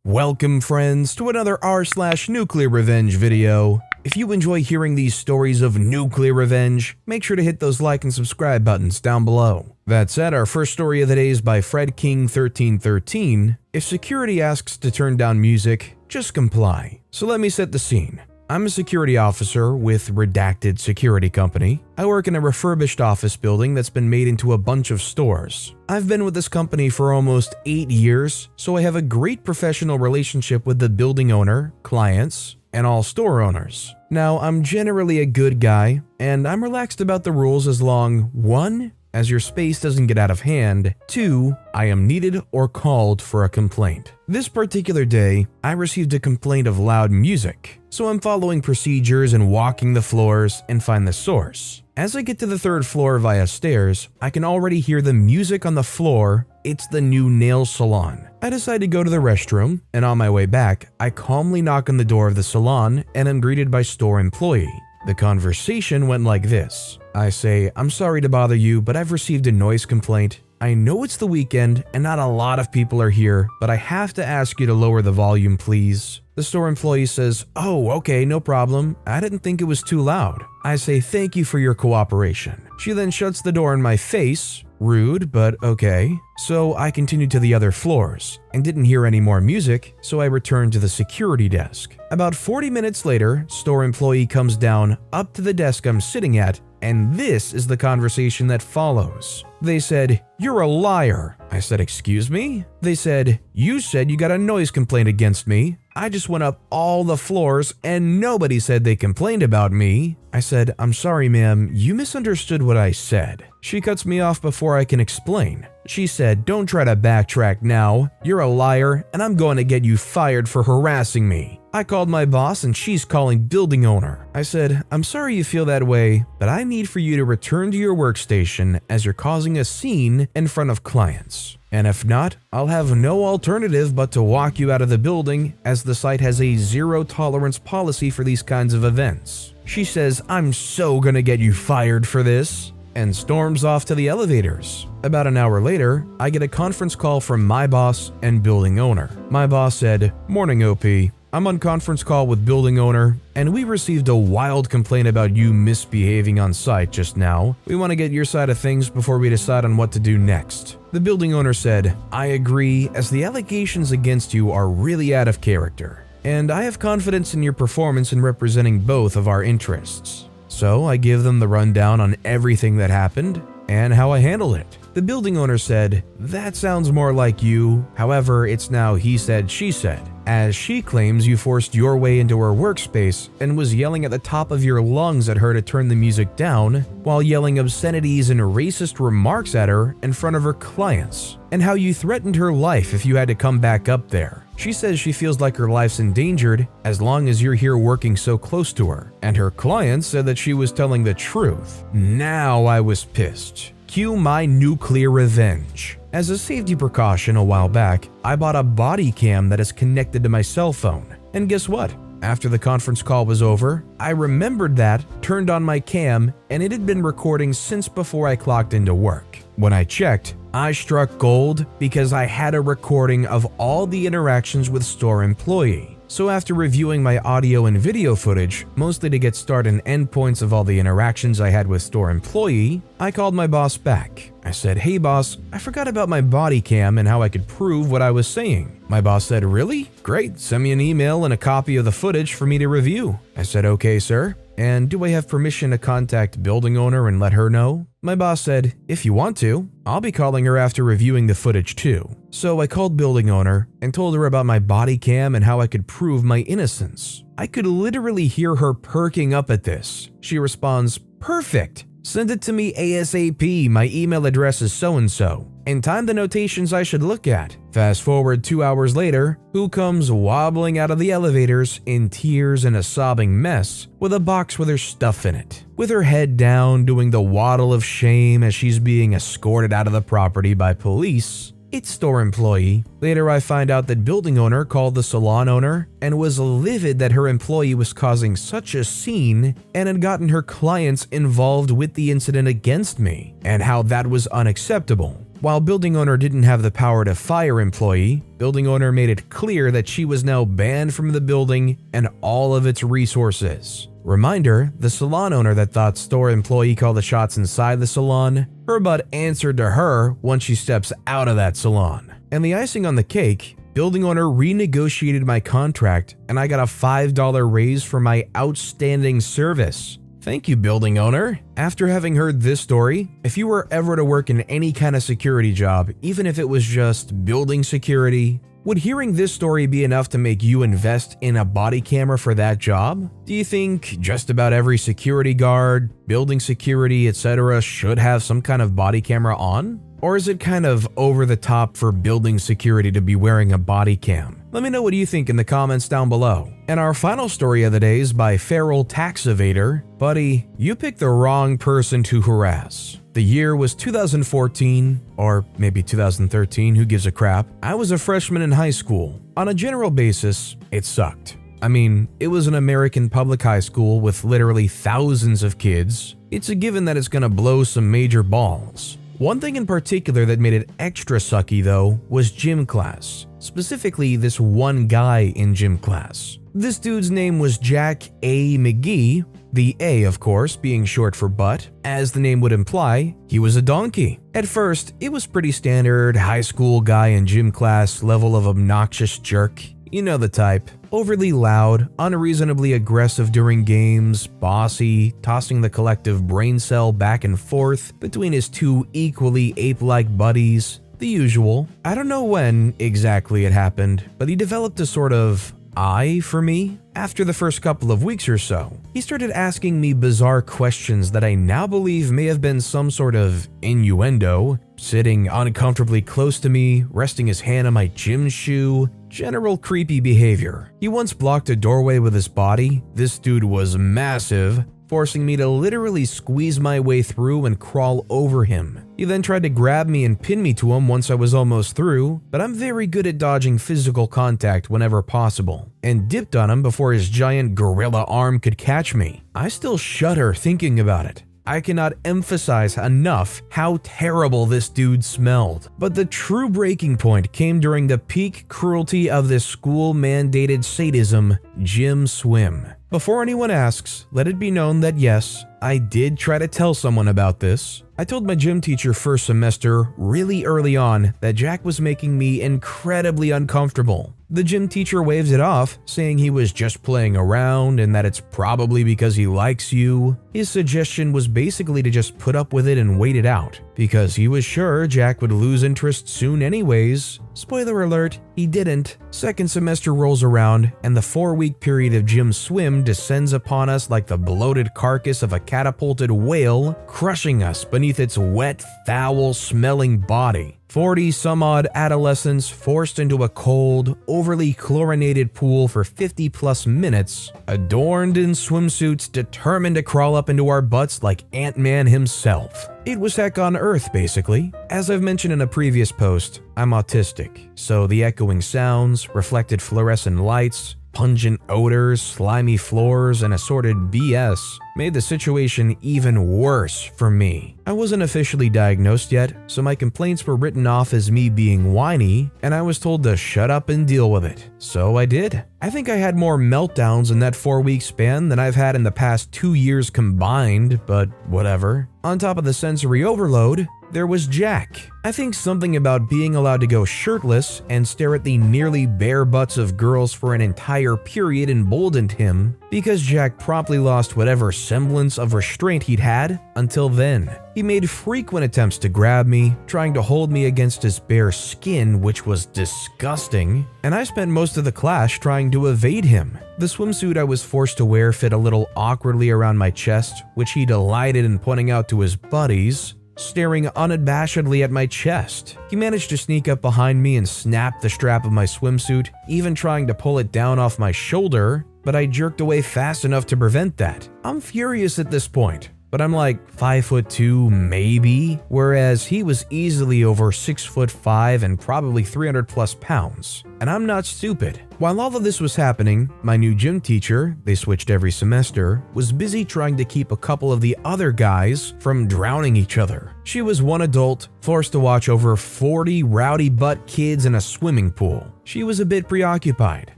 Welcome friends to another r/NuclearRevenge video. If you enjoy hearing these stories of nuclear revenge, make sure to hit those like and subscribe buttons down below. That said, our first story of the day is by Fred King 1313. If security asks to turn down music, just comply. So let me set the scene. I'm a security officer with Redacted Security Company. I work in a refurbished office building that's been made into a bunch of stores. I've been with this company for almost 8 years, so I have a great professional relationship with the building owner, clients, and all store owners. Now, I'm generally a good guy, and I'm relaxed about the rules as long, 1, as your space doesn't get out of hand, 2, I am needed or called for a complaint. This particular day, I received a complaint of loud music, so I'm following procedures and walking the floors and find the source. As I get to the 3rd floor via stairs, I can already hear the music on the floor. It's the new nail salon. I decide to go to the restroom, and on my way back, I calmly knock on the door of the salon and am greeted by store employee. The conversation went like this. I say, "I'm sorry to bother you, but I've received a noise complaint. I know it's the weekend and not a lot of people are here, but I have to ask you to lower the volume, please." The store employee says, "Oh, okay, no problem. I didn't think it was too loud." I say, "Thank you for your cooperation." She then shuts the door in my face. Rude, but okay. So I continued to the other floors and didn't hear any more music, so I returned to the security desk. About 40 minutes later, store employee comes down up to the desk I'm sitting at, and this is the conversation that follows. They said, "You're a liar." I said, "Excuse me?" They said, "You said you got a noise complaint against me. I just went up all the floors and nobody said they complained about me." I said, "I'm sorry, ma'am, you misunderstood what I said." She cuts me off before I can explain. She said, "Don't try to backtrack now. You're a liar and I'm going to get you fired for harassing me." I called my boss and she's calling building owner. I said, "I'm sorry you feel that way, but I need for you to return to your workstation as you're causing a scene in front of clients. And if not, I'll have no alternative but to walk you out of the building, as the site has a zero tolerance policy for these kinds of events." She says, "I'm so gonna get you fired for this," and storms off to the elevators. About an hour later, I get a conference call from my boss and building owner. My boss said, "Morning, OP. I'm on conference call with building owner, and we received a wild complaint about you misbehaving on site just now. We want to get your side of things before we decide on what to do next." The building owner said, "I agree, as the allegations against you are really out of character, and I have confidence in your performance in representing both of our interests." So I give them the rundown on everything that happened and how I handled it. The building owner said, "That sounds more like you. However, it's now he said, she said, as she claims you forced your way into her workspace and was yelling at the top of your lungs at her to turn the music down, while yelling obscenities and racist remarks at her in front of her clients, and how you threatened her life if you had to come back up there. She says she feels like her life's endangered as long as you're here working so close to her, and her clients said that she was telling the truth." Now I was pissed. Cue my nuclear revenge. As a safety precaution a while back, I bought a body cam that is connected to my cell phone. And guess what? After the conference call was over, I remembered that, turned on my cam, and it had been recording since before I clocked into work. When I checked, I struck gold because I had a recording of all the interactions with store employee. So after reviewing my audio and video footage, mostly to get start and end points of all the interactions I had with store employee, I called my boss back. I said, "Hey boss, I forgot about my body cam and how I could prove what I was saying." My boss said, "Really? Great, send me an email and a copy of the footage for me to review." I said, "Okay, sir. And do I have permission to contact building owner and let her know?" My boss said, "If you want to, I'll be calling her after reviewing the footage too." So I called building owner and told her about my body cam and how I could prove my innocence. I could literally hear her perking up at this. She responds, "Perfect. Send it to me ASAP. My email address is so-and-so. And time the notations I should look at." Fast forward 2 hours later, who comes wobbling out of the elevators in tears and a sobbing mess with a box with her stuff in it, with her head down doing the waddle of shame as she's being escorted out of the property by police. It's store employee. Later I find out that building owner called the salon owner and was livid that her employee was causing such a scene and had gotten her clients involved with the incident against me, and how that was unacceptable. While building owner didn't have the power to fire employee, building owner made it clear that she was now banned from the building and all of its resources. Reminder, the salon owner that thought store employee called the shots inside the salon, her butt answered to her once she steps out of that salon. And the icing on the cake, building owner renegotiated my contract and I got a $5 raise for my outstanding service. Thank you, building owner. After having heard this story, if you were ever to work in any kind of security job, even if it was just building security, would hearing this story be enough to make you invest in a body camera for that job? Do you think just about every security guard, building security, etc. should have some kind of body camera on? Or is it kind of over the top for building security to be wearing a body cam? Let me know what you think in the comments down below. And our final story of the day is by Feral Tax Evader. Buddy, you picked the wrong person to harass. The year was 2014, or maybe 2013, who gives a crap. I was a freshman in high school. On a general basis, it sucked. I mean, it was an American public high school with literally thousands of kids. It's a given that it's gonna blow some major balls. One thing in particular that made it extra sucky though was gym class. Specifically, this one guy in gym class. This dude's name was Jack A. McGee, the A of course being short for butt. As the name would imply, he was a donkey. At first, it was pretty standard high school guy in gym class level of obnoxious jerk. You know the type. Overly loud, unreasonably aggressive during games, bossy, tossing the collective brain cell back and forth between his two equally ape-like buddies. The usual. I don't know when exactly it happened, but he developed a sort of eye for me. After the first couple of weeks or so, he started asking me bizarre questions that I now believe may have been some sort of innuendo, sitting uncomfortably close to me, resting his hand on my gym shoe, general creepy behavior. He once blocked a doorway with his body. This dude was massive, forcing me to literally squeeze my way through and crawl over him. He then tried to grab me and pin me to him once I was almost through, but I'm very good at dodging physical contact whenever possible, and dipped on him before his giant gorilla arm could catch me. I still shudder thinking about it. I cannot emphasize enough how terrible this dude smelled. But the true breaking point came during the peak cruelty of this school-mandated sadism, gym swim. Before anyone asks, let it be known that yes, I did try to tell someone about this. I told my gym teacher first semester, really early on, that Jack was making me incredibly uncomfortable. The gym teacher waves it off, saying he was just playing around and that it's probably because he likes you. His suggestion was basically to just put up with it and wait it out, because he was sure Jack would lose interest soon anyways. Spoiler alert, he didn't. Second semester rolls around, and the 4-week period of gym swim descends upon us like the bloated carcass of a catapulted whale, crushing us beneath its wet, foul-smelling body. 40-some-odd adolescents forced into a cold, overly chlorinated pool for 50-plus minutes, adorned in swimsuits determined to crawl up into our butts like Ant-Man himself. It was heck on earth, basically. As I've mentioned in a previous post, I'm autistic, so the echoing sounds, reflected fluorescent lights, pungent odors, slimy floors, and assorted BS made the situation even worse for me. I wasn't officially diagnosed yet, so my complaints were written off as me being whiny, and I was told to shut up and deal with it. So I did. I think I had more meltdowns in that 4-week span than I've had in the past 2 years combined, but whatever. On top of the sensory overload, there was Jack. I think something about being allowed to go shirtless and stare at the nearly bare butts of girls for an entire period emboldened him, because Jack promptly lost whatever semblance of restraint he'd had until then. He made frequent attempts to grab me, trying to hold me against his bare skin, which was disgusting, and I spent most of the class trying to evade him. The swimsuit I was forced to wear fit a little awkwardly around my chest, which he delighted in pointing out to his buddies, staring unabashedly at my chest. He managed to sneak up behind me and snap the strap of my swimsuit, even trying to pull it down off my shoulder, but I jerked away fast enough to prevent that. I'm furious at this point. but I'm like 5'2" maybe, whereas he was easily over 6'5" and probably 300 plus pounds. And I'm not stupid. While all of this was happening, my new gym teacher, they switched every semester, was busy trying to keep a couple of the other guys from drowning each other. She was one adult, forced to watch over 40 rowdy butt kids in a swimming pool. She was a bit preoccupied.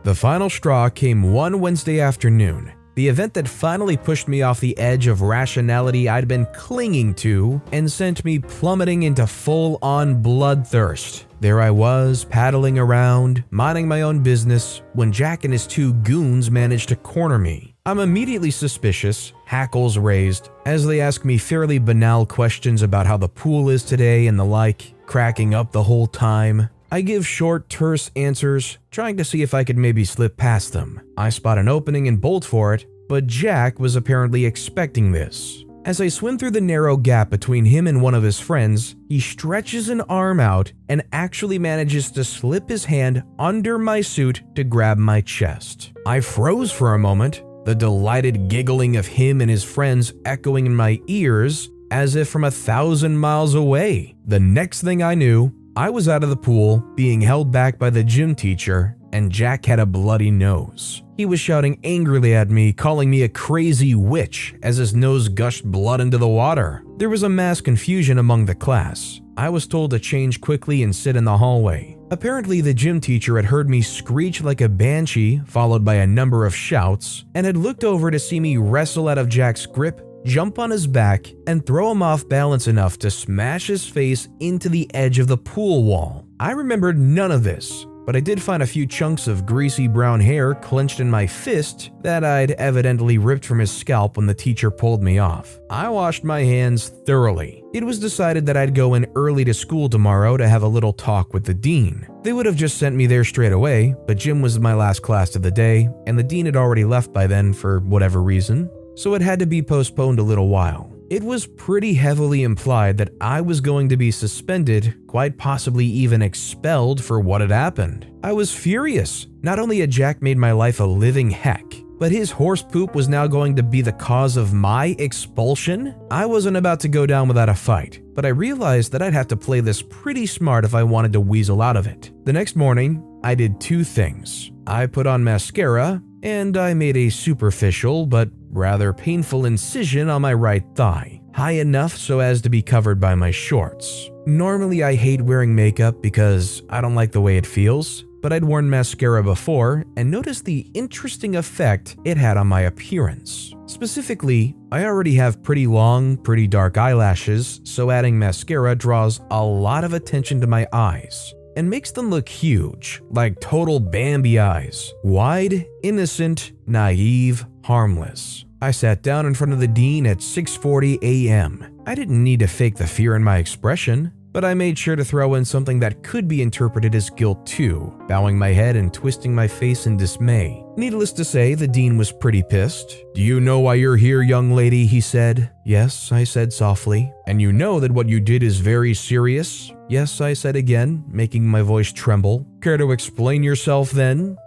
The final straw came one Wednesday afternoon. The event that finally pushed me off the edge of rationality I'd been clinging to and sent me plummeting into full-on bloodthirst. There I was, paddling around, minding my own business, when Jack and his two goons managed to corner me. I'm immediately suspicious, hackles raised, as they ask me fairly banal questions about how the pool is today and the like, cracking up the whole time. I give short, terse answers, trying to see if I could maybe slip past them. I spot an opening and bolt for it, but Jack was apparently expecting this. As I swim through the narrow gap between him and one of his friends, he stretches an arm out and actually manages to slip his hand under my suit to grab my chest. I froze for a moment, the delighted giggling of him and his friends echoing in my ears as if from 1,000 miles away. The next thing I knew, I was out of the pool, being held back by the gym teacher, and Jack had a bloody nose. He was shouting angrily at me, calling me a crazy witch as his nose gushed blood into the water. There was a mass confusion among the class. I was told to change quickly and sit in the hallway. Apparently, the gym teacher had heard me screech like a banshee, followed by a number of shouts, and had looked over to see me wrestle out of Jack's grip, jump on his back, and throw him off balance enough to smash his face into the edge of the pool wall. I remembered none of this, but I did find a few chunks of greasy brown hair clenched in my fist that I'd evidently ripped from his scalp when the teacher pulled me off. I washed my hands thoroughly. It was decided that I'd go in early to school tomorrow to have a little talk with the dean. They would have just sent me there straight away, but gym was my last class of the day, and the dean had already left by then for whatever reason, so it had to be postponed a little while. It was pretty heavily implied that I was going to be suspended, quite possibly even expelled for what had happened. I was furious. Not only had Jack made my life a living heck, but his horse poop was now going to be the cause of my expulsion? I wasn't about to go down without a fight, but I realized that I'd have to play this pretty smart if I wanted to weasel out of it. The next morning, I did two things. I put on mascara, and I made a superficial but rather painful incision on my right thigh, high enough so as to be covered by my shorts. Normally I hate wearing makeup because I don't like the way it feels, but I'd worn mascara before and noticed the interesting effect it had on my appearance. Specifically, I already have pretty long, pretty dark eyelashes, so adding mascara draws a lot of attention to my eyes and makes them look huge, like total Bambi eyes. Wide, innocent, naive, harmless. I sat down in front of the dean at 6:40 a.m. I didn't need to fake the fear in my expression, but I made sure to throw in something that could be interpreted as guilt too, bowing my head and twisting my face in dismay. Needless to say, the dean was pretty pissed. "Do you know why you're here, young lady?" he said. "Yes," I said softly. "And you know that what you did is very serious?" "Yes," I said again, making my voice tremble. "Care to explain yourself then?"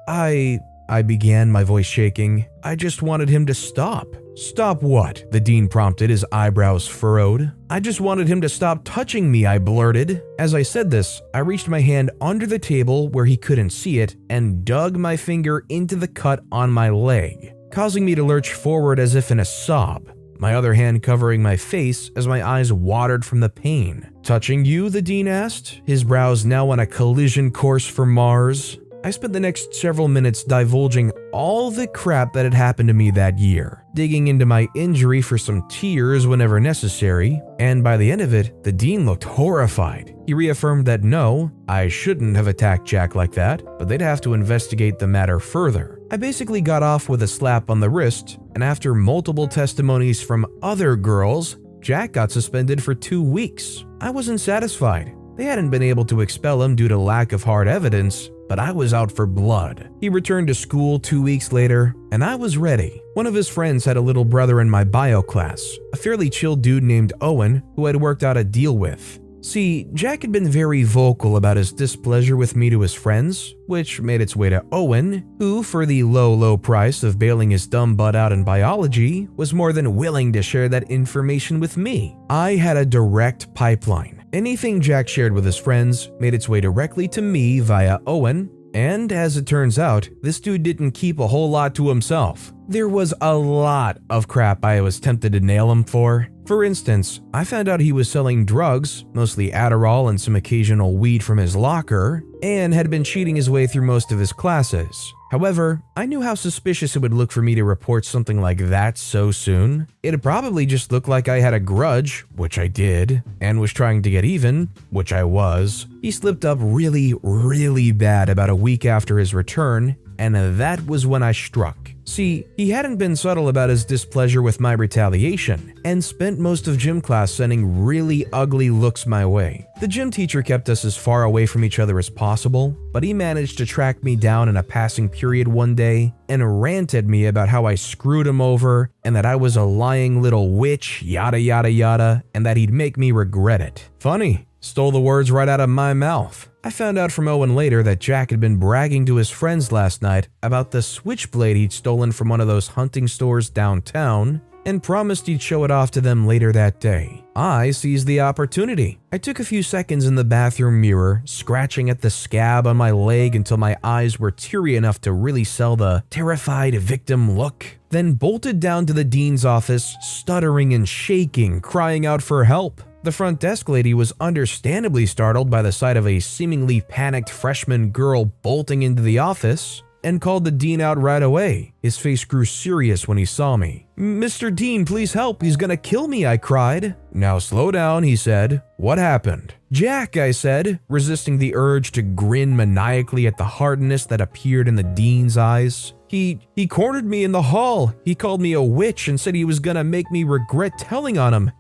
I began, my voice shaking. "I just wanted him to stop." "Stop what?" the dean prompted, his eyebrows furrowed. "I just wanted him to stop touching me," I blurted. As I said this, I reached my hand under the table where he couldn't see it and dug my finger into the cut on my leg, causing me to lurch forward as if in a sob, my other hand covering my face as my eyes watered from the pain. "Touching you?" the dean asked, his brows now on a collision course for Mars. I spent the next several minutes divulging all the crap that had happened to me that year, digging into my injury for some tears whenever necessary, and by the end of it, the dean looked horrified. He reaffirmed that no, I shouldn't have attacked Jack like that, but they'd have to investigate the matter further. I basically got off with a slap on the wrist, and after multiple testimonies from other girls, Jack got suspended for 2 weeks. I wasn't satisfied. They hadn't been able to expel him due to lack of hard evidence, but I was out for blood. He returned to school 2 weeks later, and I was ready. One of his friends had a little brother in my bio class, a fairly chill dude named Owen who I'd worked out a deal with. See, Jack had been very vocal about his displeasure with me to his friends, which made its way to Owen, who, for the low price of bailing his dumb butt out in biology, was more than willing to share that information with me. I had a direct pipeline. Anything Jack shared with his friends made its way directly to me via Owen, and as it turns out, this dude didn't keep a whole lot to himself. There was a lot of crap I was tempted to nail him for. For instance, I found out he was selling drugs, mostly Adderall and some occasional weed from his locker, and had been cheating his way through most of his classes. However, I knew how suspicious it would look for me to report something like that so soon. It'd probably just look like I had a grudge, which I did, and was trying to get even, which I was. He slipped up really bad about a week after his return, and that was when I struck. See, he hadn't been subtle about his displeasure with my retaliation, and spent most of gym class sending really ugly looks my way. The gym teacher kept us as far away from each other as possible, but he managed to track me down in a passing period one day and ranted me about how I screwed him over and that I was a lying little witch, yada yada yada, and that he'd make me regret it. Funny, stole the words right out of my mouth. I found out from Owen later that Jack had been bragging to his friends last night about the switchblade he'd stolen from one of those hunting stores downtown and promised he'd show it off to them later that day. I seized the opportunity. I took a few seconds in the bathroom mirror, scratching at the scab on my leg until my eyes were teary enough to really sell the terrified victim look, then bolted down to the dean's office, stuttering and shaking, crying out for help. The front desk lady was understandably startled by the sight of a seemingly panicked freshman girl bolting into the office and called the dean out right away. His face grew serious when he saw me. "Mr. Dean, please help, he's gonna kill me," I cried. "Now slow down," he said. "What happened?" "Jack," I said, resisting the urge to grin maniacally at the hardness that appeared in the dean's eyes. He cornered me in the hall. He called me a witch and said he was gonna make me regret telling on him.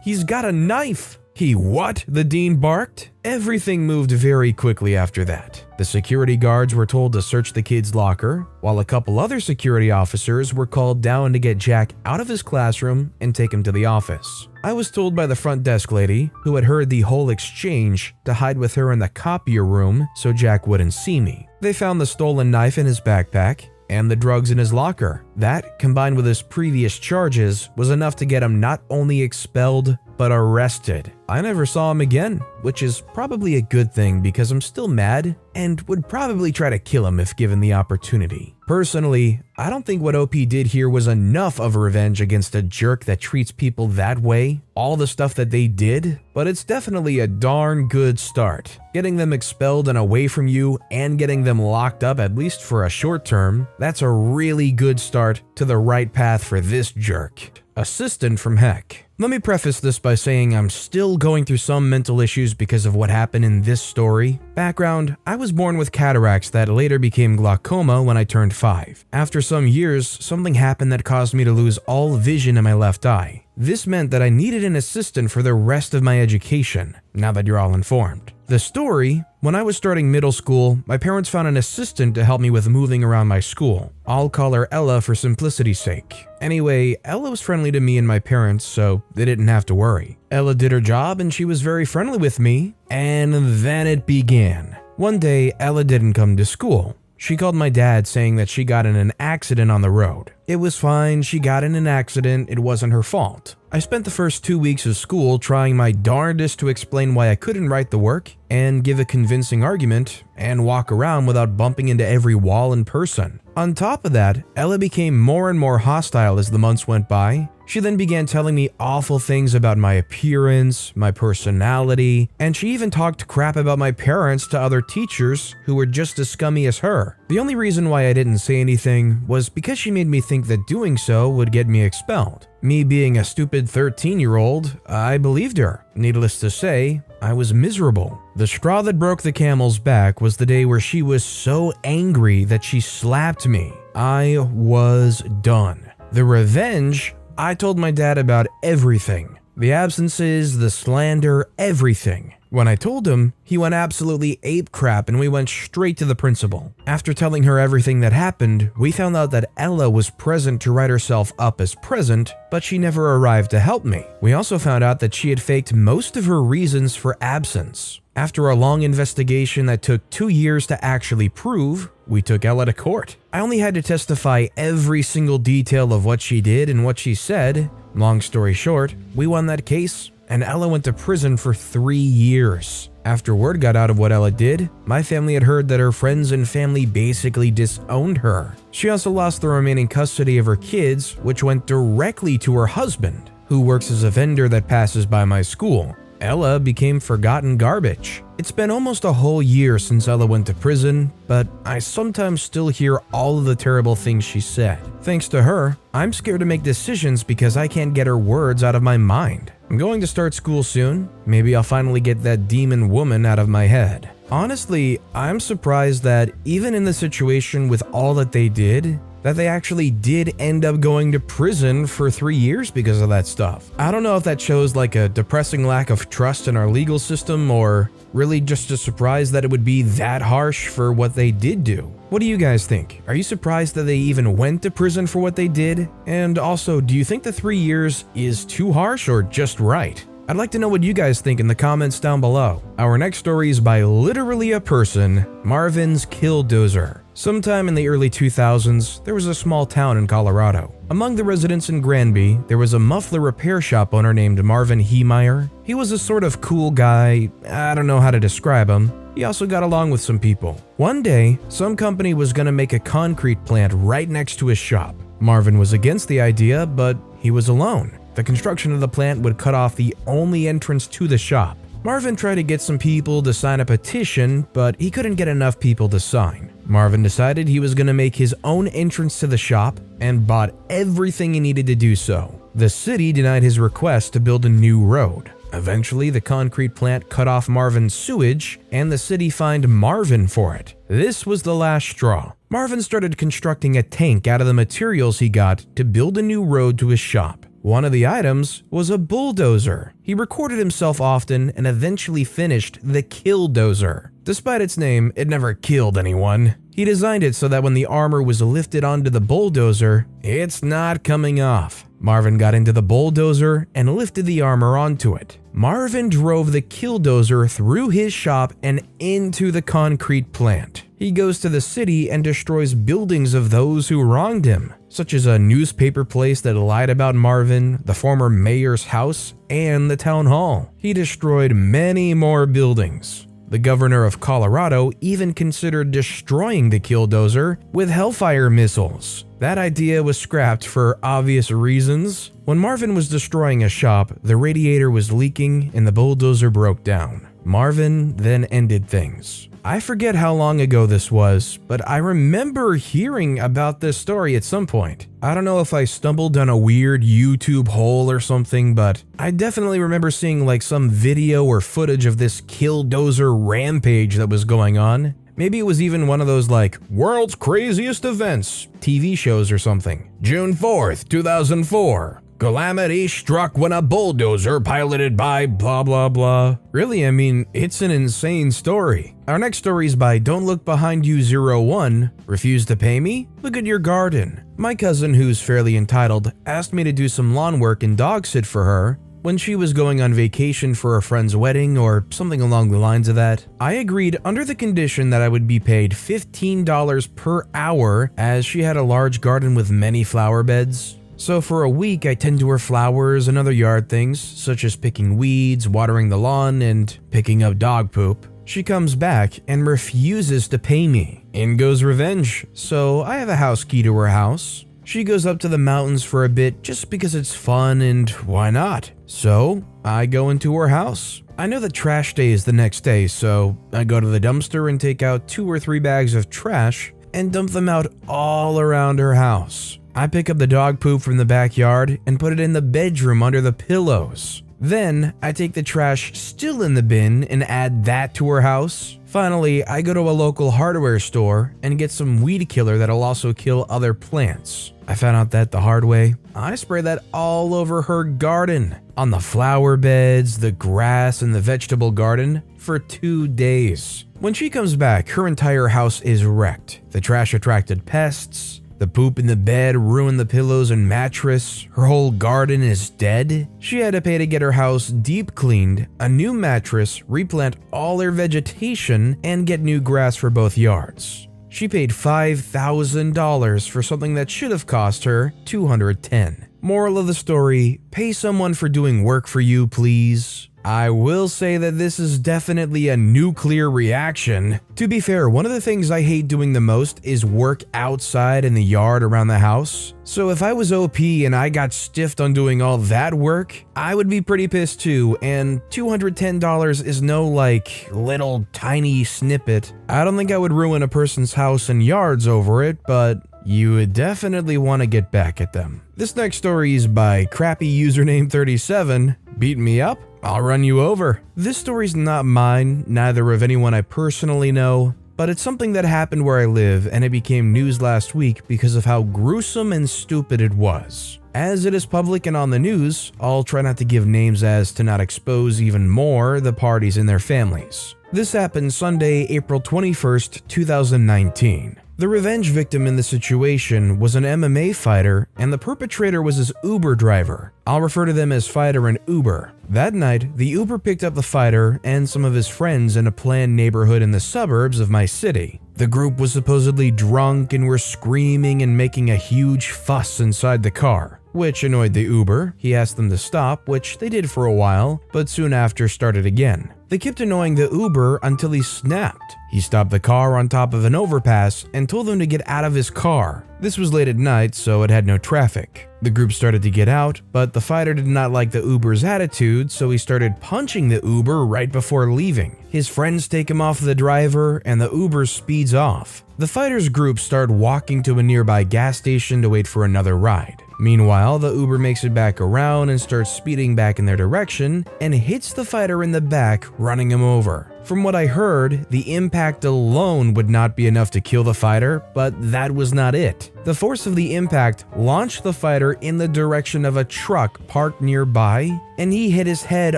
He's got a knife." "He what?" the dean barked. Everything moved very quickly after that. The security guards were told to search the kid's locker, while a couple other security officers were called down to get Jack out of his classroom and take him to the office. I was told by the front desk lady, who had heard the whole exchange, to hide with her in the copier room so Jack wouldn't see me. They found the stolen knife in his backpack and the drugs in his locker. That, combined with his previous charges, was enough to get him not only expelled, but arrested. I never saw him again, which is probably a good thing because I'm still mad and would probably try to kill him if given the opportunity. Personally, I don't think what OP did here was enough of a revenge against a jerk that treats people that way, all the stuff that they did, but it's definitely a darn good start. Getting them expelled and away from you and getting them locked up at least for a short term, that's a really good start to the right path for this jerk. Assistant from heck. Let me preface this by saying I'm still going through some mental issues because of what happened in this story. Background: I was born with cataracts that later became glaucoma when I turned 5. After some years, something happened that caused me to lose all vision in my left eye. This meant that I needed an assistant for the rest of my education, now that you're all informed. The story: when I was starting middle school, my parents found an assistant to help me with moving around my school. I'll call her Ella for simplicity's sake. Anyway, Ella was friendly to me and my parents, so they didn't have to worry. Ella did her job and she was very friendly with me, and then it began. One day, Ella didn't come to school. She called my dad saying that she got in an accident on the road. It was fine, she got in an accident, it wasn't her fault. I spent the first 2 weeks of school trying my darndest to explain why I couldn't write the work and give a convincing argument and walk around without bumping into every wall in person. On top of that, Ella became more and more hostile as the months went by. She then began telling me awful things about my appearance, my personality, and she even talked crap about my parents to other teachers who were just as scummy as her. The only reason why I didn't say anything was because she made me think that doing so would get me expelled. Me being a stupid 13-year-old, I believed her. Needless to say, I was miserable. The straw that broke the camel's back was the day where she was so angry that she slapped me. I was done. The revenge: I told my dad about everything. The absences, the slander, everything. When I told him, he went absolutely ape crap and we went straight to the principal. After telling her everything that happened, we found out that Ella was present to write herself up as present, but she never arrived to help me. We also found out that she had faked most of her reasons for absence. After a long investigation that took 2 years to actually prove, we took Ella to court. I only had to testify every single detail of what she did and what she said. Long story short, we won that case, and Ella went to prison for 3 years. After word got out of what Ella did, my family had heard that her friends and family basically disowned her. She also lost the remaining custody of her kids, which went directly to her husband, who works as a vendor that passes by my school. Ella became forgotten garbage. It's been almost a whole year since Ella went to prison, but I sometimes still hear all of the terrible things she said. Thanks to her, I'm scared to make decisions because I can't get her words out of my mind. I'm going to start school soon. Maybe I'll finally get that demon woman out of my head. Honestly, I'm surprised that even in the situation with all that they did, that they actually did end up going to prison for 3 years because of that stuff. I don't know if that shows like a depressing lack of trust in our legal system or really just a surprise that it would be that harsh for what they did do. What do you guys think? Are you surprised that they even went to prison for what they did? And also, do you think the 3 years is too harsh or just right? I'd like to know what you guys think in the comments down below. Our next story is by literally a person, Marvin's Killdozer. Sometime in the early 2000s, there was a small town in Colorado. Among the residents in Granby, there was a muffler repair shop owner named Marvin Heemeyer. He was a sort of cool guy, I don't know how to describe him. He also got along with some people. One day, some company was gonna make a concrete plant right next to his shop. Marvin was against the idea, but he was alone. The construction of the plant would cut off the only entrance to the shop. Marvin tried to get some people to sign a petition, but he couldn't get enough people to sign. Marvin decided he was going to make his own entrance to the shop and bought everything he needed to do so. The city denied his request to build a new road. Eventually, the concrete plant cut off Marvin's sewage, and the city fined Marvin for it. This was the last straw. Marvin started constructing a tank out of the materials he got to build a new road to his shop. One of the items was a bulldozer. He recorded himself often and eventually finished the Killdozer. Despite its name, it never killed anyone. He designed it so that when the armor was lifted onto the bulldozer, it's not coming off. Marvin got into the bulldozer and lifted the armor onto it. Marvin drove the Killdozer through his shop and into the concrete plant. He goes to the city and destroys buildings of those who wronged him, such as a newspaper place that lied about Marvin, the former mayor's house, and the town hall. He destroyed many more buildings. The governor of Colorado even considered destroying the Killdozer with Hellfire missiles. That idea was scrapped for obvious reasons. When Marvin was destroying a shop, the radiator was leaking and the bulldozer broke down. Marvin then ended things. I forget how long ago this was, but I remember hearing about this story at some point. I don't know if I stumbled down a weird YouTube hole or something, but I definitely remember seeing like some video or footage of this Killdozer rampage that was going on. Maybe it was even one of those like world's craziest events TV shows or something. June 4th, 2004. Calamity struck when a bulldozer piloted by blah blah blah. Really, I mean, it's an insane story. Our next story is by Don't Look Behind You 01. Refuse to pay me? Look at your garden. My cousin, who's fairly entitled, asked me to do some lawn work and dog sit for her when she was going on vacation for a friend's wedding or something along the lines of that. I agreed under the condition that I would be paid $15 per hour as she had a large garden with many flower beds. So for a week, I tend to her flowers and other yard things, such as picking weeds, watering the lawn, and picking up dog poop. She comes back and refuses to pay me. In goes revenge, so I have a house key to her house. She goes up to the mountains for a bit just because it's fun and why not? So I go into her house. I know that trash day is the next day, so I go to the dumpster and take out 2 or 3 bags of trash and dump them out all around her house. I pick up the dog poop from the backyard and put it in the bedroom under the pillows. Then, I take the trash still in the bin and add that to her house. Finally, I go to a local hardware store and get some weed killer that'll also kill other plants. I found out that the hard way. I spray that all over her garden, on the flower beds, the grass, and the vegetable garden for 2 days. When she comes back, her entire house is wrecked. The trash attracted pests. The poop in the bed ruined the pillows and mattress. Her whole garden is dead. She had to pay to get her house deep cleaned, a new mattress, replant all her vegetation, and get new grass for both yards. She paid $5,000 for something that should have cost her $210. Moral of the story, pay someone for doing work for you, please. I will say that this is definitely a nuclear reaction. To be fair, one of the things I hate doing the most is work outside in the yard around the house. So if I was OP and I got stiffed on doing all that work, I would be pretty pissed too, and $210 is no like little tiny snippet. I don't think I would ruin a person's house and yards over it, but you would definitely want to get back at them. This next story is by crappy username 37. Beat me up? I'll run you over. This story's not mine, neither of anyone I personally know, but it's something that happened where I live and it became news last week because of how gruesome and stupid it was. As it is public and on the news, I'll try not to give names as to not expose even more the parties and their families. This happened Sunday, April 21st, 2019. The revenge victim in the situation was an MMA fighter, and the perpetrator was his Uber driver. I'll refer to them as fighter and Uber. That night, the Uber picked up the fighter and some of his friends in a planned neighborhood in the suburbs of my city. The group was supposedly drunk and were screaming and making a huge fuss inside the car, which annoyed the Uber. He asked them to stop, which they did for a while, but soon after started again. They kept annoying the Uber until he snapped. He stopped the car on top of an overpass and told them to get out of his car. This was late at night, so it had no traffic. The group started to get out, but the fighter did not like the Uber's attitude, so he started punching the Uber right before leaving. His friends take him off the driver, and the Uber speeds off. The fighter's group started walking to a nearby gas station to wait for another ride. Meanwhile, the Uber makes it back around and starts speeding back in their direction and hits the fighter in the back, running him over. From what I heard, the impact alone would not be enough to kill the fighter, but that was not it. The force of the impact launched the fighter in the direction of a truck parked nearby, and he hit his head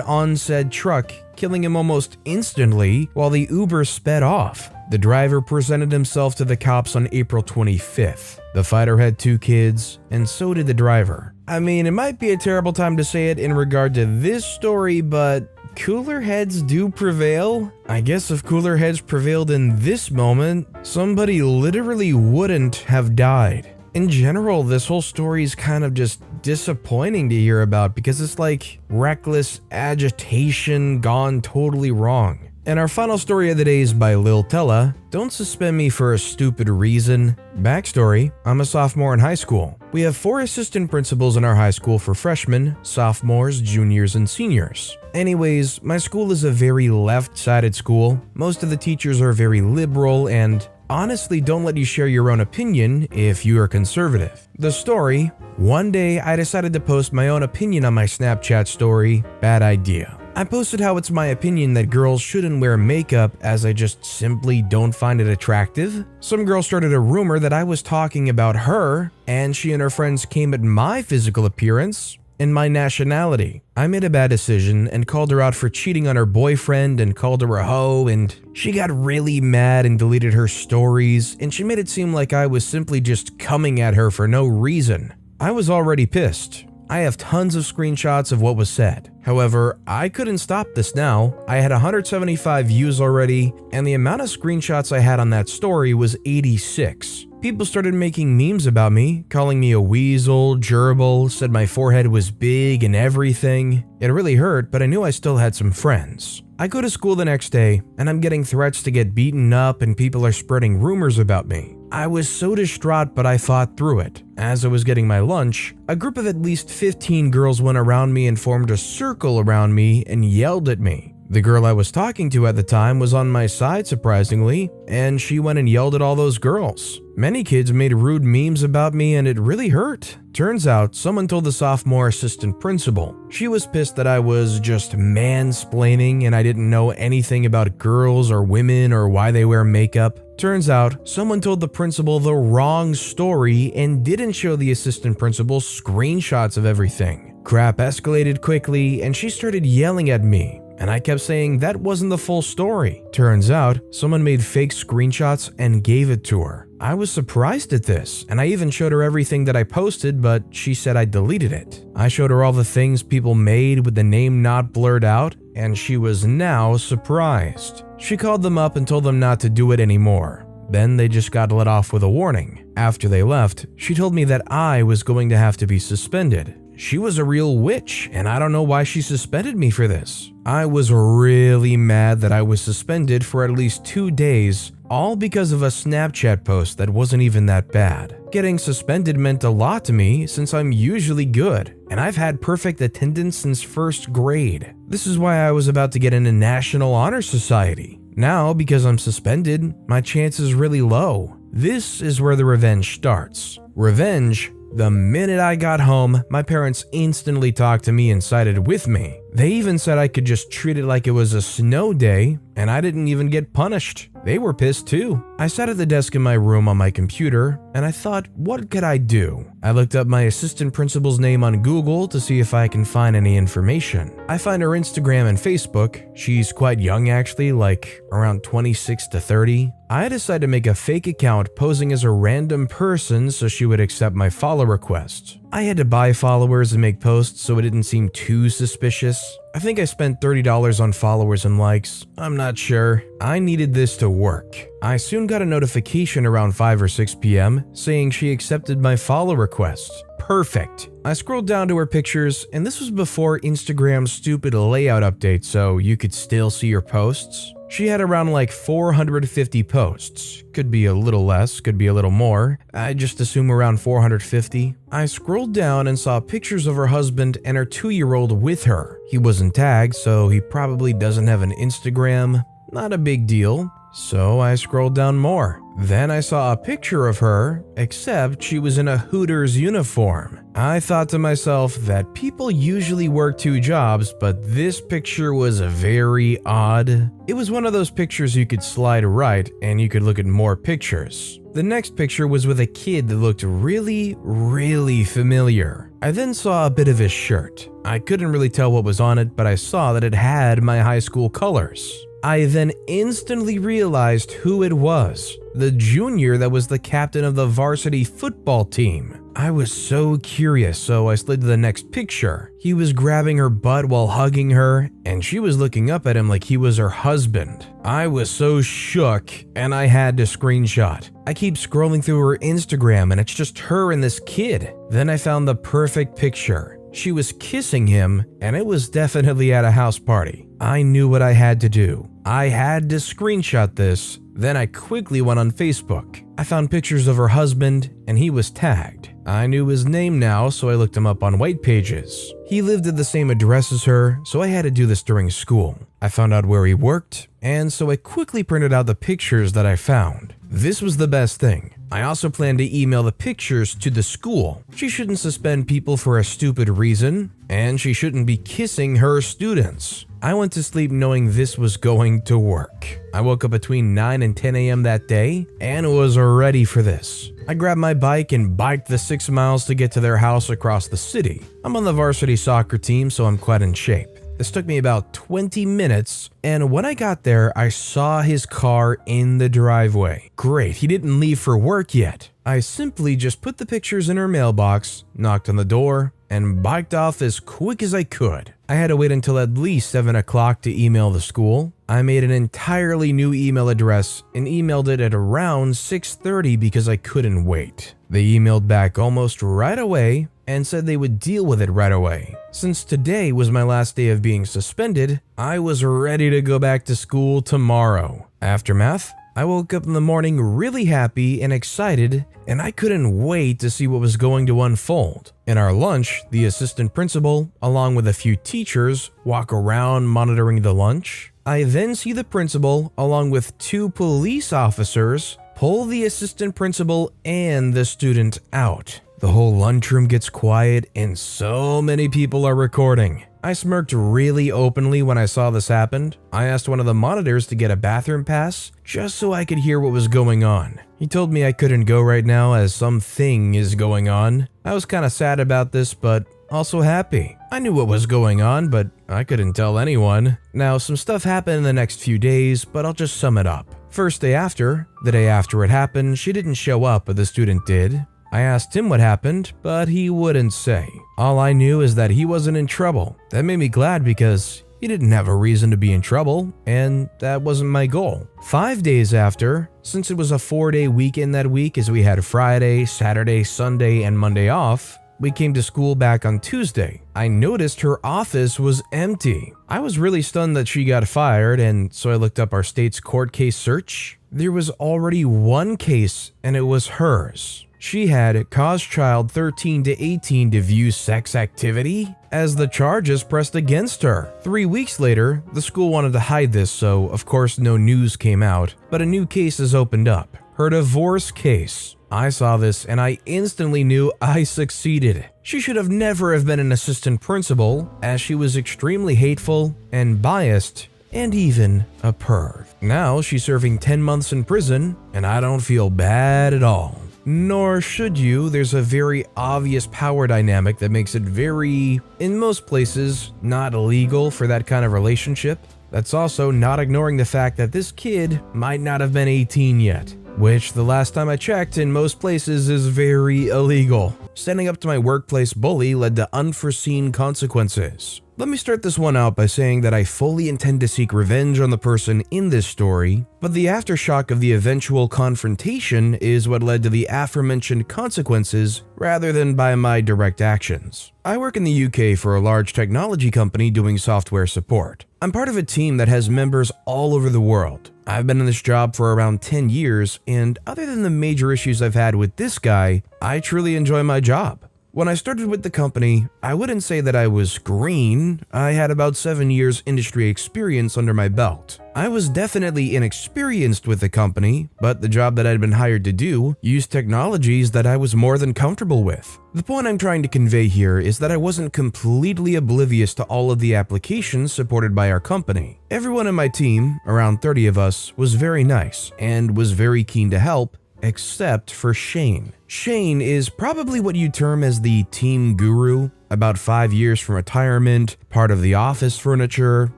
on said truck, killing him almost instantly while the Uber sped off. The driver presented himself to the cops on April 25th. The fighter had 2 kids, and so did the driver. I mean, it might be a terrible time to say it in regard to this story, but cooler heads do prevail? I guess if cooler heads prevailed in this moment, somebody literally wouldn't have died. In general, this whole story is kind of just disappointing to hear about because it's like reckless agitation gone totally wrong. And our final story of the day is by Lil Tella. Don't suspend me for a stupid reason. Backstory, I'm a sophomore in high school. We have 4 assistant principals in our high school for freshmen, sophomores, juniors, and seniors. Anyways, my school is a very left-sided school. Most of the teachers are very liberal and honestly don't let you share your own opinion if you are conservative. The story, one day I decided to post my own opinion on my Snapchat story. Bad idea. I posted how it's my opinion that girls shouldn't wear makeup as I just simply don't find it attractive. Some girl started a rumor that I was talking about her, and she and her friends came at my physical appearance and my nationality. I made a bad decision and called her out for cheating on her boyfriend and called her a hoe, and she got really mad and deleted her stories, and she made it seem like I was simply just coming at her for no reason. I was already pissed. I have tons of screenshots of what was said. However, I couldn't stop this now. I had 175 views already, and the amount of screenshots I had on that story was 86. People started making memes about me, calling me a weasel, gerbil, said my forehead was big and everything. It really hurt, but I knew I still had some friends. I go to school the next day, and I'm getting threats to get beaten up and people are spreading rumors about me. I was so distraught, but I fought through it. As I was getting my lunch, a group of at least 15 girls went around me and formed a circle around me and yelled at me. The girl I was talking to at the time was on my side, surprisingly, and she went and yelled at all those girls. Many kids made rude memes about me and it really hurt. Turns out, someone told the sophomore assistant principal. She was pissed that I was just mansplaining and I didn't know anything about girls or women or why they wear makeup. Turns out, someone told the principal the wrong story and didn't show the assistant principal screenshots of everything. Crap escalated quickly and she started yelling at me. And I kept saying that wasn't the full story. Turns out, someone made fake screenshots and gave it to her. I was surprised at this, and I even showed her everything that I posted, but she said I deleted it. I showed her all the things people made with the name not blurred out, and she was now surprised. She called them up and told them not to do it anymore. Then they just got let off with a warning. After they left, she told me that I was going to have to be suspended. She was a real witch, and I don't know why she suspended me for this. I was really mad that I was suspended for at least 2 days, all because of a Snapchat post that wasn't even that bad. Getting suspended meant a lot to me since I'm usually good, and I've had perfect attendance since first grade. This is why I was about to get into National Honor Society. Now, because I'm suspended, my chance is really low. This is where the revenge starts. Revenge. The minute I got home, my parents instantly talked to me and sided with me. They even said I could just treat it like it was a snow day, and I didn't even get punished. They were pissed too. I sat at the desk in my room on my computer, and I thought, what could I do? I looked up my assistant principal's name on Google to see if I can find any information. I find her Instagram and Facebook. She's quite young actually, like around 26 to 30. I decided to make a fake account posing as a random person so she would accept my follow request. I had to buy followers and make posts so it didn't seem too suspicious. I think I spent $30 on followers and likes. I'm not sure. I needed this to work. I soon got a notification around 5 or 6 p.m. saying she accepted my follow request. Perfect. I scrolled down to her pictures, and this was before Instagram's stupid layout update so you could still see her posts. She had around like 450 posts. Could be a little less, could be a little more. I just assume around 450. I scrolled down and saw pictures of her husband and her 2-year-old with her. He wasn't tagged, so he probably doesn't have an Instagram. Not a big deal. So I scrolled down more. Then I saw a picture of her, except she was in a Hooters uniform. I thought to myself that people usually work 2 jobs, but this picture was very odd. It was one of those pictures you could slide right and you could look at more pictures. The next picture was with a kid that looked really familiar. I then saw a bit of his shirt. I couldn't really tell what was on it, but I saw that it had my high school colors. I then instantly realized who it was. The junior that was the captain of the varsity football team. I was so curious, so I slid to the next picture. He was grabbing her butt while hugging her, and she was looking up at him like he was her husband. I was so shook, and I had to screenshot. I keep scrolling through her Instagram, and it's just her and this kid. Then I found the perfect picture. She was kissing him, and it was definitely at a house party. I knew what I had to do. I had to screenshot this. Then I quickly went on Facebook. I found pictures of her husband, and he was tagged. I knew his name now, so I looked him up on White Pages. He lived at the same address as her, so I had to do this during school. I found out where he worked, and so I quickly printed out the pictures that I found. This was the best thing. I also planned to email the pictures to the school. She shouldn't suspend people for a stupid reason, and she shouldn't be kissing her students. I went to sleep knowing this was going to work. I woke up between 9 and 10 a.m. that day and was ready for this. I grabbed my bike and biked the 6 miles to get to their house across the city. I'm on the varsity soccer team, so I'm quite in shape. This took me about 20 minutes, and when I got there, I saw his car in the driveway. Great, he didn't leave for work yet. I simply just put the pictures in her mailbox, knocked on the door, and biked off as quick as I could. I had to wait until at least 7 o'clock to email the school. I made an entirely new email address and emailed it at around 6:30 because I couldn't wait. They emailed back almost right away and said they would deal with it right away. Since today was my last day of being suspended, I was ready to go back to school tomorrow. Aftermath, I woke up in the morning really happy and excited, and I couldn't wait to see what was going to unfold. In our lunch, the assistant principal, along with a few teachers, walk around monitoring the lunch. I then see the principal, along with 2 police officers, pull the assistant principal and the student out. The whole lunchroom gets quiet and so many people are recording. I smirked really openly when I saw this happen. I asked one of the monitors to get a bathroom pass just so I could hear what was going on. He told me I couldn't go right now as something is going on. I was kind of sad about this, but also happy. I knew what was going on, but I couldn't tell anyone. Now, some stuff happened in the next few days, but I'll just sum it up. First day after, the day after it happened, she didn't show up, but the student did. I asked him what happened, but he wouldn't say. All I knew is that he wasn't in trouble. That made me glad because he didn't have a reason to be in trouble, and that wasn't my goal. 5 days after, since it was a 4-day weekend that week as we had Friday, Saturday, Sunday, and Monday off, we came to school back on Tuesday. I noticed her office was empty. I was really stunned that she got fired, and so I looked up our state's court case search. There was already one case, and it was hers. She had caused child 13 to 18 to view sex activity as the charges pressed against her. 3 weeks later, the school wanted to hide this, so of course no news came out, but a new case is opened up. Her divorce case. I saw this and I instantly knew I succeeded. She should have never have been an assistant principal, as she was extremely hateful and biased and even a perv. Now she's serving 10 months in prison and I don't feel bad at all. Nor should you. There's a very obvious power dynamic that makes it very, in most places, not illegal for that kind of relationship. That's also not ignoring the fact that this kid might not have been 18 yet, which the last time I checked in most places is very illegal. Standing up to my workplace bully led to unforeseen consequences. Let me start this one out by saying that I fully intend to seek revenge on the person in this story, but the aftershock of the eventual confrontation is what led to the aforementioned consequences rather than by my direct actions. I work in the UK for a large technology company doing software support. I'm part of a team that has members all over the world. I've been in this job for around 10 years, and other than the major issues I've had with this guy, I truly enjoy my job. When I started with the company, I wouldn't say that I was green. I had about 7 years industry experience under my belt. I was definitely inexperienced with the company, but the job that I'd been hired to do used technologies that I was more than comfortable with. The point I'm trying to convey here is that I wasn't completely oblivious to all of the applications supported by our company. Everyone in my team, around 30 of us, was very nice and was very keen to help, except for Shane. Shane is probably what you term as the team guru, about 5 years from retirement, part of the office furniture,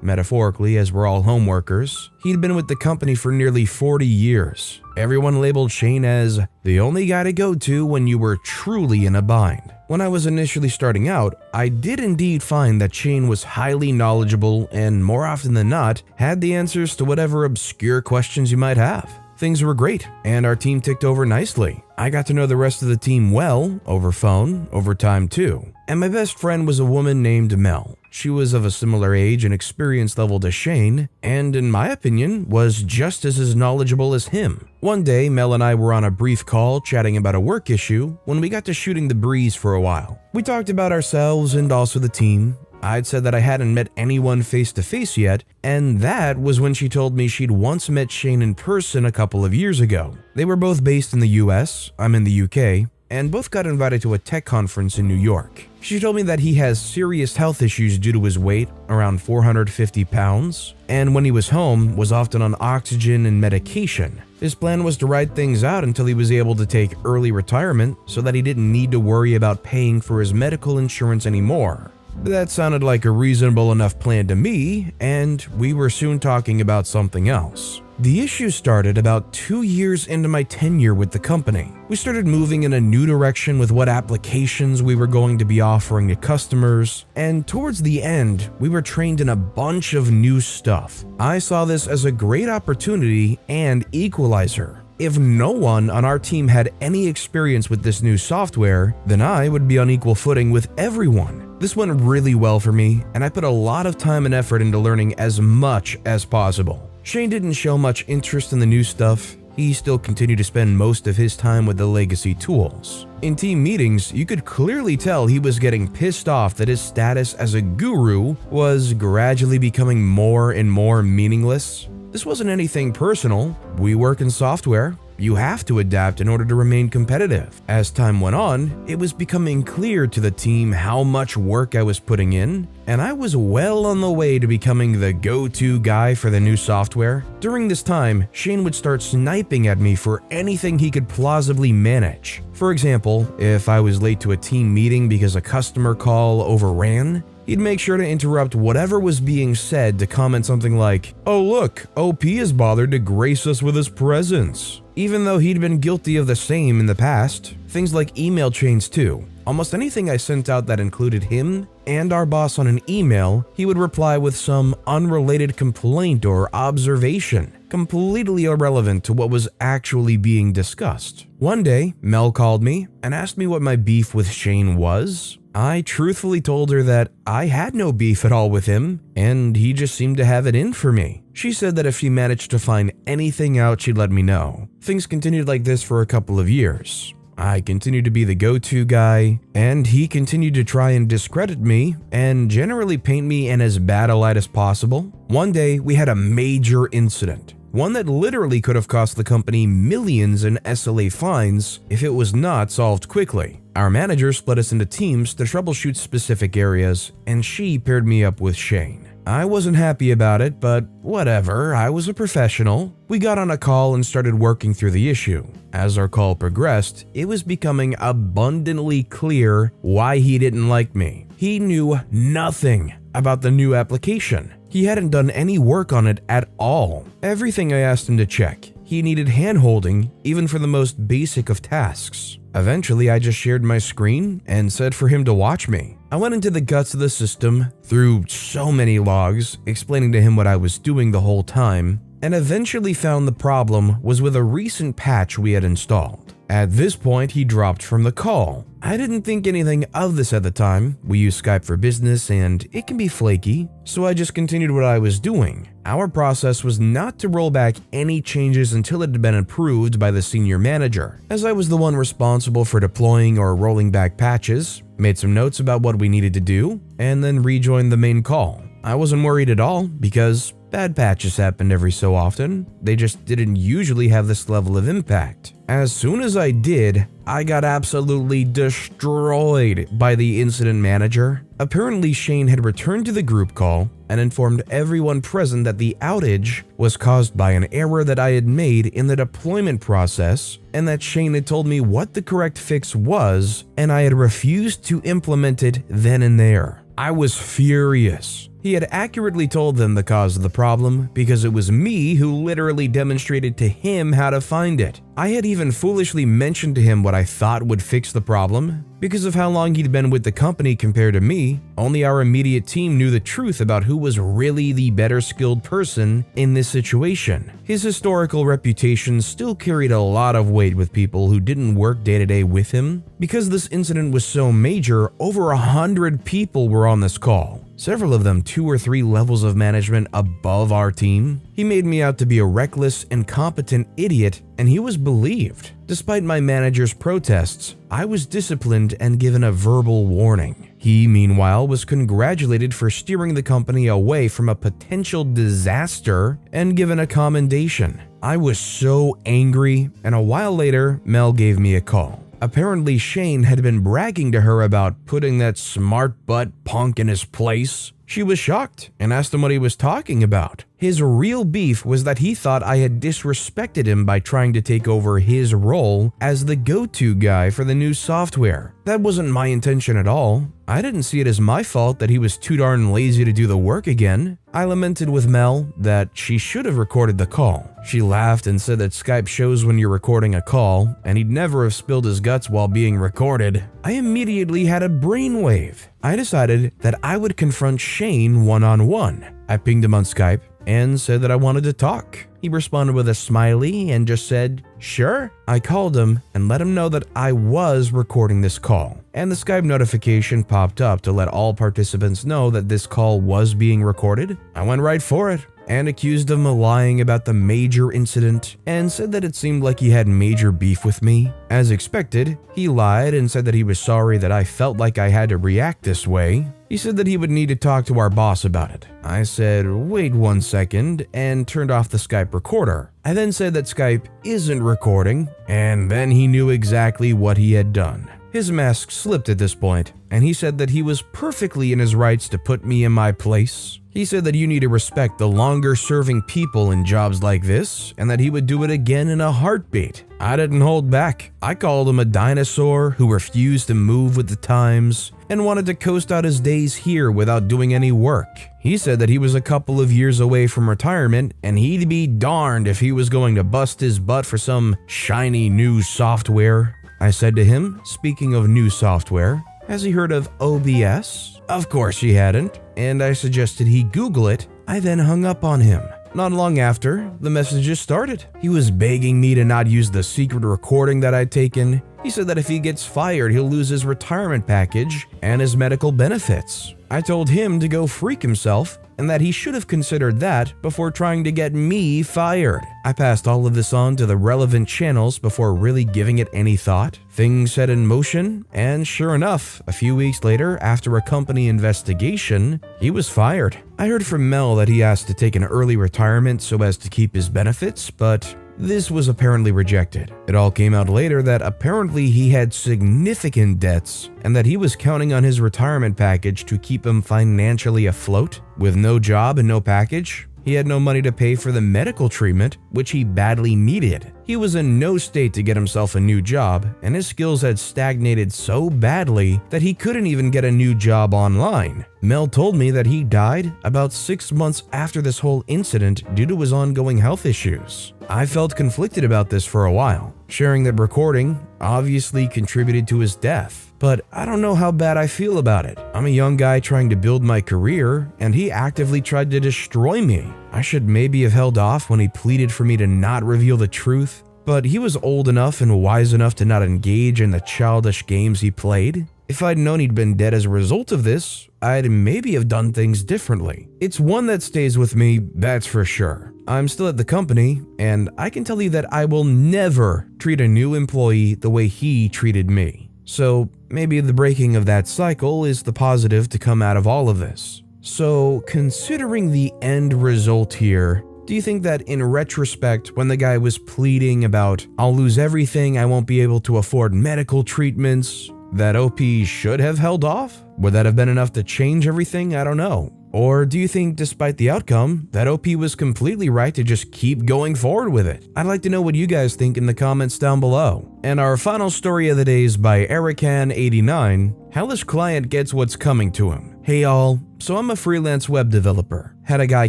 metaphorically as we're all home workers. He'd been with the company for nearly 40 years. Everyone labeled Shane as the only guy to go to when you were truly in a bind. When I was initially starting out, I did indeed find that Shane was highly knowledgeable and more often than not, had the answers to whatever obscure questions you might have. Things were great, and our team ticked over nicely. I got to know the rest of the team well, over phone, over time too. And my best friend was a woman named Mel. She was of a similar age and experience level to Shane, and in my opinion, was just as knowledgeable as him. One day, Mel and I were on a brief call chatting about a work issue when we got to shooting the breeze for a while. We talked about ourselves and also the team. I'd said that I hadn't met anyone face to face yet, and that was when she told me she'd once met Shane in person a couple of years ago. They were both based in the US, I'm in the UK, and both got invited to a tech conference in New York. She told me that he has serious health issues due to his weight, around 450 pounds, and when he was home, was often on oxygen and medication. His plan was to ride things out until he was able to take early retirement so that he didn't need to worry about paying for his medical insurance anymore. That sounded like a reasonable enough plan to me, and we were soon talking about something else. The issue started about 2 years into my tenure with the company. We started moving in a new direction with what applications we were going to be offering to customers, and towards the end, we were trained in a bunch of new stuff. I saw this as a great opportunity and equalizer. If no one on our team had any experience with this new software, then I would be on equal footing with everyone. This went really well for me, and I put a lot of time and effort into learning as much as possible. Shane didn't show much interest in the new stuff. He still continued to spend most of his time with the legacy tools. In team meetings, you could clearly tell he was getting pissed off that his status as a guru was gradually becoming more and more meaningless. This wasn't anything personal. We work in software. You have to adapt in order to remain competitive. As time went on, it was becoming clear to the team how much work I was putting in, and I was well on the way to becoming the go-to guy for the new software. During this time, Shane would start sniping at me for anything he could plausibly manage. For example, if I was late to a team meeting because a customer call overran, he'd make sure to interrupt whatever was being said to comment something like, "Oh look, OP has bothered to grace us with his presence," even though he'd been guilty of the same in the past. Things like email chains too. Almost anything I sent out that included him and our boss on an email, he would reply with some unrelated complaint or observation, completely irrelevant to what was actually being discussed. One day, Mel called me and asked me what my beef with Shane was. I truthfully told her that I had no beef at all with him, and he just seemed to have it in for me. She said that if she managed to find anything out, she'd let me know. Things continued like this for a couple of years. I continued to be the go-to guy, and he continued to try and discredit me and generally paint me in as bad a light as possible. One day, we had a major incident. One that literally could have cost the company millions in SLA fines if it was not solved quickly. Our manager split us into teams to troubleshoot specific areas, and she paired me up with Shane. I wasn't happy about it, but whatever, I was a professional. We got on a call and started working through the issue. As our call progressed, it was becoming abundantly clear why he didn't like me. He knew nothing about the new application. He hadn't done any work on it at all. Everything I asked him to check, he needed hand-holding even for the most basic of tasks. Eventually, I just shared my screen and said for him to watch me. I went into the guts of the system, through so many logs, explaining to him what I was doing the whole time, and eventually found the problem was with a recent patch we had installed. At this point, he dropped from the call. I didn't think anything of this at the time. We use Skype for business and it can be flaky, so I just continued what I was doing. Our process was not to roll back any changes until it had been approved by the senior manager, as I was the one responsible for deploying or rolling back patches, made some notes about what we needed to do, and then rejoined the main call. I wasn't worried at all because bad patches happened every so often. They just didn't usually have this level of impact. As soon as I did, I got absolutely destroyed by the incident manager. Apparently, Shane had returned to the group call and informed everyone present that the outage was caused by an error that I had made in the deployment process, and that Shane had told me what the correct fix was, and I had refused to implement it then and there. I was furious. He had accurately told them the cause of the problem because it was me who literally demonstrated to him how to find it. I had even foolishly mentioned to him what I thought would fix the problem. Because of how long he'd been with the company compared to me, only our immediate team knew the truth about who was really the better skilled person in this situation. His historical reputation still carried a lot of weight with people who didn't work day to day with him. Because this incident was so major, over 100 people were on this call. Several of them 2 or 3 levels of management above our team. He made me out to be a reckless, incompetent idiot, and he was believed. Despite my manager's protests, I was disciplined and given a verbal warning. He, meanwhile, was congratulated for steering the company away from a potential disaster and given a commendation. I was so angry, and a while later, Mel gave me a call. Apparently, Shane had been bragging to her about putting that smart butt punk in his place. She was shocked and asked him what he was talking about. His real beef was that he thought I had disrespected him by trying to take over his role as the go-to guy for the new software. That wasn't my intention at all. I didn't see it as my fault that he was too darn lazy to do the work again. I lamented with Mel that she should have recorded the call. She laughed and said that Skype shows when you're recording a call, and he'd never have spilled his guts while being recorded. I immediately had a brainwave. I decided that I would confront Shane one-on-one. I pinged him on Skype and said that I wanted to talk. He responded with a smiley and just said, "Sure." I called him and let him know that I was recording this call, and the Skype notification popped up to let all participants know that this call was being recorded. I went right for it and accused him of lying about the major incident and said that it seemed like he had major beef with me. As expected, he lied and said that he was sorry that I felt like I had to react this way. He said that he would need to talk to our boss about it. I said, "Wait 1 second," and turned off the Skype Skype recorder. I then said that Skype isn't recording, and then he knew exactly what he had done. His mask slipped at this point, and he said that he was perfectly in his rights to put me in my place. He said that you need to respect the longer-serving people in jobs like this, and that he would do it again in a heartbeat. I didn't hold back. I called him a dinosaur who refused to move with the times and wanted to coast out his days here without doing any work. He said that he was a couple of years away from retirement, and he'd be darned if he was going to bust his butt for some shiny new software. I said to him, speaking of new software, has he heard of OBS? Of course he hadn't, and I suggested he Google it. I then hung up on him. Not long after, the messages started. He was begging me to not use the secret recording that I'd taken. He said that if he gets fired, he'll lose his retirement package and his medical benefits. I told him to go freak himself and that he should have considered that before trying to get me fired. I passed all of this on to the relevant channels before really giving it any thought. Things set in motion, and sure enough, a few weeks later, after a company investigation, he was fired. I heard from Mel that he asked to take an early retirement so as to keep his benefits, but this was apparently rejected. It all came out later that apparently he had significant debts and that he was counting on his retirement package to keep him financially afloat. With no job and no package, he had no money to pay for the medical treatment, which he badly needed. He was in no state to get himself a new job, and his skills had stagnated so badly that he couldn't even get a new job online. Mel told me that he died about 6 months after this whole incident due to his ongoing health issues. I felt conflicted about this for a while. Sharing that recording obviously contributed to his death, but I don't know how bad I feel about it. I'm a young guy trying to build my career, and he actively tried to destroy me. I should maybe have held off when he pleaded for me to not reveal the truth, but he was old enough and wise enough to not engage in the childish games he played. If I'd known he'd been dead as a result of this, I'd maybe have done things differently. It's one that stays with me, that's for sure. I'm still at the company, and I can tell you that I will never treat a new employee the way he treated me. So maybe the breaking of that cycle is the positive to come out of all of this. So considering the end result here, do you think that in retrospect, when the guy was pleading about, I'll lose everything, I won't be able to afford medical treatments, that OP should have held off? Would that have been enough to change everything? I don't know. Or do you think, despite the outcome, that OP was completely right to just keep going forward with it? I'd like to know what you guys think in the comments down below. And our final story of the day is by Erican89, How This Client Gets What's Coming to Him. Hey y'all, so I'm a freelance web developer. Had a guy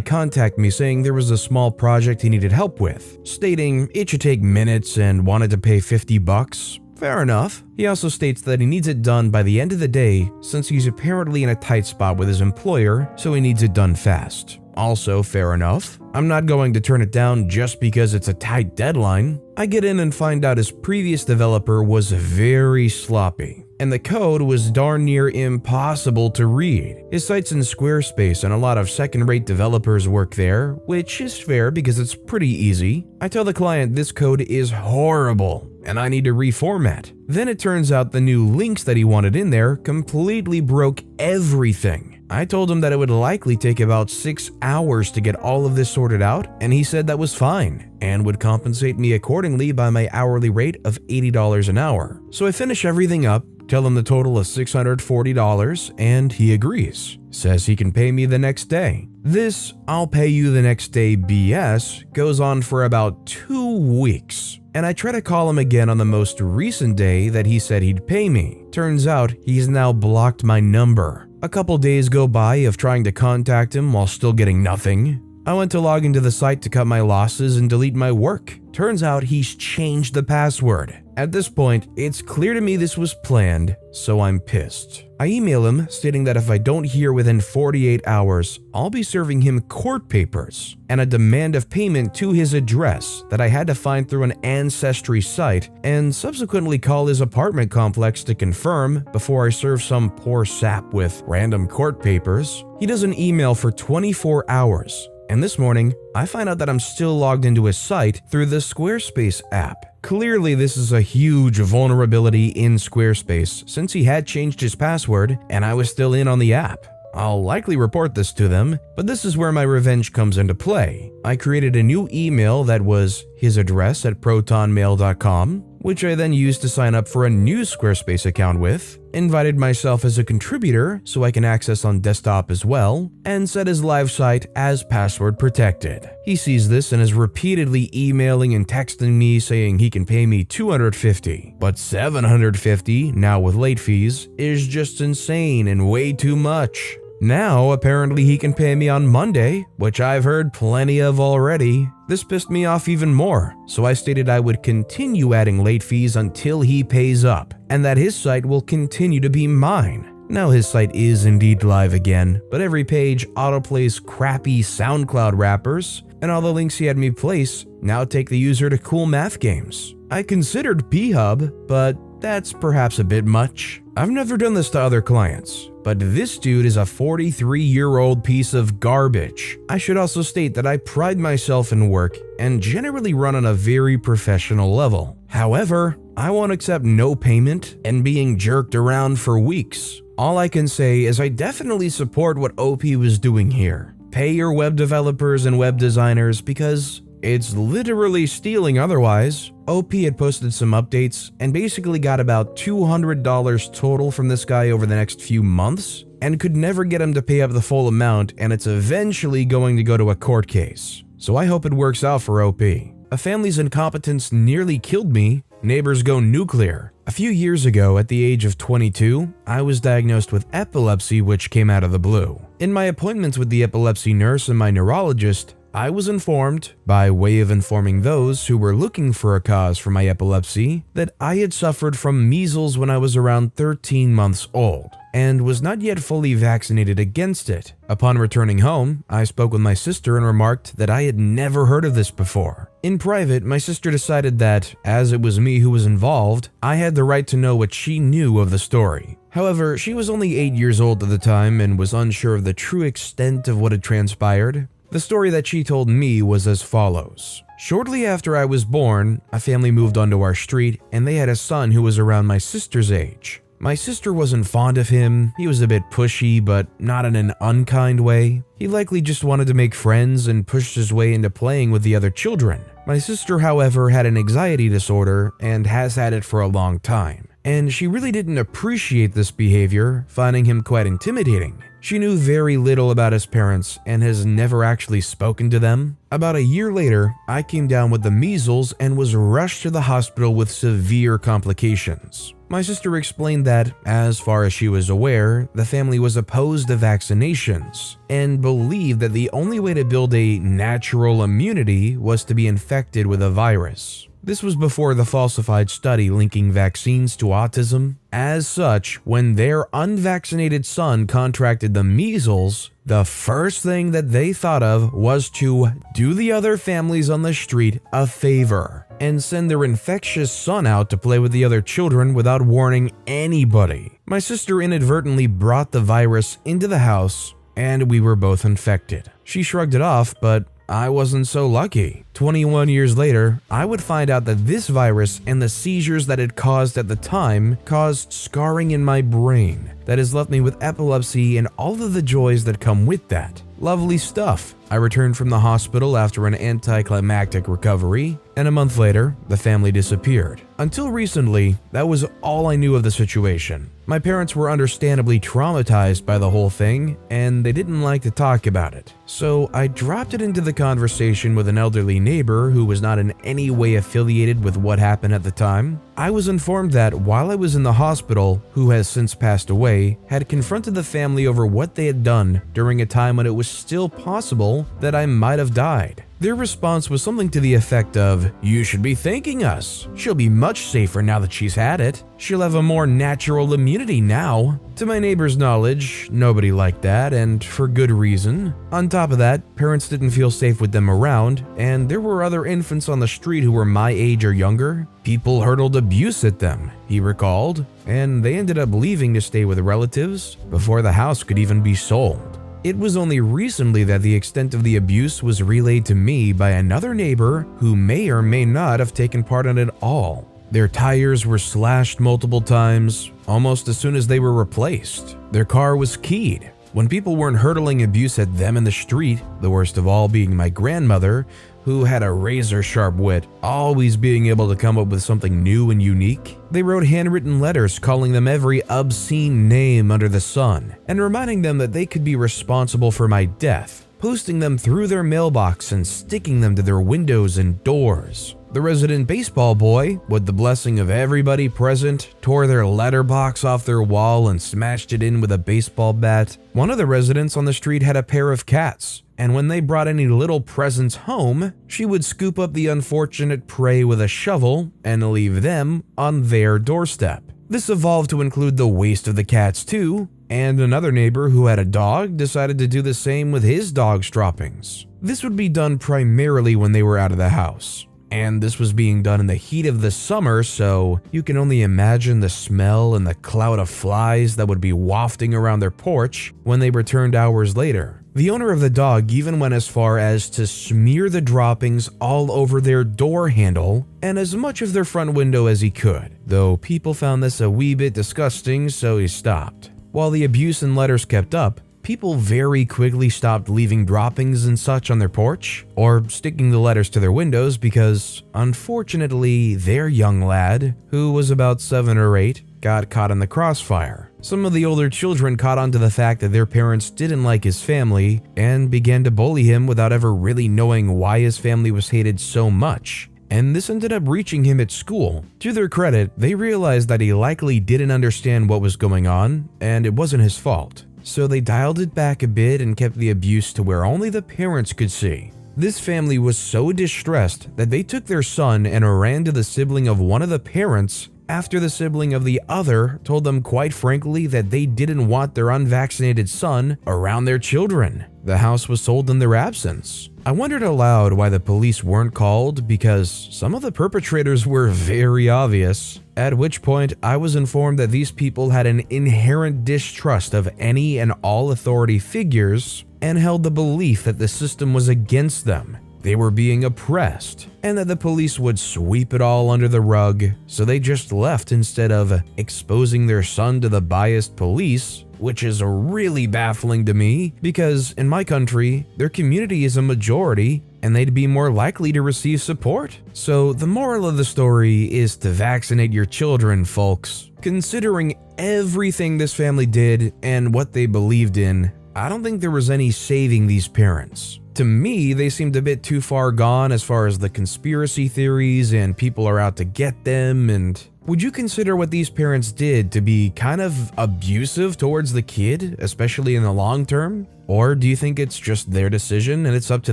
contact me saying there was a small project he needed help with, stating it should take minutes and wanted to pay $50. Fair enough. He also states that he needs it done by the end of the day since he's apparently in a tight spot with his employer, so he needs it done fast. Also fair enough. I'm not going to turn it down just because it's a tight deadline. I get in and find out his previous developer was very sloppy, and the code was darn near impossible to read. His site's in Squarespace and a lot of second-rate developers work there, which is fair because it's pretty easy. I tell the client this code is horrible and I need to reformat. Then it turns out the new links that he wanted in there completely broke everything. I told him that it would likely take about 6 hours to get all of this sorted out, and he said that was fine and would compensate me accordingly by my hourly rate of $80 an hour. So I finish everything up, tell him the total of $640, and he agrees. Says he can pay me the next day. This "I'll pay you the next day" BS goes on for about 2 weeks. And I try to call him again on the most recent day that he said he'd pay me. Turns out he's now blocked my number. A couple days go by of trying to contact him while still getting nothing. I went to log into the site to cut my losses and delete my work. Turns out he's changed the password. At this point, it's clear to me this was planned, so I'm pissed. I email him stating that if I don't hear within 48 hours, I'll be serving him court papers and a demand of payment to his address that I had to find through an ancestry site, and subsequently call his apartment complex to confirm before I serve some poor sap with random court papers. He does an email for 24 hours. And this morning, I find out that I'm still logged into his site through the Squarespace app. Clearly, this is a huge vulnerability in Squarespace since he had changed his password and I was still in on the app. I'll likely report this to them, but this is where my revenge comes into play. I created a new email that was his address at protonmail.com, which I then used to sign up for a new Squarespace account with, invited myself as a contributor so I can access on desktop as well, and set his live site as password protected. He sees this and is repeatedly emailing and texting me saying he can pay me $250, but $750, now with late fees, is just insane and way too much. Now, apparently he can pay me on Monday, which I've heard plenty of already. This pissed me off even more, so I stated I would continue adding late fees until he pays up, and that his site will continue to be mine. Now his site is indeed live again, but every page autoplays crappy SoundCloud rappers, and all the links he had me place now take the user to cool math games. I considered P-Hub, but that's perhaps a bit much. I've never done this to other clients, but this dude is a 43-year-old piece of garbage. I should also state that I pride myself in work and generally run on a very professional level. However, I won't accept no payment and being jerked around for weeks. All I can say is I definitely support what OP was doing here. Pay your web developers and web designers because it's literally stealing otherwise. OP had posted some updates and basically got about $200 total from this guy over the next few months and could never get him to pay up the full amount, and it's eventually going to go to a court case. So I hope it works out for OP. A family's incompetence nearly killed me. Neighbors go nuclear. A few years ago, at the age of 22, I was diagnosed with epilepsy, which came out of the blue. In my appointments with the epilepsy nurse and my neurologist, I was informed, by way of informing those who were looking for a cause for my epilepsy, that I had suffered from measles when I was around 13 months old, and was not yet fully vaccinated against it. Upon returning home, I spoke with my sister and remarked that I had never heard of this before. In private, my sister decided that, as it was me who was involved, I had the right to know what she knew of the story. However, she was only 8 years old at the time and was unsure of the true extent of what had transpired. The story that she told me was as follows. Shortly after I was born, a family moved onto our street and they had a son who was around my sister's age. My sister wasn't fond of him. He was a bit pushy, but not in an unkind way. He likely just wanted to make friends and pushed his way into playing with the other children. My sister, however, had an anxiety disorder and has had it for a long time, and she really didn't appreciate this behavior, finding him quite intimidating. She knew very little about his parents and has never actually spoken to them. About a year later, I came down with the measles and was rushed to the hospital with severe complications. My sister explained that, as far as she was aware, the family was opposed to vaccinations and believed that the only way to build a natural immunity was to be infected with a virus. This was before the falsified study linking vaccines to autism. As such, when their unvaccinated son contracted the measles, the first thing that they thought of was to do the other families on the street a favor and send their infectious son out to play with the other children without warning anybody. My sister inadvertently brought the virus into the house and we were both infected. She shrugged it off, but I wasn't so lucky. 21 years later, I would find out that this virus and the seizures that it caused at the time caused scarring in my brain that has left me with epilepsy and all of the joys that come with that. Lovely stuff. I returned from the hospital after an anticlimactic recovery, and a month later, the family disappeared. Until recently, that was all I knew of the situation. My parents were understandably traumatized by the whole thing, and they didn't like to talk about it. So I dropped it into the conversation with an elderly neighbor who was not in any way affiliated with what happened at the time. I was informed that while I was in the hospital, who has since passed away, had confronted the family over what they had done during a time when it was still possible that I might have died. Their response was something to the effect of, "You should be thanking us. She'll be much safer now that she's had it. She'll have a more natural immunity now." To my neighbor's knowledge, nobody liked that, and for good reason. On top of that, parents didn't feel safe with them around, and there were other infants on the street who were my age or younger. People hurled abuse at them, he recalled, and they ended up leaving to stay with relatives before the house could even be sold. It was only recently that the extent of the abuse was relayed to me by another neighbor who may or may not have taken part in it all. Their tires were slashed multiple times, almost as soon as they were replaced. Their car was keyed. when people weren't hurtling abuse at them in the street, the worst of all being my grandmother, who had a razor-sharp wit, always being able to come up with something new and unique. They wrote handwritten letters calling them every obscene name under the sun, and reminding them that they could be responsible for my death, posting them through their mailbox and sticking them to their windows and doors. The resident baseball boy, with the blessing of everybody present, tore their letterbox off their wall and smashed it in with a baseball bat. One of the residents on the street had a pair of cats, and when they brought any little presents home, she would scoop up the unfortunate prey with a shovel and leave them on their doorstep. This evolved to include the waste of the cats too, and another neighbor who had a dog decided to do the same with his dog's droppings. This would be done primarily when they were out of the house. And this was being done in the heat of the summer, so you can only imagine the smell and the cloud of flies that would be wafting around their porch when they returned hours later. The owner of the dog even went as far as to smear the droppings all over their door handle and as much of their front window as he could, though people found this a wee bit disgusting, so he stopped. While the abuse and letters kept up, people very quickly stopped leaving droppings and such on their porch or sticking the letters to their windows because, unfortunately, their young lad, who was about 7 or 8, got caught in the crossfire. Some of the older children caught on to the fact that their parents didn't like his family and began to bully him without ever really knowing why his family was hated so much. And this ended up reaching him at school. To their credit, they realized that he likely didn't understand what was going on, and it wasn't his fault. So they dialed it back a bit and kept the abuse to where only the parents could see. This family was so distressed that they took their son and ran to the sibling of one of the parents after the sibling of the other told them quite frankly that they didn't want their unvaccinated son around their children. The house was sold in their absence. I wondered aloud why the police weren't called because some of the perpetrators were very obvious, at which point I was informed that these people had an inherent distrust of any and all authority figures and held the belief that the system was against them. They were being oppressed, and that the police would sweep it all under the rug, so they just left instead of exposing their son to the biased police, which is really baffling to me because in my country, their community is a majority and they'd be more likely to receive support. So the moral of the story is to vaccinate your children, folks. Considering everything this family did and what they believed in, I don't think there was any saving these parents. To me, they seemed a bit too far gone as far as the conspiracy theories and people are out to get them. And would you consider what these parents did to be kind of abusive towards the kid, especially in the long term? Or do you think it's just their decision and it's up to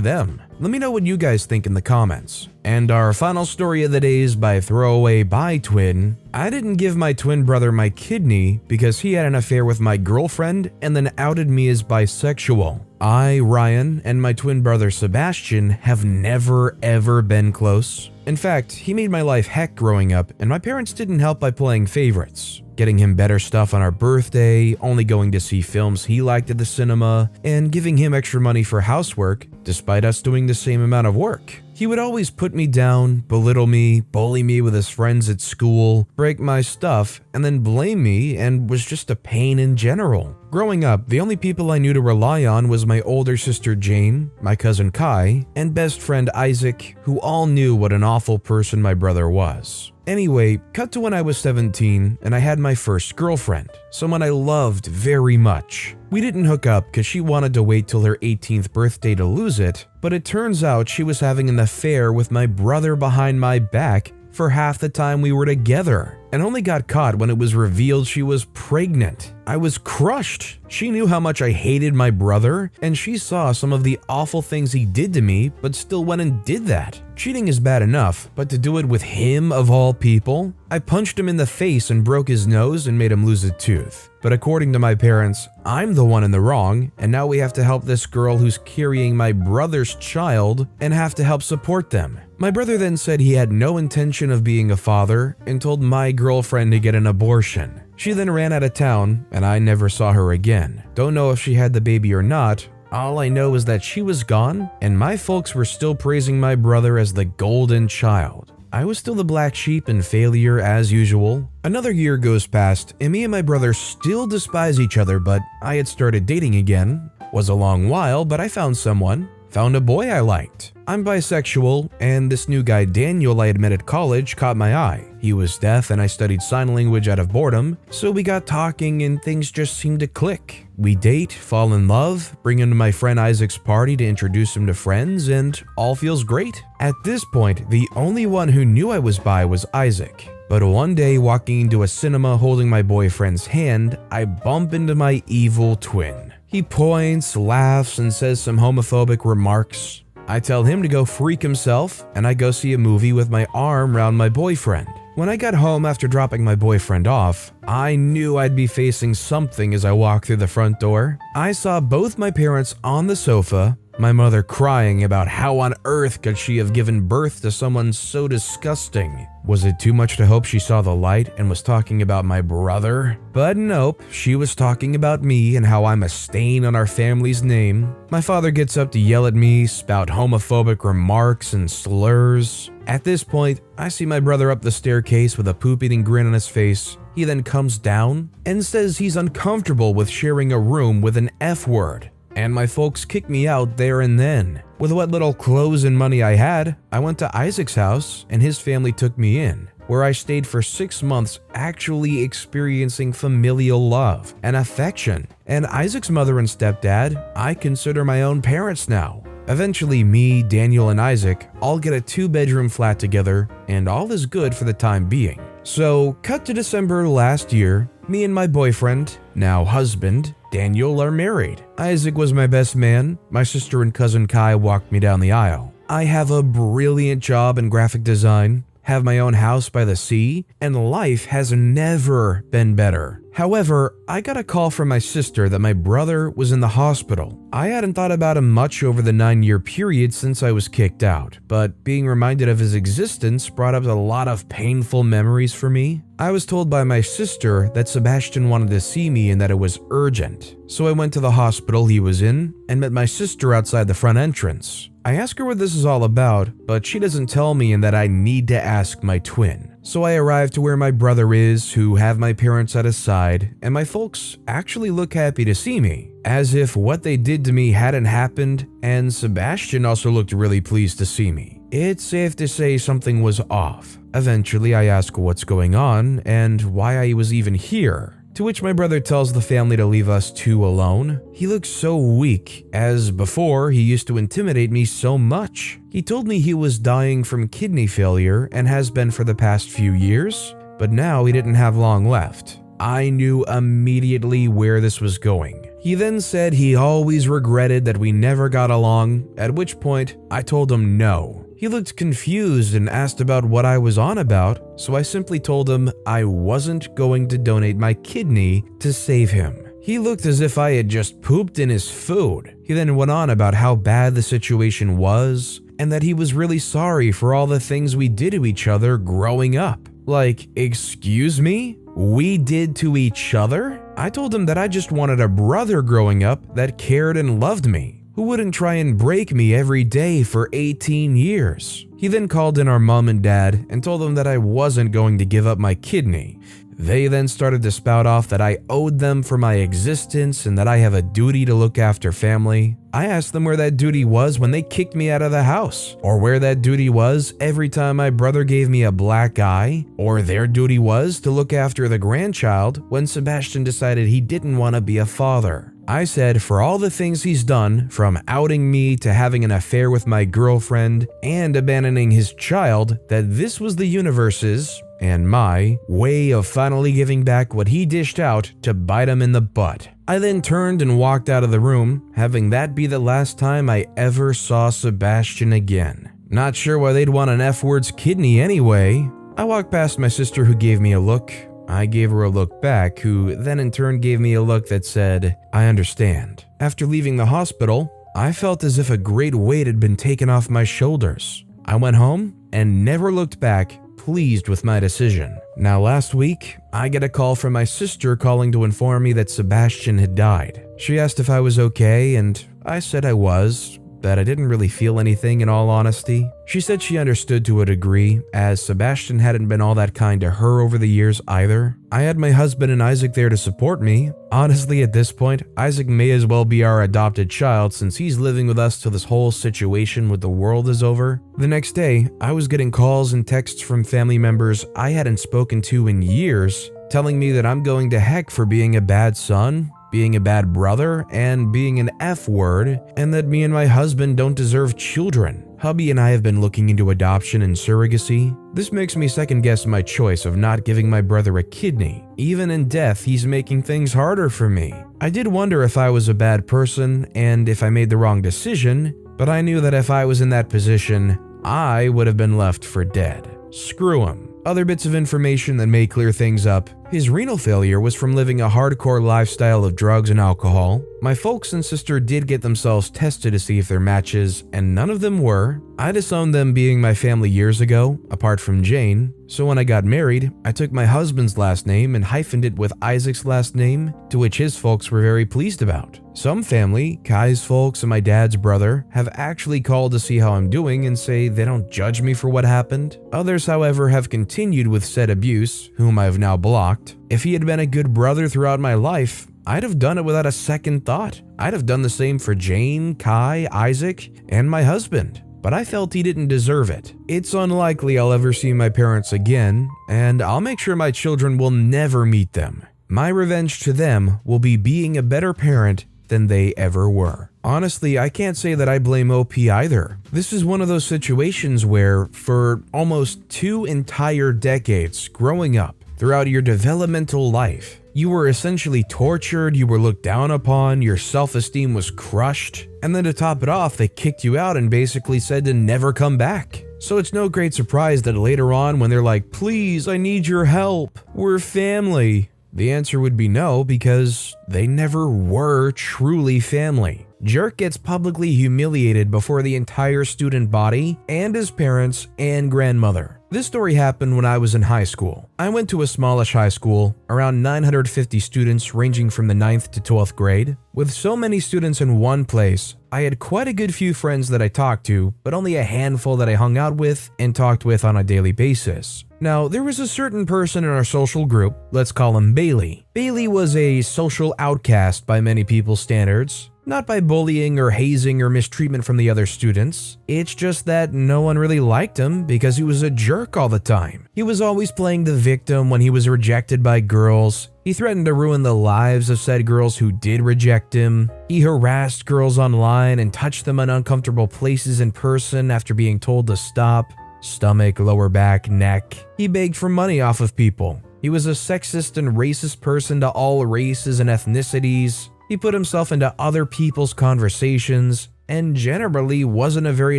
them? Let me know what you guys think in the comments. And our final story of the day is by Throwaway By Twin. I didn't give my twin brother my kidney because he had an affair with my girlfriend and then outed me as bisexual. I, Ryan, and my twin brother Sebastian have never ever been close. In fact, he made my life heck growing up, and my parents didn't help by playing favorites, getting him better stuff on our birthday, only going to see films he liked at the cinema, and giving him extra money for housework, despite us doing the same amount of work. He would always put me down, belittle me, bully me with his friends at school, break my stuff, and then blame me and was just a pain in general. Growing up, the only people I knew to rely on was my older sister Jane, my cousin Kai, and best friend Isaac, who all knew what an awful person my brother was. Anyway, cut to when I was 17 and I had my first girlfriend, someone I loved very much. We didn't hook up because she wanted to wait till her 18th birthday to lose it, but it turns out she was having an affair with my brother behind my back for half the time we were together, and only got caught when it was revealed she was pregnant. I was crushed. She knew how much I hated my brother, and she saw some of the awful things he did to me, but still went and did that. Cheating is bad enough, but to do it with him of all people? I punched him in the face and broke his nose and made him lose a tooth. But according to my parents, I'm the one in the wrong, and now we have to help this girl who's carrying my brother's child and have to help support them. My brother then said he had no intention of being a father and told my girlfriend to get an abortion. She then ran out of town, and I never saw her again. Don't know if she had the baby or not. All I know is that she was gone, and my folks were still praising my brother as the golden child. I was still the black sheep and failure as usual. Another year goes past, and me and my brother still despise each other, but I had started dating again. Was a long while, but I found someone. Found a boy I liked. I'm bisexual, and this new guy Daniel I had met at college caught my eye. He was deaf and I studied sign language out of boredom, so we got talking and things just seemed to click. We date, fall in love, bring him to my friend Isaac's party to introduce him to friends, and all feels great. At this point, the only one who knew I was bi was Isaac. But one day, walking into a cinema holding my boyfriend's hand, I bump into my evil twin. He points, laughs, and says some homophobic remarks. I tell him to go freak himself, and I go see a movie with my arm around my boyfriend. When I got home after dropping my boyfriend off, I knew I'd be facing something as I walked through the front door. I saw both my parents on the sofa, my mother crying about how on earth could she have given birth to someone so disgusting. Was it too much to hope she saw the light and was talking about my brother? But nope, she was talking about me and how I'm a stain on our family's name. My father gets up to yell at me, spout homophobic remarks and slurs. At this point, I see my brother up the staircase with a poop-eating grin on his face. He then comes down and says he's uncomfortable with sharing a room with an F word. And my folks kicked me out there and then. With what little clothes and money I had, I went to Isaac's house and his family took me in, where I stayed for 6 months actually experiencing familial love and affection. And Isaac's mother and stepdad, I consider my own parents now. Eventually, me, Daniel, and Isaac all get a 2-bedroom flat together, and all is good for the time being. So, cut to December last year, me and my boyfriend, now husband, Daniel, are married. Isaac was my best man. My sister and cousin Kai walked me down the aisle. I have a brilliant job in graphic design, have my own house by the sea, and life has never been better. However, I got a call from my sister that my brother was in the hospital. I hadn't thought about him much over the 9-year period since I was kicked out, but being reminded of his existence brought up a lot of painful memories for me. I was told by my sister that Sebastian wanted to see me and that it was urgent. So I went to the hospital he was in and met my sister outside the front entrance. I ask her what this is all about, but she doesn't tell me and that I need to ask my twin. So I arrive to where my brother is, who have my parents at his side, and my folks actually look happy to see me, as if what they did to me hadn't happened, and Sebastian also looked really pleased to see me. It's safe to say something was off. Eventually, I ask what's going on and why I was even here. To which my brother tells the family to leave us two alone. He looks so weak, as before he used to intimidate me so much. He told me he was dying from kidney failure and has been for the past few years, but now he didn't have long left. I knew immediately where this was going. He then said he always regretted that we never got along, at which point I told him no. He looked confused and asked about what I was on about, so I simply told him I wasn't going to donate my kidney to save him. He looked as if I had just pooped in his food. He then went on about how bad the situation was and that he was really sorry for all the things we did to each other growing up. Like, excuse me? We did to each other? I told him that I just wanted a brother growing up that cared and loved me, who wouldn't try and break me every day for 18 years. He then called in our mom and dad and told them that I wasn't going to give up my kidney. They then started to spout off that I owed them for my existence and that I have a duty to look after family. I asked them where that duty was when they kicked me out of the house, or where that duty was every time my brother gave me a black eye, or their duty was to look after the grandchild when Sebastian decided he didn't want to be a father. I said for all the things he's done, from outing me to having an affair with my girlfriend and abandoning his child, that this was the universe's, and my, way of finally giving back what he dished out to bite him in the butt. I then turned and walked out of the room, having that be the last time I ever saw Sebastian again. Not sure why they'd want an F-word's kidney anyway. I walked past my sister, who gave me a look. I gave her a look back, who then in turn gave me a look that said, I understand. After leaving the hospital, I felt as if a great weight had been taken off my shoulders. I went home and never looked back, pleased with my decision. Now last week, I get a call from my sister calling to inform me that Sebastian had died. She asked if I was okay, and I said I was, that I didn't really feel anything in all honesty. She said she understood to a degree, as Sebastian hadn't been all that kind to her over the years either. I had my husband and Isaac there to support me. Honestly, at this point, Isaac may as well be our adopted child since he's living with us till this whole situation with the world is over. The next day, I was getting calls and texts from family members I hadn't spoken to in years, telling me that I'm going to heck for being a bad son, being a bad brother, and being an F word, and that me and my husband don't deserve children. Hubby and I have been looking into adoption and surrogacy. This makes me second guess my choice of not giving my brother a kidney. Even in death, he's making things harder for me. I did wonder if I was a bad person and if I made the wrong decision, but I knew that if I was in that position, I would have been left for dead. Screw him. Other bits of information that may clear things up. His renal failure was from living a hardcore lifestyle of drugs and alcohol. My folks and sister did get themselves tested to see if they're matches, and none of them were. I disowned them being my family years ago, apart from Jane, so when I got married, I took my husband's last name and hyphened it with Isaac's last name, to which his folks were very pleased about. Some family, Kai's folks and my dad's brother, have actually called to see how I'm doing and say they don't judge me for what happened. Others, however, have continued with said abuse, whom I have now blocked. If he had been a good brother throughout my life, I'd have done it without a second thought. I'd have done the same for Jane, Kai, Isaac, and my husband. But I felt he didn't deserve it. It's unlikely I'll ever see my parents again, and I'll make sure my children will never meet them. My revenge to them will be being a better parent than they ever were. Honestly, I can't say that I blame OP either. This is one of those situations where, for almost 2 entire decades growing up, throughout your developmental life, you were essentially tortured, you were looked down upon, your self-esteem was crushed, and then to top it off, they kicked you out and basically said to never come back. So it's no great surprise that later on when they're like, "Please, I need your help, we're family," the answer would be no, because they never were truly family. Jerk gets publicly humiliated before the entire student body and his parents and grandmother. This story happened when I was in high school. I went to a smallish high school, around 950 students ranging from the 9th to 12th grade. With so many students in one place, I had quite a good few friends that I talked to, but only a handful that I hung out with and talked with on a daily basis. Now, there was a certain person in our social group, let's call him Bailey. Bailey was a social outcast by many people's standards. Not by bullying or hazing or mistreatment from the other students. It's just that no one really liked him because he was a jerk all the time. He was always playing the victim when he was rejected by girls. He threatened to ruin the lives of said girls who did reject him. He harassed girls online and touched them in uncomfortable places in person after being told to stop. Stomach, lower back, neck. He begged for money off of people. He was a sexist and racist person to all races and ethnicities. He put himself into other people's conversations and generally wasn't a very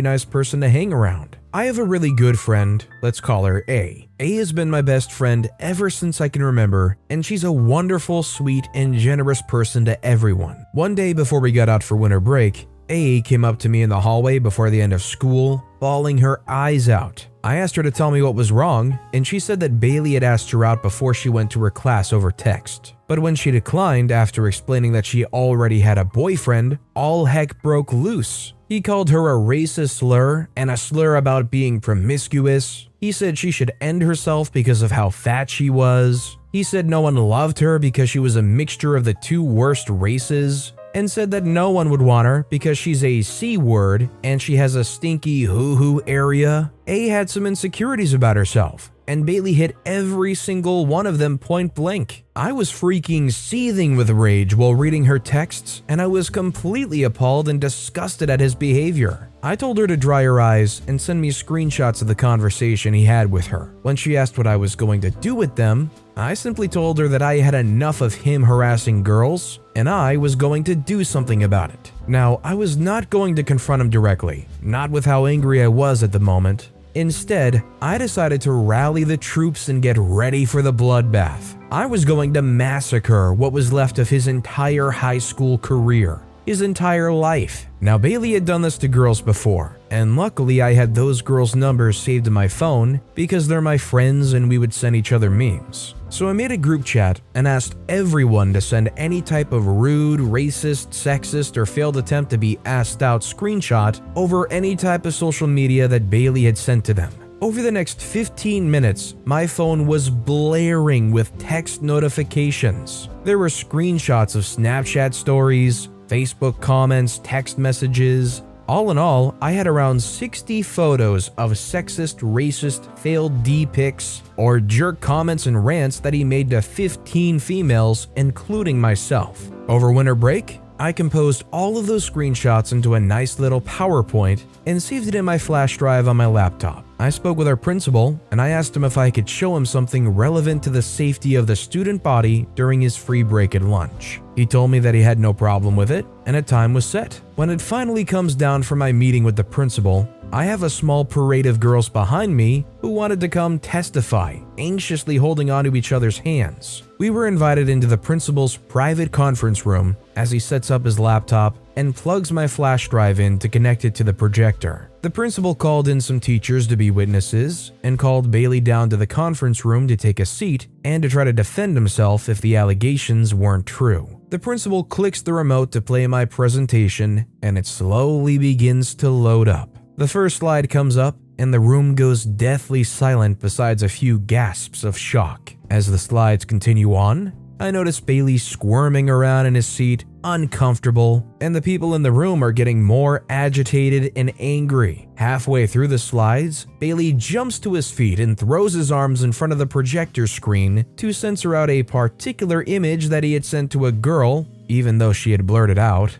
nice person to hang around. I have a really good friend, let's call her A. A has been my best friend ever since I can remember, and she's a wonderful, sweet, and generous person to everyone. One day before we got out for winter break, A came up to me in the hallway before the end of school, bawling her eyes out. I asked her to tell me what was wrong, and she said that Bailey had asked her out before she went to her class over text. But when she declined after explaining that she already had a boyfriend, all heck broke loose. He called her a racist slur and a slur about being promiscuous. He said she should end herself because of how fat she was. He said no one loved her because she was a mixture of the 2 worst races, and said that no one would want her because she's a C word and she has a stinky hoo-hoo area. A had some insecurities about herself, and Bailey hit every single one of them point blank. I was freaking seething with rage while reading her texts, and I was completely appalled and disgusted at his behavior. I told her to dry her eyes and send me screenshots of the conversation he had with her. When she asked what I was going to do with them, I simply told her that I had enough of him harassing girls, and I was going to do something about it. Now, I was not going to confront him directly, not with how angry I was at the moment. Instead, I decided to rally the troops and get ready for the bloodbath. I was going to massacre what was left of his entire high school career, his entire life. Now, Bailey had done this to girls before, and luckily I had those girls' numbers saved in my phone because they're my friends and we would send each other memes. So I made a group chat and asked everyone to send any type of rude, racist, sexist, or failed attempt to be asked out screenshot over any type of social media that Bailey had sent to them. Over the next 15 minutes, my phone was blaring with text notifications. There were screenshots of Snapchat stories, Facebook comments, text messages. All in all, I had around 60 photos of sexist, racist, failed D pics, or jerk comments and rants that he made to 15 females, including myself. Over winter break, I composed all of those screenshots into a nice little PowerPoint and saved it in my flash drive on my laptop. I spoke with our principal and I asked him if I could show him something relevant to the safety of the student body during his free break at lunch. He told me that he had no problem with it and a time was set. When it finally comes down for my meeting with the principal, I have a small parade of girls behind me who wanted to come testify, anxiously holding onto each other's hands. We were invited into the principal's private conference room as he sets up his laptop and plugs my flash drive in to connect it to the projector. The principal called in some teachers to be witnesses and called Bailey down to the conference room to take a seat and to try to defend himself if the allegations weren't true. The principal clicks the remote to play my presentation and it slowly begins to load up. The first slide comes up and the room goes deathly silent besides a few gasps of shock. As the slides continue on, I notice Bailey squirming around in his seat, uncomfortable, and the people in the room are getting more agitated and angry. Halfway through the slides, Bailey jumps to his feet and throws his arms in front of the projector screen to censor out a particular image that he had sent to a girl, even though she had blurted out,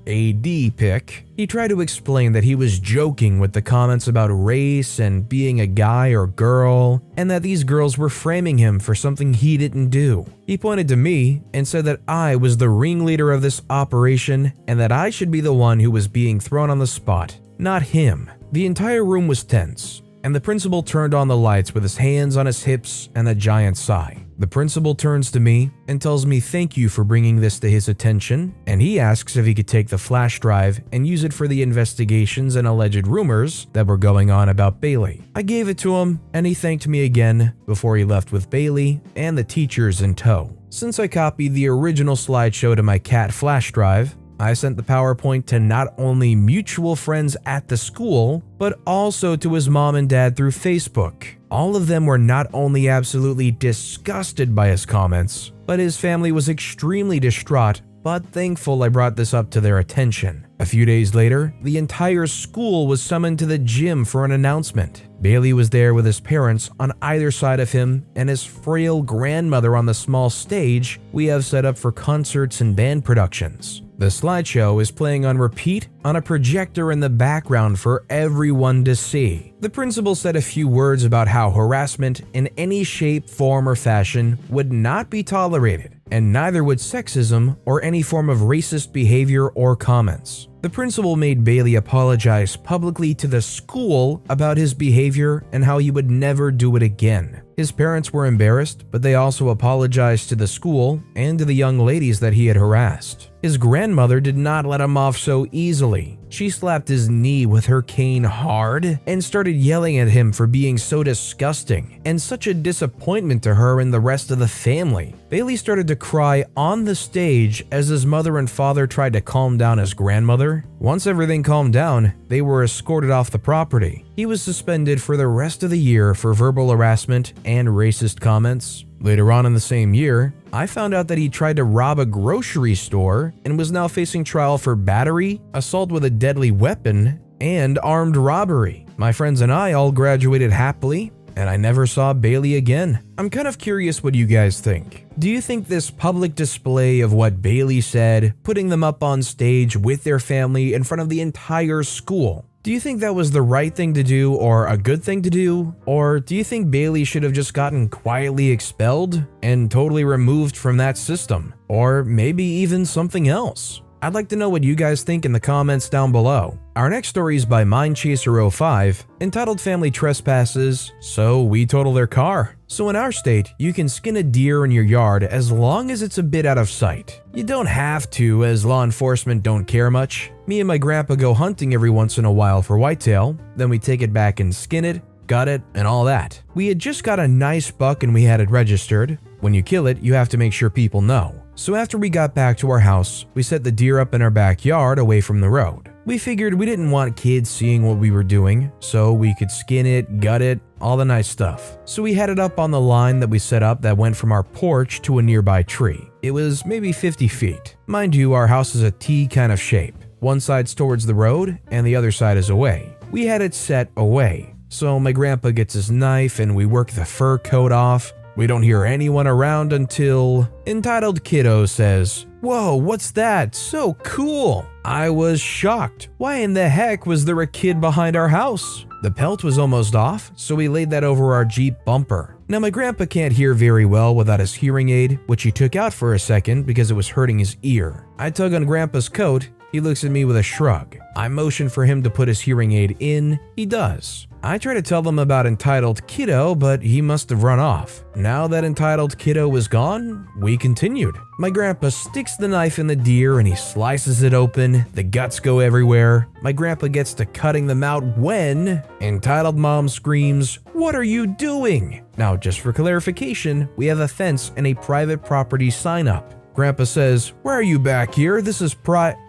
a D pic. He tried to explain that he was joking with the comments about race and being a guy or girl, and that these girls were framing him for something he didn't do. He pointed to me and said that I was the ringleader of this operation and that I should be the one who was being thrown on the spot, not him. The entire room was tense, and the principal turned on the lights with his hands on his hips and a giant sigh. The principal turns to me and tells me thank you for bringing this to his attention, and he asks if he could take the flash drive and use it for the investigations and alleged rumors that were going on about Bailey. I gave it to him, and he thanked me again before he left with Bailey and the teachers in tow. Since I copied the original slideshow to my cat flash drive, I sent the PowerPoint to not only mutual friends at the school, but also to his mom and dad through Facebook. All of them were not only absolutely disgusted by his comments, but his family was extremely distraught, but thankful I brought this up to their attention. A few days later, the entire school was summoned to the gym for an announcement. Bailey was there with his parents on either side of him and his frail grandmother on the small stage we have set up for concerts and band productions. The slideshow is playing on repeat on a projector in the background for everyone to see. The principal said a few words about how harassment in any shape, form, or fashion would not be tolerated, and neither would sexism or any form of racist behavior or comments. The principal made Bailey apologize publicly to the school about his behavior and how he would never do it again. His parents were embarrassed, but they also apologized to the school and to the young ladies that he had harassed. His grandmother did not let him off so easily. She slapped his knee with her cane hard and started yelling at him for being so disgusting and such a disappointment to her and the rest of the family. Bailey started to cry on the stage as his mother and father tried to calm down his grandmother. Once everything calmed down, they were escorted off the property. He was suspended for the rest of the year for verbal harassment and racist comments. Later on in the same year, I found out that he tried to rob a grocery store and was now facing trial for battery, assault with a deadly weapon, and armed robbery. My friends and I all graduated happily, and I never saw Bailey again. I'm kind of curious what you guys think. Do you think this public display of what Bailey said, putting them up on stage with their family in front of the entire school, do you think that was the right thing to do or a good thing to do? Or do you think Bailey should have just gotten quietly expelled and totally removed from that system? Or maybe even something else? I'd like to know what you guys think in the comments down below. Our next story is by MindChaser05, entitled Family Trespasses, So We Total Their Car. So in our state, you can skin a deer in your yard as long as it's a bit out of sight. You don't have to, as law enforcement don't care much. Me and my grandpa go hunting every once in a while for whitetail, then we take it back and skin it, gut it, and all that. We had just got a nice buck and we had it registered. When you kill it, you have to make sure people know. So after we got back to our house, we set the deer up in our backyard away from the road. We figured we didn't want kids seeing what we were doing, so we could skin it, gut it, all the nice stuff. So we had it up on the line that we set up that went from our porch to a nearby tree. It was maybe 50 feet. Mind you, our house is a T kind of shape. One side's towards the road and the other side is away. We had it set away. So my grandpa gets his knife and we work the fur coat off. We don't hear anyone around until Entitled Kiddo says, "Whoa, what's that? So cool." I was shocked. Why in the heck was there a kid behind our house? The pelt was almost off, so we laid that over our Jeep bumper. Now my grandpa can't hear very well without his hearing aid, which he took out for a second because it was hurting his ear. I tug on grandpa's coat. He looks at me with a shrug. I motion for him to put his hearing aid in. He does. I try to tell them about Entitled Kiddo, but he must have run off. Now that Entitled Kiddo was gone, we continued. My grandpa sticks the knife in the deer and he slices it open. The guts go everywhere. My grandpa gets to cutting them out when Entitled Mom screams, "What are you doing?" Now, just for clarification, we have a fence and a private property sign up. Grandpa says, "Why are you back here? This is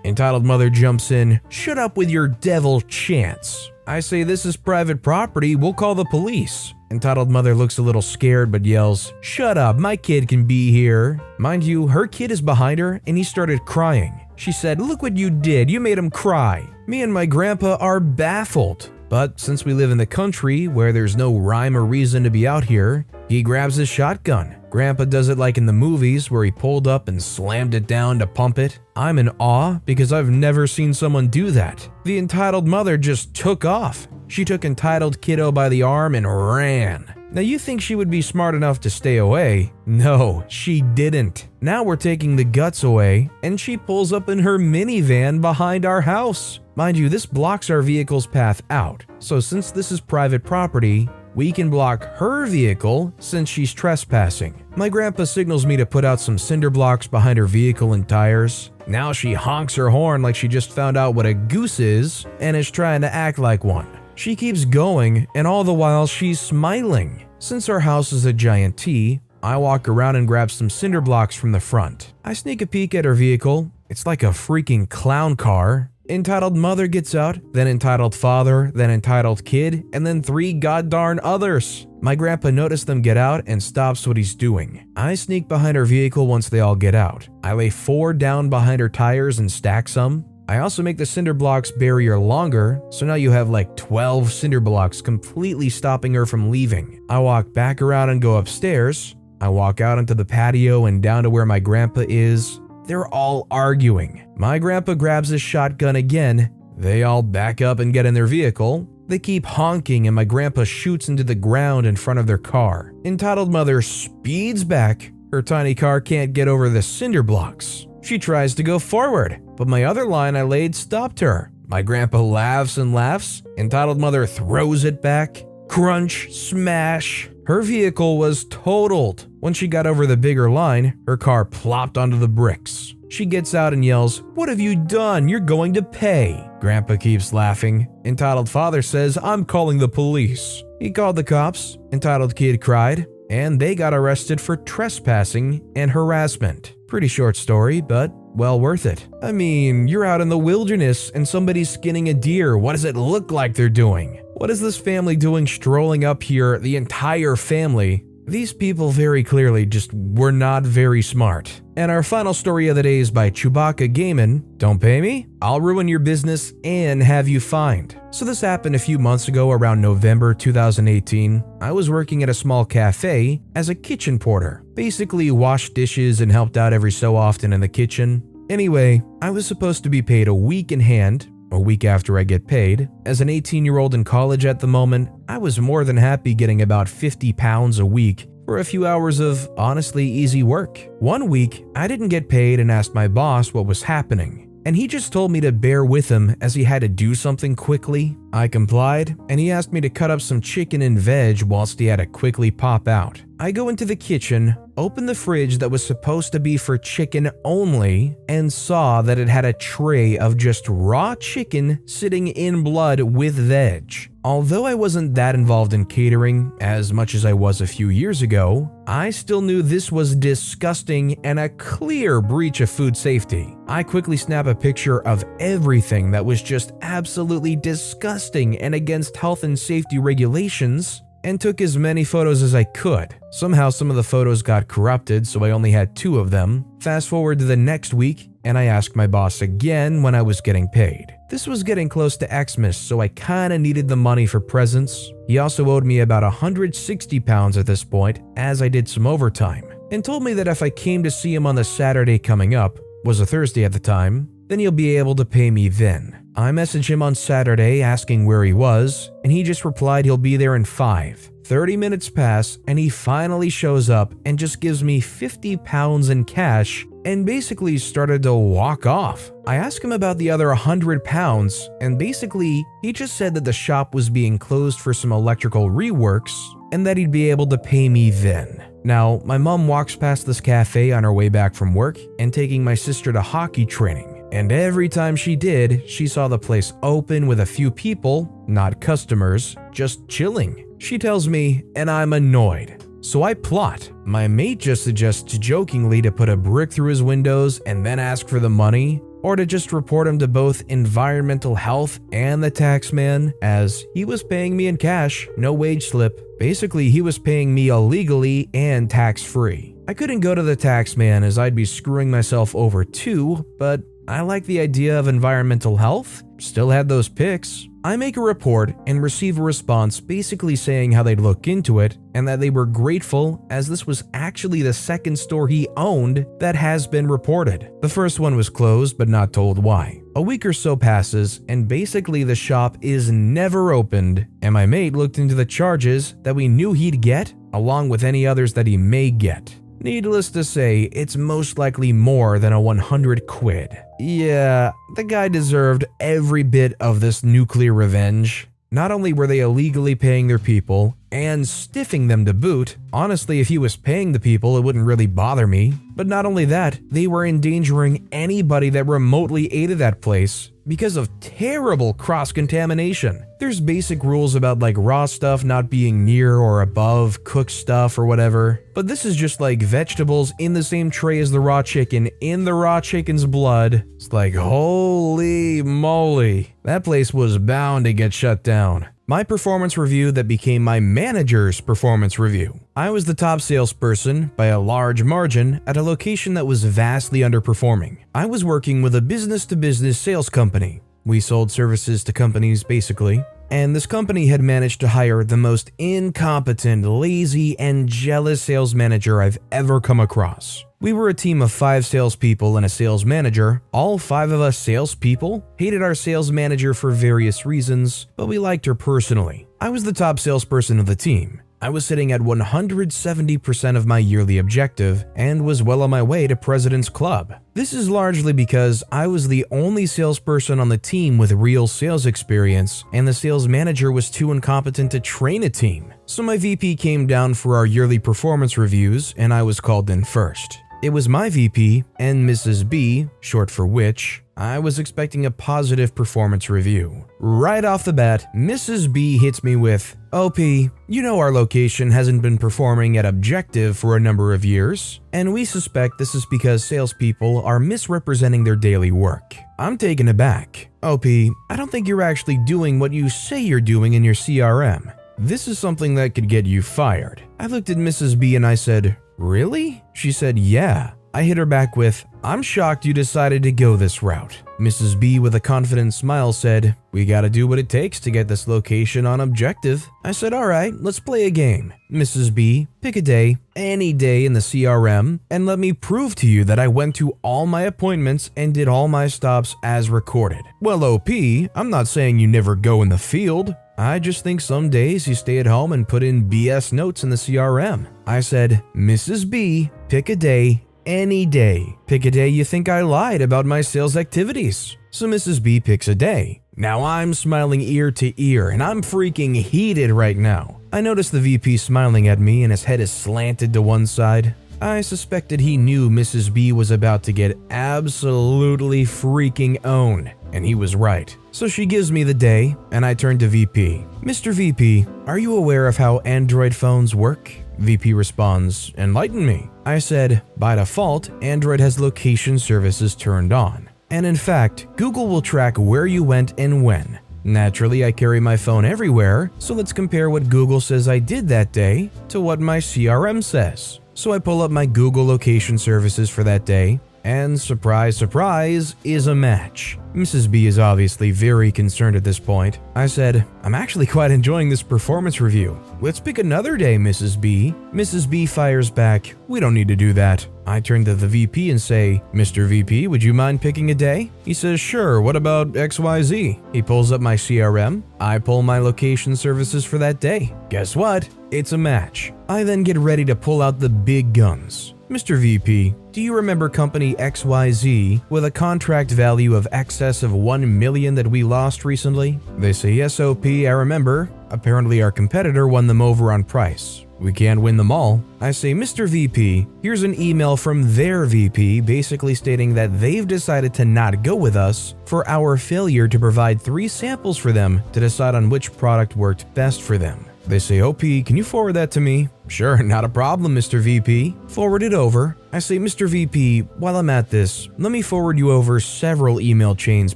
Entitled Mother jumps in, "Shut up with your devil chants." I say, "This is private property, we'll call the police." Entitled Mother looks a little scared but yells, "Shut up, my kid can be here." Mind you, her kid is behind her and he started crying. She said, "Look what you did, you made him cry." Me and my grandpa are baffled. But since we live in the country where there's no rhyme or reason to be out here, he grabs his shotgun. Grandpa does it like in the movies where he pulled up and slammed it down to pump it. I'm in awe because I've never seen someone do that. The Entitled Mother just took off. She took Entitled Kiddo by the arm and ran. Now you think she would be smart enough to stay away? No, she didn't. Now we're taking the guts away and she pulls up in her minivan behind our house. Mind you, this blocks our vehicle's path out. So since this is private property, we can block her vehicle since she's trespassing. My grandpa signals me to put out some cinder blocks behind her vehicle and tires. Now she honks her horn like she just found out what a goose is and is trying to act like one. She keeps going, and all the while she's smiling. Since our house is a giant T, I walk around and grab some cinder blocks from the front. I sneak a peek at her vehicle. It's like a freaking clown car. Entitled Mother gets out, then Entitled Father, then Entitled Kid, and then 3 goddarn others. My grandpa noticed them get out and stops what he's doing. I sneak behind her vehicle once they all get out. I lay 4 down behind her tires and stack some. I also make the cinder blocks barrier longer, so now you have like 12 cinder blocks completely stopping her from leaving. I walk back around and go upstairs. I walk out onto the patio and down to where my grandpa is. They're all arguing. My grandpa grabs his shotgun again. They all back up and get in their vehicle. They keep honking and my grandpa shoots into the ground in front of their car. Entitled Mother speeds back. Her tiny car can't get over the cinder blocks. She tries to go forward, but my other line I laid stopped her. My grandpa laughs and laughs. Entitled Mother throws it back. Crunch, smash. Her vehicle was totaled. When she got over the bigger line, her car plopped onto the bricks. She gets out and yells, "What have you done? You're going to pay." Grandpa keeps laughing. Entitled Father says, "I'm calling the police." He called the cops. Entitled Kid cried, and they got arrested for trespassing and harassment. Pretty short story, but well worth it. I mean, you're out in the wilderness and somebody's skinning a deer. What does it look like they're doing? What is this family doing strolling up here, the entire family? These people very clearly just were not very smart. And our final story of the day is by Chewbacca Gaming. Don't pay me? I'll ruin your business and have you fined. So this happened a few months ago around November 2018. I was working at a small cafe as a kitchen porter. Basically washed dishes and helped out every so often in the kitchen. Anyway, I was supposed to be paid a week in hand, a week after I get paid. As an 18-year-old in college at the moment, I was more than happy getting about 50 pounds a week for a few hours of honestly easy work. One week, I didn't get paid and asked my boss what was happening. And he just told me to bear with him as he had to do something quickly. I complied, and he asked me to cut up some chicken and veg whilst he had to quickly pop out. I go into the kitchen, opened the fridge that was supposed to be for chicken only and saw that it had a tray of just raw chicken sitting in blood with veg. Although I wasn't that involved in catering as much as I was a few years ago, I still knew this was disgusting and a clear breach of food safety. I quickly snapped a picture of everything that was just absolutely disgusting and against health and safety regulations and took as many photos as I could. Somehow some of the photos got corrupted, so I only had 2 of them. Fast forward to the next week, and I asked my boss again when I was getting paid. This was getting close to Xmas, so I kinda needed the money for presents. He also owed me about 160 pounds at this point, as I did some overtime, and told me that if I came to see him on the Saturday coming up, was a Thursday at the time, then he'll be able to pay me then. I messaged him on Saturday asking where he was, and he just replied he'll be there in 5. 30 minutes pass, and he finally shows up and just gives me 50 pounds in cash and basically started to walk off. I asked him about the other 100 pounds, and basically, he just said that the shop was being closed for some electrical reworks and that he'd be able to pay me then. Now, my mom walks past this cafe on her way back from work and taking my sister to hockey training. And every time she did, she saw the place open with a few people, not customers, just chilling. She tells me, and I'm annoyed. So I plot. My mate just suggests jokingly to put a brick through his windows and then ask for the money, or to just report him to both environmental health and the tax man, as he was paying me in cash, no wage slip. Basically, he was paying me illegally and tax-free. I couldn't go to the tax man as I'd be screwing myself over too, but I like the idea of environmental health. Still had those pics. I make a report and receive a response basically saying how they'd look into it and that they were grateful as this was actually the second store he owned that has been reported. The first one was closed but not told why. A week or so passes and basically the shop is never opened, and my mate looked into the charges that we knew he'd get along with any others that he may get. Needless to say, it's most likely more than a 100 quid. Yeah, the guy deserved every bit of this nuclear revenge. Not only were they illegally paying their people and stiffing them to boot, honestly if he was paying the people it wouldn't really bother me, but not only that, they were endangering anybody that remotely ate at that place because of terrible cross-contamination. There's basic rules about like raw stuff not being near or above cooked stuff or whatever, but this is just like vegetables in the same tray as the raw chicken in the raw chicken's blood. It's like holy moly, that place was bound to get shut down. My performance review that became my manager's performance review. I was the top salesperson by a large margin at a location that was vastly underperforming. I was working with a business-to-business sales company. We sold services to companies basically, and this company had managed to hire the most incompetent, lazy, and jealous sales manager I've ever come across. We were a team of 5 salespeople and a sales manager. All 5 of us salespeople hated our sales manager for various reasons, but we liked her personally. I was the top salesperson of the team. I was sitting at 170% of my yearly objective and was well on my way to President's Club. This is largely because I was the only salesperson on the team with real sales experience, and the sales manager was too incompetent to train a team. So my VP came down for our yearly performance reviews, and I was called in first. It was my VP and Mrs. B, short for witch. I was expecting a positive performance review. Right off the bat, Mrs. B hits me with, "OP, you know our location hasn't been performing at objective for a number of years, and we suspect this is because salespeople are misrepresenting their daily work." I'm taken aback. "OP, I don't think you're actually doing what you say you're doing in your CRM. This is something that could get you fired." I looked at Mrs. B and I said, "Really?" She said, "Yeah." I hit her back with, "I'm shocked you decided to go this route." Mrs. B with a confident smile said, "We gotta do what it takes to get this location on objective." I said, "Alright, let's play a game. Mrs. B, pick a day, any day in the CRM, and let me prove to you that I went to all my appointments and did all my stops as recorded." "Well, OP, I'm not saying you never go in the field. I just think some days you stay at home and put in BS notes in the CRM." I said, "Mrs. B, pick a day, any day. Pick a day you think I lied about my sales activities." So Mrs. B picks a day. Now I'm smiling ear to ear and I'm freaking heated right now. I notice the VP smiling at me and his head is slanted to one side. I suspected he knew Mrs. B was about to get absolutely freaking owned, and he was right. So she gives me the day, and I turn to VP. Mr. VP, are you aware of how Android phones work? VP responds, enlighten me. I said, by default, Android has location services turned on. And in fact, Google will track where you went and when. Naturally, I carry my phone everywhere, so let's compare what Google says I did that day to what my CRM says. So I pull up my Google location services for that day, and surprise, surprise, is a match. Mrs. B is obviously very concerned at this point. I said, I'm actually quite enjoying this performance review. Let's pick another day, Mrs. B. Mrs. B fires back, we don't need to do that. I turn to the VP and say, Mr. VP, would you mind picking a day? He says, sure, what about XYZ? He pulls up my CRM. I pull my location services for that day. Guess what? It's a match. I then get ready to pull out the big guns. Mr. VP, do you remember company XYZ with a contract value of excess of $1 million that we lost recently? They say, yes, OP, I remember. Apparently our competitor won them over on price. We can't win them all. I say, Mr. VP, here's an email from their VP basically stating that they've decided to not go with us for our failure to provide 3 samples for them to decide on which product worked best for them. They say, OP, can you forward that to me? Sure, not a problem, Mr. VP. Forward it over. I say, Mr. VP, while I'm at this, let me forward you over several email chains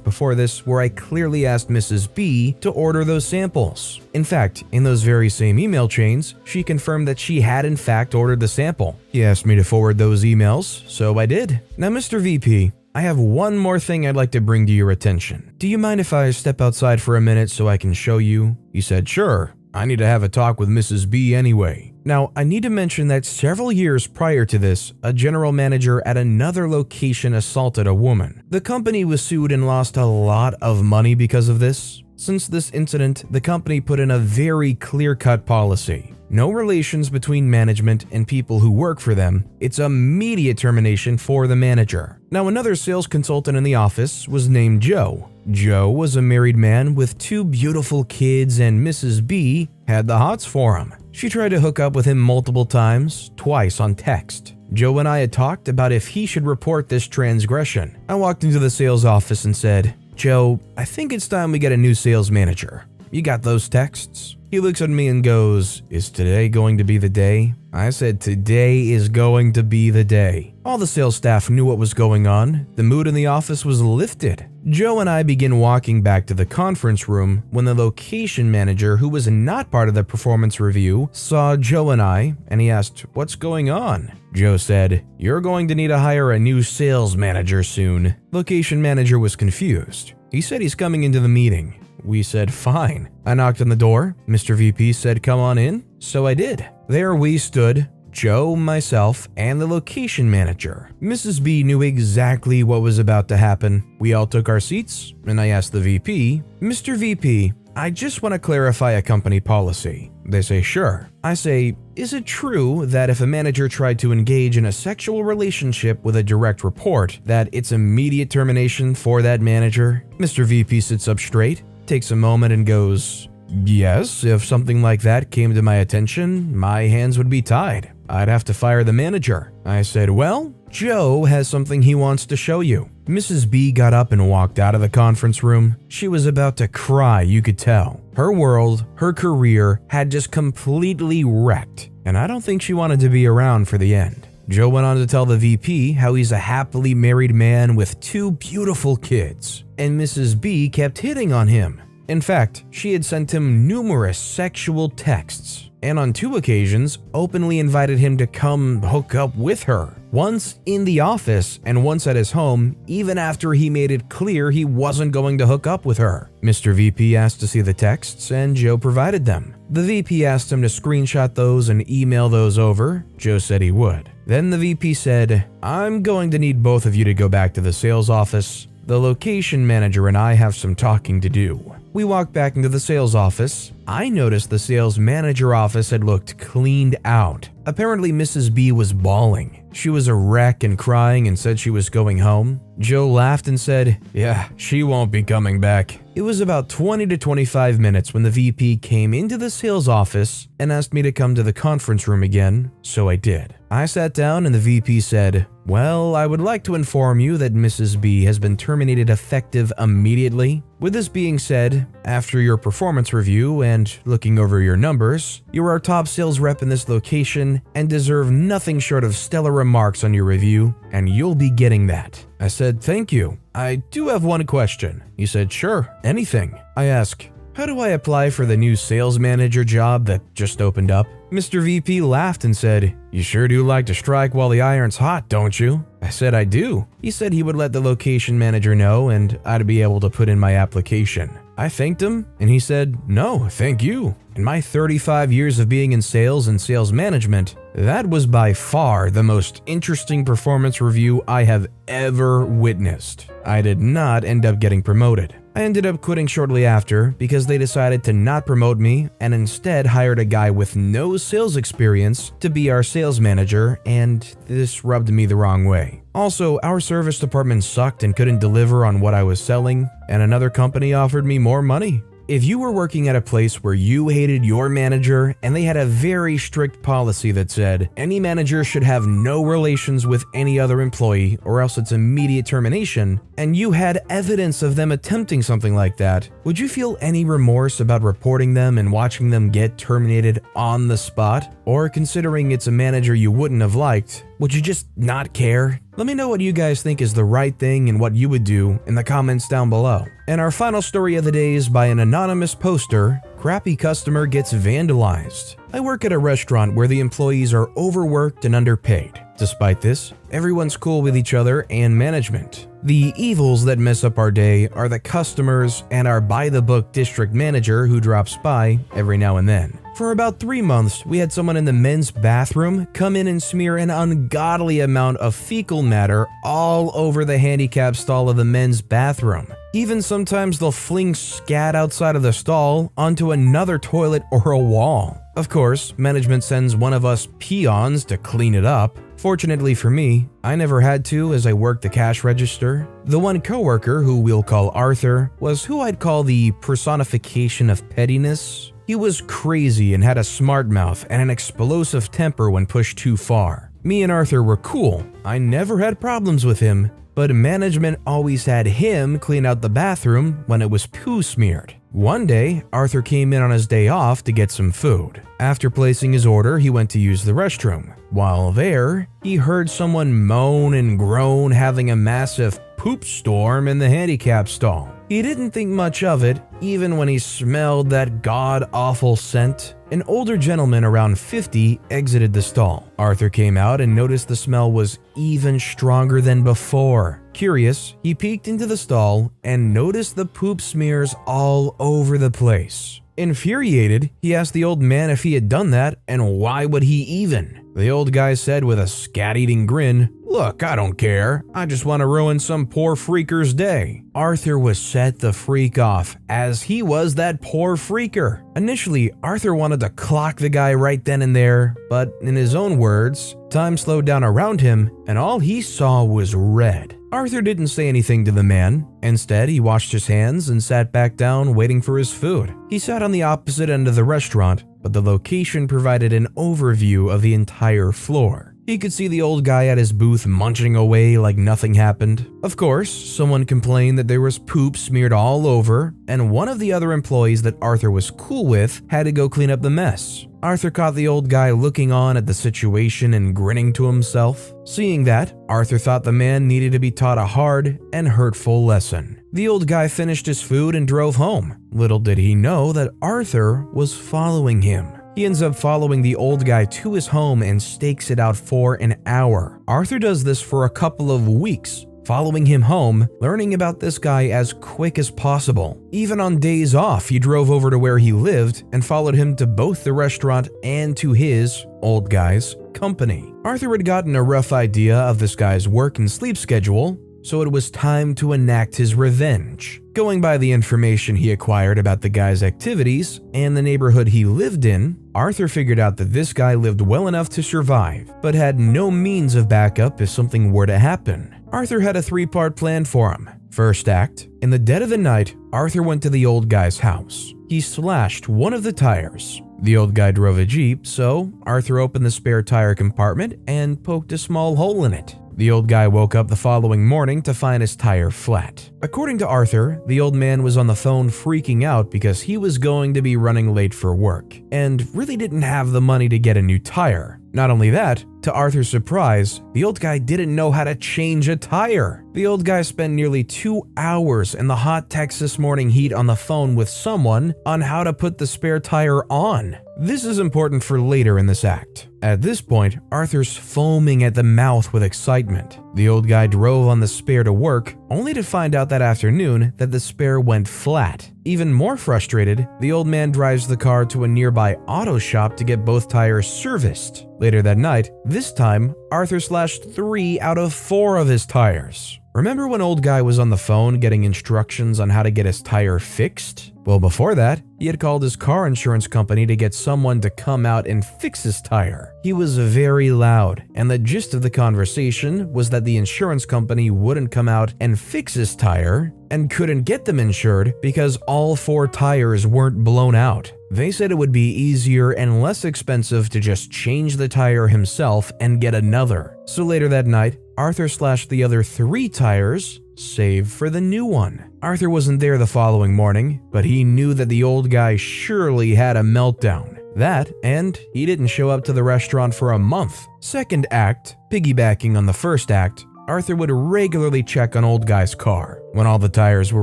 before this where I clearly asked Mrs. B to order those samples. In fact, in those very same email chains, she confirmed that she had in fact ordered the sample. He asked me to forward those emails, so I did. Now, Mr. VP, I have one more thing I'd like to bring to your attention. Do you mind if I step outside for a minute so I can show you? He said, sure. I need to have a talk with Mrs. B anyway. Now, I need to mention that several years prior to this, a general manager at another location assaulted a woman. The company was sued and lost a lot of money because of this. Since this incident, the company put in a very clear-cut policy. No relations between management and people who work for them. It's immediate termination for the manager. Now, another sales consultant in the office was named Joe. Joe was a married man with 2 beautiful kids, and Mrs. B had the hots for him. She tried to hook up with him multiple times, twice on text. Joe and I had talked about if he should report this transgression. I walked into the sales office and said, Joe, I think it's time we get a new sales manager. You got those texts? He looks at me and goes, is today going to be the day? I said, today is going to be the day. All the sales staff knew what was going on. The mood in the office was lifted. Joe and I begin walking back to the conference room when the location manager, who was not part of the performance review, saw Joe and I, and he asked, what's going on? Joe said, you're going to need to hire a new sales manager soon. Location manager was confused. He said he's coming into the meeting. We said, fine. I knocked on the door. Mr. VP said, come on in. So I did. There we stood, Joe, myself, and the location manager. Mrs. B knew exactly what was about to happen. We all took our seats, and I asked the VP, Mr. VP, I just want to clarify a company policy. They say, sure. I say, is it true that if a manager tried to engage in a sexual relationship with a direct report, that it's immediate termination for that manager? Mr. VP sits up straight, takes a moment and goes, yes, if something like that came to my attention, my hands would be tied. I'd have to fire the manager. I said, well, Joe has something he wants to show you. Mrs. B got up and walked out of the conference room. She was about to cry, you could tell. Her world, her career had just completely wrecked, and I don't think she wanted to be around for the end. Joe went on to tell the VP how he's a happily married man with 2 beautiful kids, and Mrs. B kept hitting on him. In fact, she had sent him numerous sexual texts, and on 2 occasions openly invited him to come hook up with her. Once in the office and once at his home, even after he made it clear he wasn't going to hook up with her. Mr. VP asked to see the texts, and Joe provided them. The VP asked him to screenshot those and email those over. Joe said he would. Then the VP said, I'm going to need both of you to go back to the sales office. The location manager and I have some talking to do. We walked back into the sales office. I noticed the sales manager office had looked cleaned out. Apparently, Mrs. B was bawling. She was a wreck and crying and said she was going home. Joe laughed and said, "Yeah, she won't be coming back." It was about 20 to 25 minutes when the VP came into the sales office and asked me to come to the conference room again, so I did. I sat down and the VP said, "Well, I would like to inform you that Mrs. B has been terminated effective immediately. With this being said, after your performance review and looking over your numbers, you're our top sales rep in this location and deserve nothing short of stellar remarks on your review, and you'll be getting that." I said, "Thank you. I do have one question." He said, "Sure, anything." I asked, "How do I apply for the new sales manager job that just opened up?" Mr. VP laughed and said, "You sure do like to strike while the iron's hot, don't you?" I said, "I do." He said he would let the location manager know and I'd be able to put in my application. I thanked him and he said, "No, thank you." In my 35 years of being in sales and sales management, that was by far the most interesting performance review I have ever witnessed. I did not end up getting promoted. I ended up quitting shortly after because they decided to not promote me and instead hired a guy with no sales experience to be our sales manager, and this rubbed me the wrong way. Also, our service department sucked and couldn't deliver on what I was selling, and another company offered me more money. If you were working at a place where you hated your manager and they had a very strict policy that said any manager should have no relations with any other employee or else it's immediate termination, and you had evidence of them attempting something like that, would you feel any remorse about reporting them and watching them get terminated on the spot? Or considering it's a manager you wouldn't have liked, would you just not care? Let me know what you guys think is the right thing and what you would do in the comments down below. And our final story of the day is by an anonymous poster, "Crappy customer gets vandalized." I work at a restaurant where the employees are overworked and underpaid. Despite this, everyone's cool with each other and management. The evils that mess up our day are the customers and our by-the-book district manager who drops by every now and then. For about 3 months, we had someone in the men's bathroom come in and smear an ungodly amount of fecal matter all over the handicap stall of the men's bathroom. Even sometimes they'll fling scat outside of the stall onto another toilet or a wall. Of course, management sends one of us peons to clean it up. Fortunately for me, I never had to as I worked the cash register. The one coworker, who we'll call Arthur, was who I'd call the personification of pettiness. He was crazy and had a smart mouth and an explosive temper when pushed too far. Me and Arthur were cool. I never had problems with him, but management always had him clean out the bathroom when it was poo smeared. One day, Arthur came in on his day off to get some food. After placing his order, he went to use the restroom. While there, he heard someone moan and groan, having a massive poop storm in the handicap stall. He didn't think much of it, even when he smelled that god-awful scent. An older gentleman around 50 exited the stall. Arthur came out and noticed the smell was even stronger than before. Curious, he peeked into the stall and noticed the poop smears all over the place. Infuriated, he asked the old man if he had done that and why would he even. The old guy said with a scat-eating grin, "Look, I don't care. I just want to ruin some poor freaker's day." Arthur was set the freak off, as he was that poor freaker. Initially, Arthur wanted to clock the guy right then and there, but in his own words, time slowed down around him and all he saw was red. Arthur didn't say anything to the man. Instead, he washed his hands and sat back down waiting for his food. He sat on the opposite end of the restaurant, but the location provided an overview of the entire floor. He could see the old guy at his booth munching away like nothing happened. Of course, someone complained that there was poop smeared all over, and one of the other employees that Arthur was cool with had to go clean up the mess. Arthur caught the old guy looking on at the situation and grinning to himself. Seeing that, Arthur thought the man needed to be taught a hard and hurtful lesson. The old guy finished his food and drove home. Little did he know that Arthur was following him. He ends up following the old guy to his home and stakes it out for an hour. Arthur does this for a couple of weeks, following him home, learning about this guy as quick as possible. Even on days off, he drove over to where he lived and followed him to both the restaurant and to his, old guy's, company. Arthur had gotten a rough idea of this guy's work and sleep schedule, so it was time to enact his revenge. Going by the information he acquired about the guy's activities and the neighborhood he lived in, Arthur figured out that this guy lived well enough to survive, but had no means of backup if something were to happen. Arthur had a three-part plan for him. First act, in the dead of the night, Arthur went to the old guy's house. He slashed one of the tires. The old guy drove a Jeep, so Arthur opened the spare tire compartment and poked a small hole in it. The old guy woke up the following morning to find his tire flat. According to Arthur, the old man was on the phone freaking out because he was going to be running late for work and really didn't have the money to get a new tire. Not only that, to Arthur's surprise, the old guy didn't know how to change a tire. The old guy spent nearly 2 hours in the hot Texas morning heat on the phone with someone on how to put the spare tire on. This is important for later in this act. At this point, Arthur's foaming at the mouth with excitement. The old guy drove on the spare to work, only to find out that afternoon that the spare went flat. Even more frustrated, the old man drives the car to a nearby auto shop to get both tires serviced. Later that night, this time, Arthur slashed 3 out of 4 of his tires. Remember when old guy was on the phone getting instructions on how to get his tire fixed? Well, before that, he had called his car insurance company to get someone to come out and fix his tire. He was very loud, and the gist of the conversation was that the insurance company wouldn't come out and fix his tire and couldn't get them insured because all 4 tires weren't blown out. They said it would be easier and less expensive to just change the tire himself and get another. So later that night, Arthur slashed the other 3 tires, save for the new one. Arthur wasn't there the following morning, but he knew that the old guy surely had a meltdown. That, and he didn't show up to the restaurant for a month. Second act, piggybacking on the first act, Arthur would regularly check on old guy's car. When all the tires were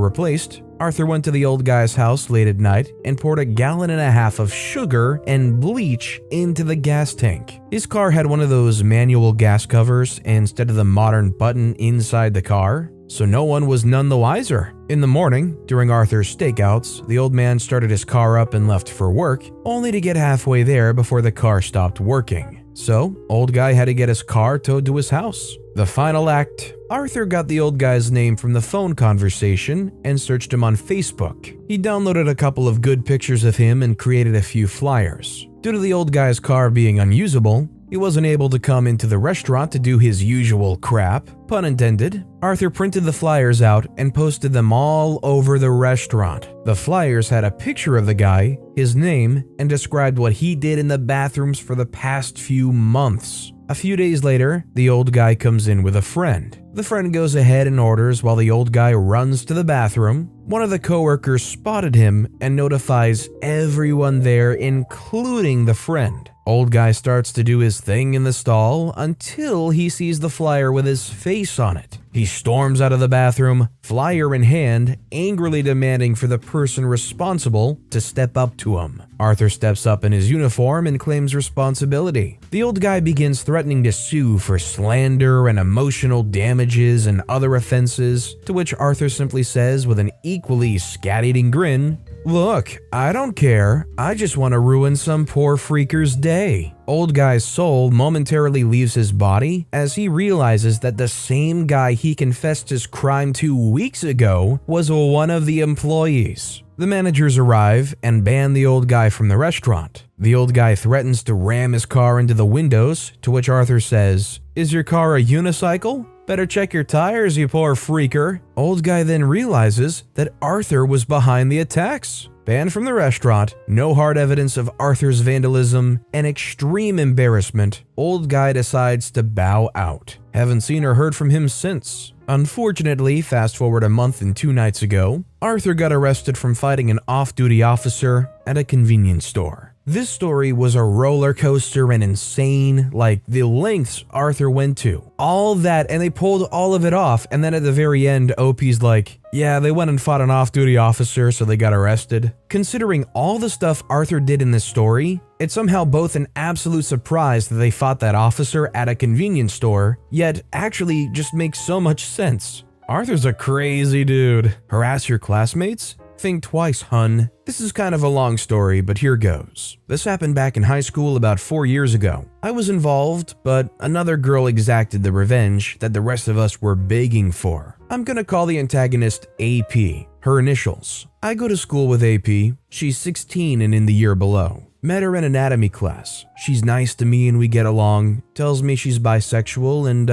replaced, Arthur went to the old guy's house late at night and poured 1.5 gallons of sugar and bleach into the gas tank. His car had one of those manual gas covers instead of the modern button inside the car, so no one was none the wiser. In the morning, during Arthur's stakeouts, the old man started his car up and left for work, only to get halfway there before the car stopped working. So, old guy had to get his car towed to his house. The final act, Arthur got the old guy's name from the phone conversation and searched him on Facebook. He downloaded a couple of good pictures of him and created a few flyers. Due to the old guy's car being unusable, he wasn't able to come into the restaurant to do his usual crap, pun intended. Arthur printed the flyers out and posted them all over the restaurant. The flyers had a picture of the guy, his name, and described what he did in the bathrooms for the past few months. A few days later, the old guy comes in with a friend. The friend goes ahead and orders while the old guy runs to the bathroom. One of the coworkers spotted him and notifies everyone there, including the friend. Old guy starts to do his thing in the stall until he sees the flyer with his face on it. He storms out of the bathroom, flyer in hand, angrily demanding for the person responsible to step up to him. Arthur steps up in his uniform and claims responsibility. The old guy begins threatening to sue for slander and emotional damages and other offenses, to which Arthur simply says with an equally scat-eating grin, "Look, I don't care. I just want to ruin some poor freaker's day." Old guy's soul momentarily leaves his body as he realizes that the same guy he confessed his crime 2 weeks ago was one of the employees. The managers arrive and ban the old guy from the restaurant. The old guy threatens to ram his car into the windows, to which Arthur says, "Is your car a unicycle? Better check your tires, you poor freaker." Old guy then realizes that Arthur was behind the attacks. Banned from the restaurant, no hard evidence of Arthur's vandalism, and extreme embarrassment, old guy decides to bow out. Haven't seen or heard from him since. Unfortunately, fast forward a month and 2 nights ago, Arthur got arrested from fighting an off-duty officer at a convenience store. This story was a roller coaster and insane, like the lengths Arthur went to. All that, and they pulled all of it off, and then at the very end, OP's like, yeah, they went and fought an off-duty officer, so they got arrested. Considering all the stuff Arthur did in this story, it's somehow both an absolute surprise that they fought that officer at a convenience store, yet actually just makes so much sense. Arthur's a crazy dude. Harass your classmates? Think twice, hun. This is kind of a long story, but here goes. This happened back in high school about 4 years ago. I was involved, but another girl exacted the revenge that the rest of us were begging for. I'm gonna call the antagonist AP, her initials. I go to school with AP. She's 16 and in the year below. Met her in anatomy class. She's nice to me and we get along. Tells me she's bisexual and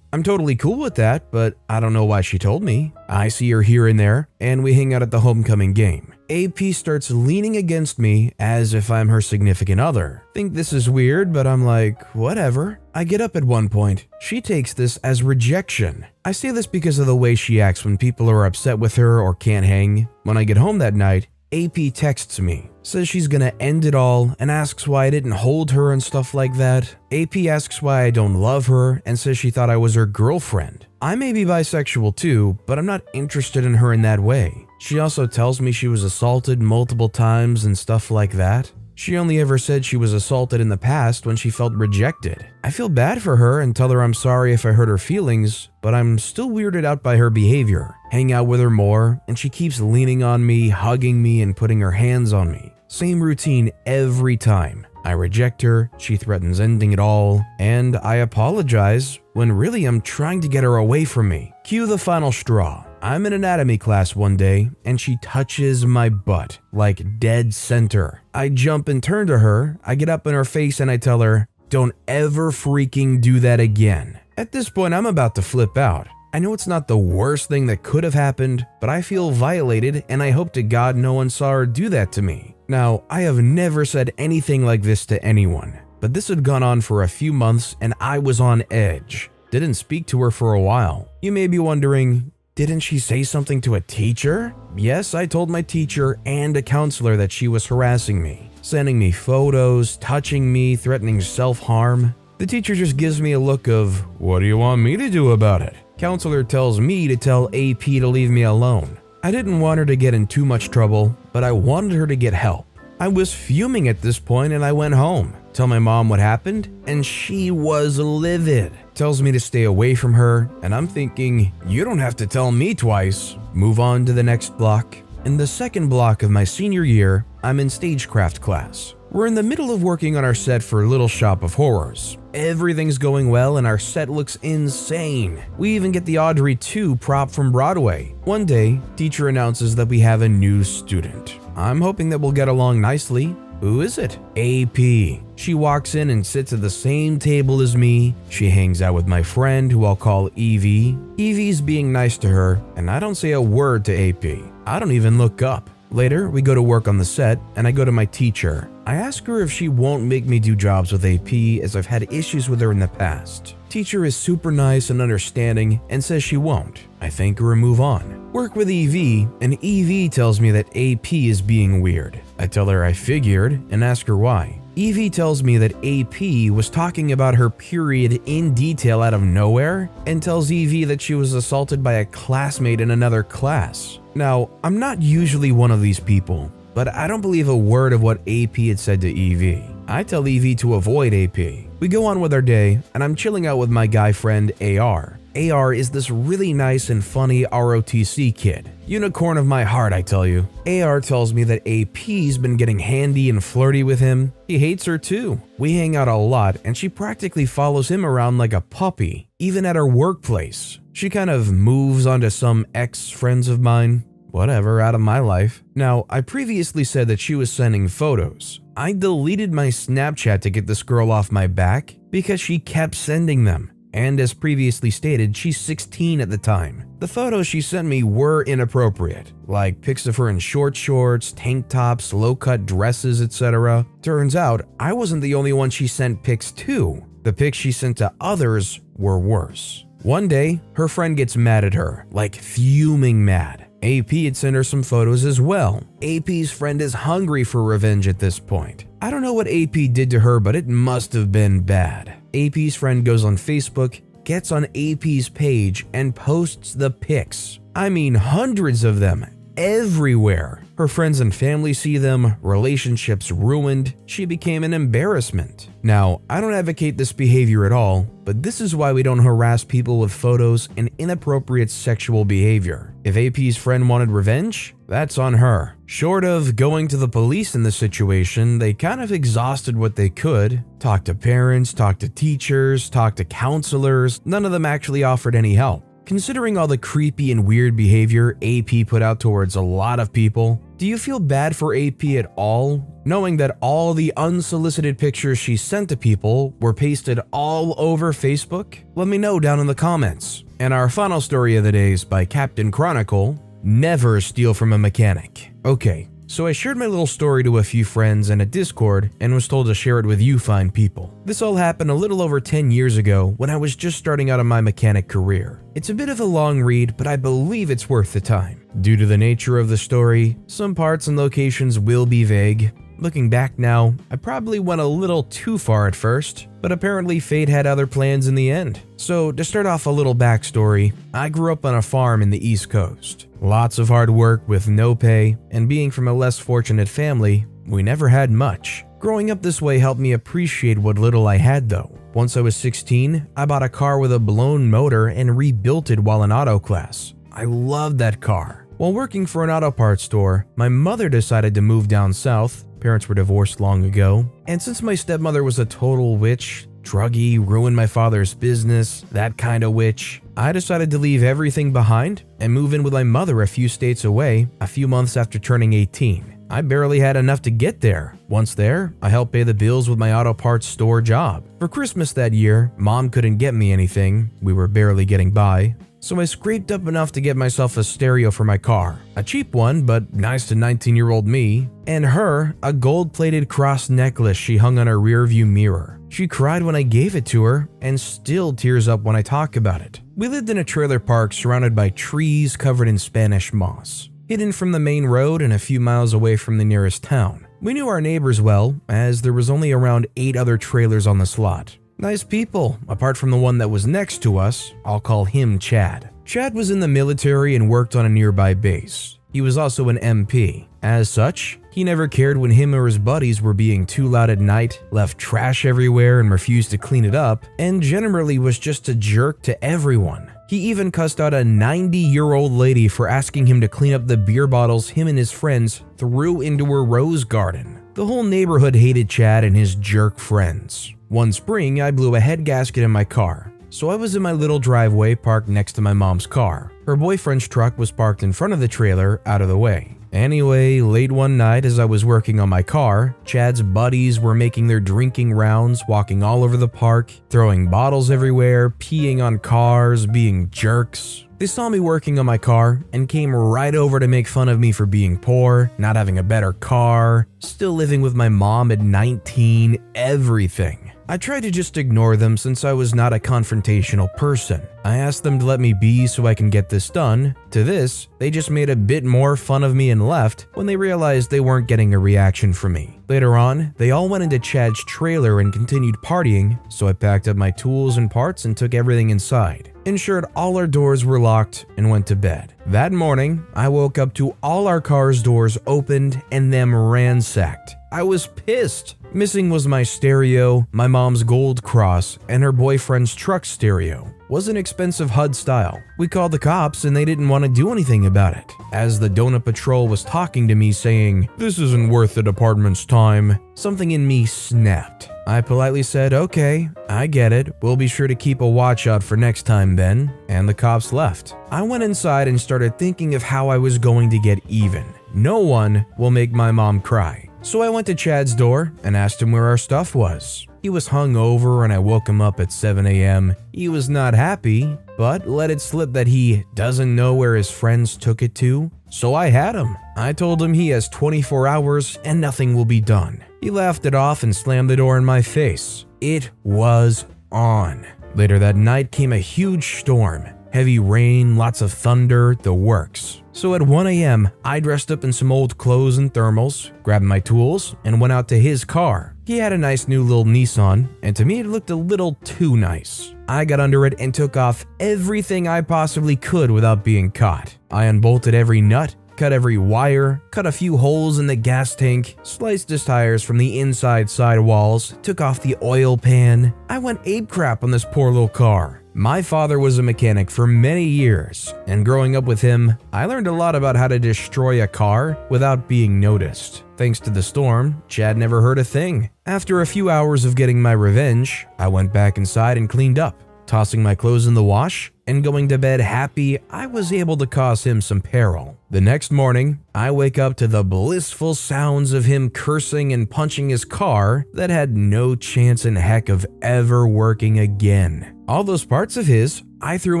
I'm totally cool with that, but I don't know why she told me. I see her here and there, and we hang out at the homecoming game. AP starts leaning against me as if I'm her significant other. Think this is weird, but I'm like, whatever. I get up at one point. She takes this as rejection. I say this because of the way she acts when people are upset with her or can't hang. When I get home that night, AP texts me, says she's gonna end it all and asks why I didn't hold her and stuff like that. AP asks why I don't love her and says she thought I was her girlfriend. I may be bisexual too, but I'm not interested in her in that way. She also tells me she was assaulted multiple times and stuff like that. She only ever said she was assaulted in the past when she felt rejected. I feel bad for her and tell her I'm sorry if I hurt her feelings, but I'm still weirded out by her behavior. Hang out with her more, and she keeps leaning on me, hugging me, and putting her hands on me. Same routine every time. I reject her, she threatens ending it all, and I apologize when really I'm trying to get her away from me. Cue the final straw. I'm in anatomy class one day, and she touches my butt, like dead center. I jump and turn to her, I get up in her face and I tell her, "Don't ever freaking do that again." At this point, I'm about to flip out. I know it's not the worst thing that could have happened, but I feel violated and I hope to God no one saw her do that to me. Now, I have never said anything like this to anyone, but this had gone on for a few months and I was on edge. Didn't speak to her for a while. You may be wondering, didn't she say something to a teacher? Yes, I told my teacher and a counselor that she was harassing me, sending me photos, touching me, threatening self-harm. The teacher just gives me a look of, "What do you want me to do about it?" Counselor tells me to tell AP to leave me alone. I didn't want her to get in too much trouble, but I wanted her to get help. I was fuming at this point and I went home. Tell my mom what happened, and she was livid. Tells me to stay away from her, and I'm thinking, you don't have to tell me twice. Move on to the next block. In the second block of my senior year, I'm in stagecraft class. We're in the middle of working on our set for Little Shop of Horrors. Everything's going well and our set looks insane. We even get the Audrey 2 prop from Broadway. One day, teacher announces that we have a new student. I'm hoping that we'll get along nicely. Who is it? AP. She walks in and sits at the same table as me. She hangs out with my friend, who I'll call Evie. Evie's being nice to her, and I don't say a word to AP. I don't even look up. Later, we go to work on the set, and I go to my teacher. I ask her if she won't make me do jobs with AP, as I've had issues with her in the past. Teacher is super nice and understanding and says she won't. I thank her and move on. Work with Evie, and Evie tells me that AP is being weird. I tell her I figured and ask her why. Evie tells me that AP was talking about her period in detail out of nowhere and tells Evie that she was assaulted by a classmate in another class. Now, I'm not usually one of these people, but I don't believe a word of what AP had said to Evie. I tell Evie to avoid AP. We go on with our day, and I'm chilling out with my guy friend AR. AR is this really nice and funny ROTC kid. Unicorn of my heart, I tell you. AR tells me that AP's been getting handy and flirty with him. He hates her too. We hang out a lot, and she practically follows him around like a puppy, even at her workplace. She kind of moves onto some ex-friends of mine. Whatever, out of my life. Now, I previously said that she was sending photos. I deleted my Snapchat to get this girl off my back because she kept sending them. And as previously stated, she's 16 at the time. The photos she sent me were inappropriate, like pics of her in short shorts, tank tops, low-cut dresses, etc. Turns out, I wasn't the only one she sent pics to. The pics she sent to others were worse. One day, her friend gets mad at her, like fuming mad. AP had sent her some photos as well. AP's friend is hungry for revenge at this point. I don't know what AP did to her, but it must have been bad. AP's friend goes on Facebook, gets on AP's page, and posts the pics. I mean hundreds of them. everywhere. Her friends and family see them, relationships ruined, she became an embarrassment. Now, I don't advocate this behavior at all, but this is why we don't harass people with photos and inappropriate sexual behavior. If AP's friend wanted revenge, that's on her. Short of going to the police in this situation, they kind of exhausted what they could. Talked to parents, talked to teachers, talked to counselors. None of them actually offered any help. Considering all the creepy and weird behavior AP put out towards a lot of people, do you feel bad for AP at all, knowing that all the unsolicited pictures she sent to people were pasted all over Facebook? Let me know down in the comments. And our final story of the day is by Captain Chronicle. Never steal from a mechanic. Okay, so I shared my little story to a few friends in a Discord and was told to share it with you fine people. This all happened a little over 10 years ago when I was just starting out on my mechanic career. It's a bit of a long read, but I believe it's worth the time. Due to the nature of the story, some parts and locations will be vague. Looking back now, I probably went a little too far at first, but apparently fate had other plans in the end. So to start off a little backstory, I grew up on a farm in the East Coast. Lots of hard work with no pay, and being from a less fortunate family, we never had much. Growing up this way helped me appreciate what little I had though. Once I was 16, I bought a car with a blown motor and rebuilt it while in auto class. I loved that car. While working for an auto parts store, my mother decided to move down south. Parents were divorced long ago, and since my stepmother was a total witch, druggie, ruined my father's business, that kind of witch, I decided to leave everything behind and move in with my mother a few states away a few months after turning 18. I barely had enough to get there. Once there, I helped pay the bills with my auto parts store job. For Christmas that year, Mom couldn't get me anything, we were barely getting by. So I scraped up enough to get myself a stereo for my car. A cheap one, but nice to 19-year-old me. And her, a gold-plated cross necklace she hung on her rearview mirror. She cried when I gave it to her, and still tears up when I talk about it. We lived in a trailer park surrounded by trees covered in Spanish moss, hidden from the main road and a few miles away from the nearest town. We knew our neighbors well, as there was only around 8 other trailers on the slot. Nice people, apart from the one that was next to us. I'll call him Chad. Chad was in the military and worked on a nearby base. He was also an MP. As such, he never cared when him or his buddies were being too loud at night, left trash everywhere and refused to clean it up, and generally was just a jerk to everyone. He even cussed out a 90-year-old lady for asking him to clean up the beer bottles him and his friends threw into her rose garden. The whole neighborhood hated Chad and his jerk friends. One spring, I blew a head gasket in my car, so I was in my little driveway parked next to my mom's car. Her boyfriend's truck was parked in front of the trailer, out of the way. Anyway, late one night as I was working on my car, Chad's buddies were making their drinking rounds, walking all over the park, throwing bottles everywhere, peeing on cars, being jerks. They saw me working on my car and came right over to make fun of me for being poor, not having a better car, still living with my mom at 19, everything. I tried to just ignore them since I was not a confrontational person. I asked them to let me be so I can get this done. To this, they just made a bit more fun of me and left when they realized they weren't getting a reaction from me. Later on, they all went into Chad's trailer and continued partying, so I packed up my tools and parts and took everything inside, ensured all our doors were locked, and went to bed. That morning, I woke up to all our cars' doors opened and them ransacked. I was pissed. Missing was my stereo, my mom's gold cross, and her boyfriend's truck stereo. Was an expensive HUD style. We called the cops and they didn't want to do anything about it. As the donut patrol was talking to me saying, "This isn't worth the department's time," something in me snapped. I politely said, "Okay, I get it. We'll be sure to keep a watch out for next time then," and the cops left. I went inside and started thinking of how I was going to get even. No one will make my mom cry. So I went to Chad's door and asked him where our stuff was. He was hungover and I woke him up at 7 a.m. He was not happy, but let it slip that he doesn't know where his friends took it to. So I had him. I told him he has 24 hours and nothing will be done. He laughed it off and slammed the door in my face. It was on. Later that night came a huge storm. Heavy rain, lots of thunder, the works. So at 1 a.m., I dressed up in some old clothes and thermals, grabbed my tools, and went out to his car. He had a nice new little Nissan, and to me it looked a little too nice. I got under it and took off everything I possibly could without being caught. I unbolted every nut, cut every wire, cut a few holes in the gas tank, sliced his tires from the inside sidewalls, took off the oil pan. I went apecrap on this poor little car. My father was a mechanic for many years, and growing up with him, I learned a lot about how to destroy a car without being noticed. Thanks to the storm, Chad never heard a thing. After a few hours of getting my revenge, I went back inside and cleaned up, tossing my clothes in the wash and going to bed happy I was able to cause him some peril. The next morning, I wake up to the blissful sounds of him cursing and punching his car that had no chance in heck of ever working again. All those parts of his, I threw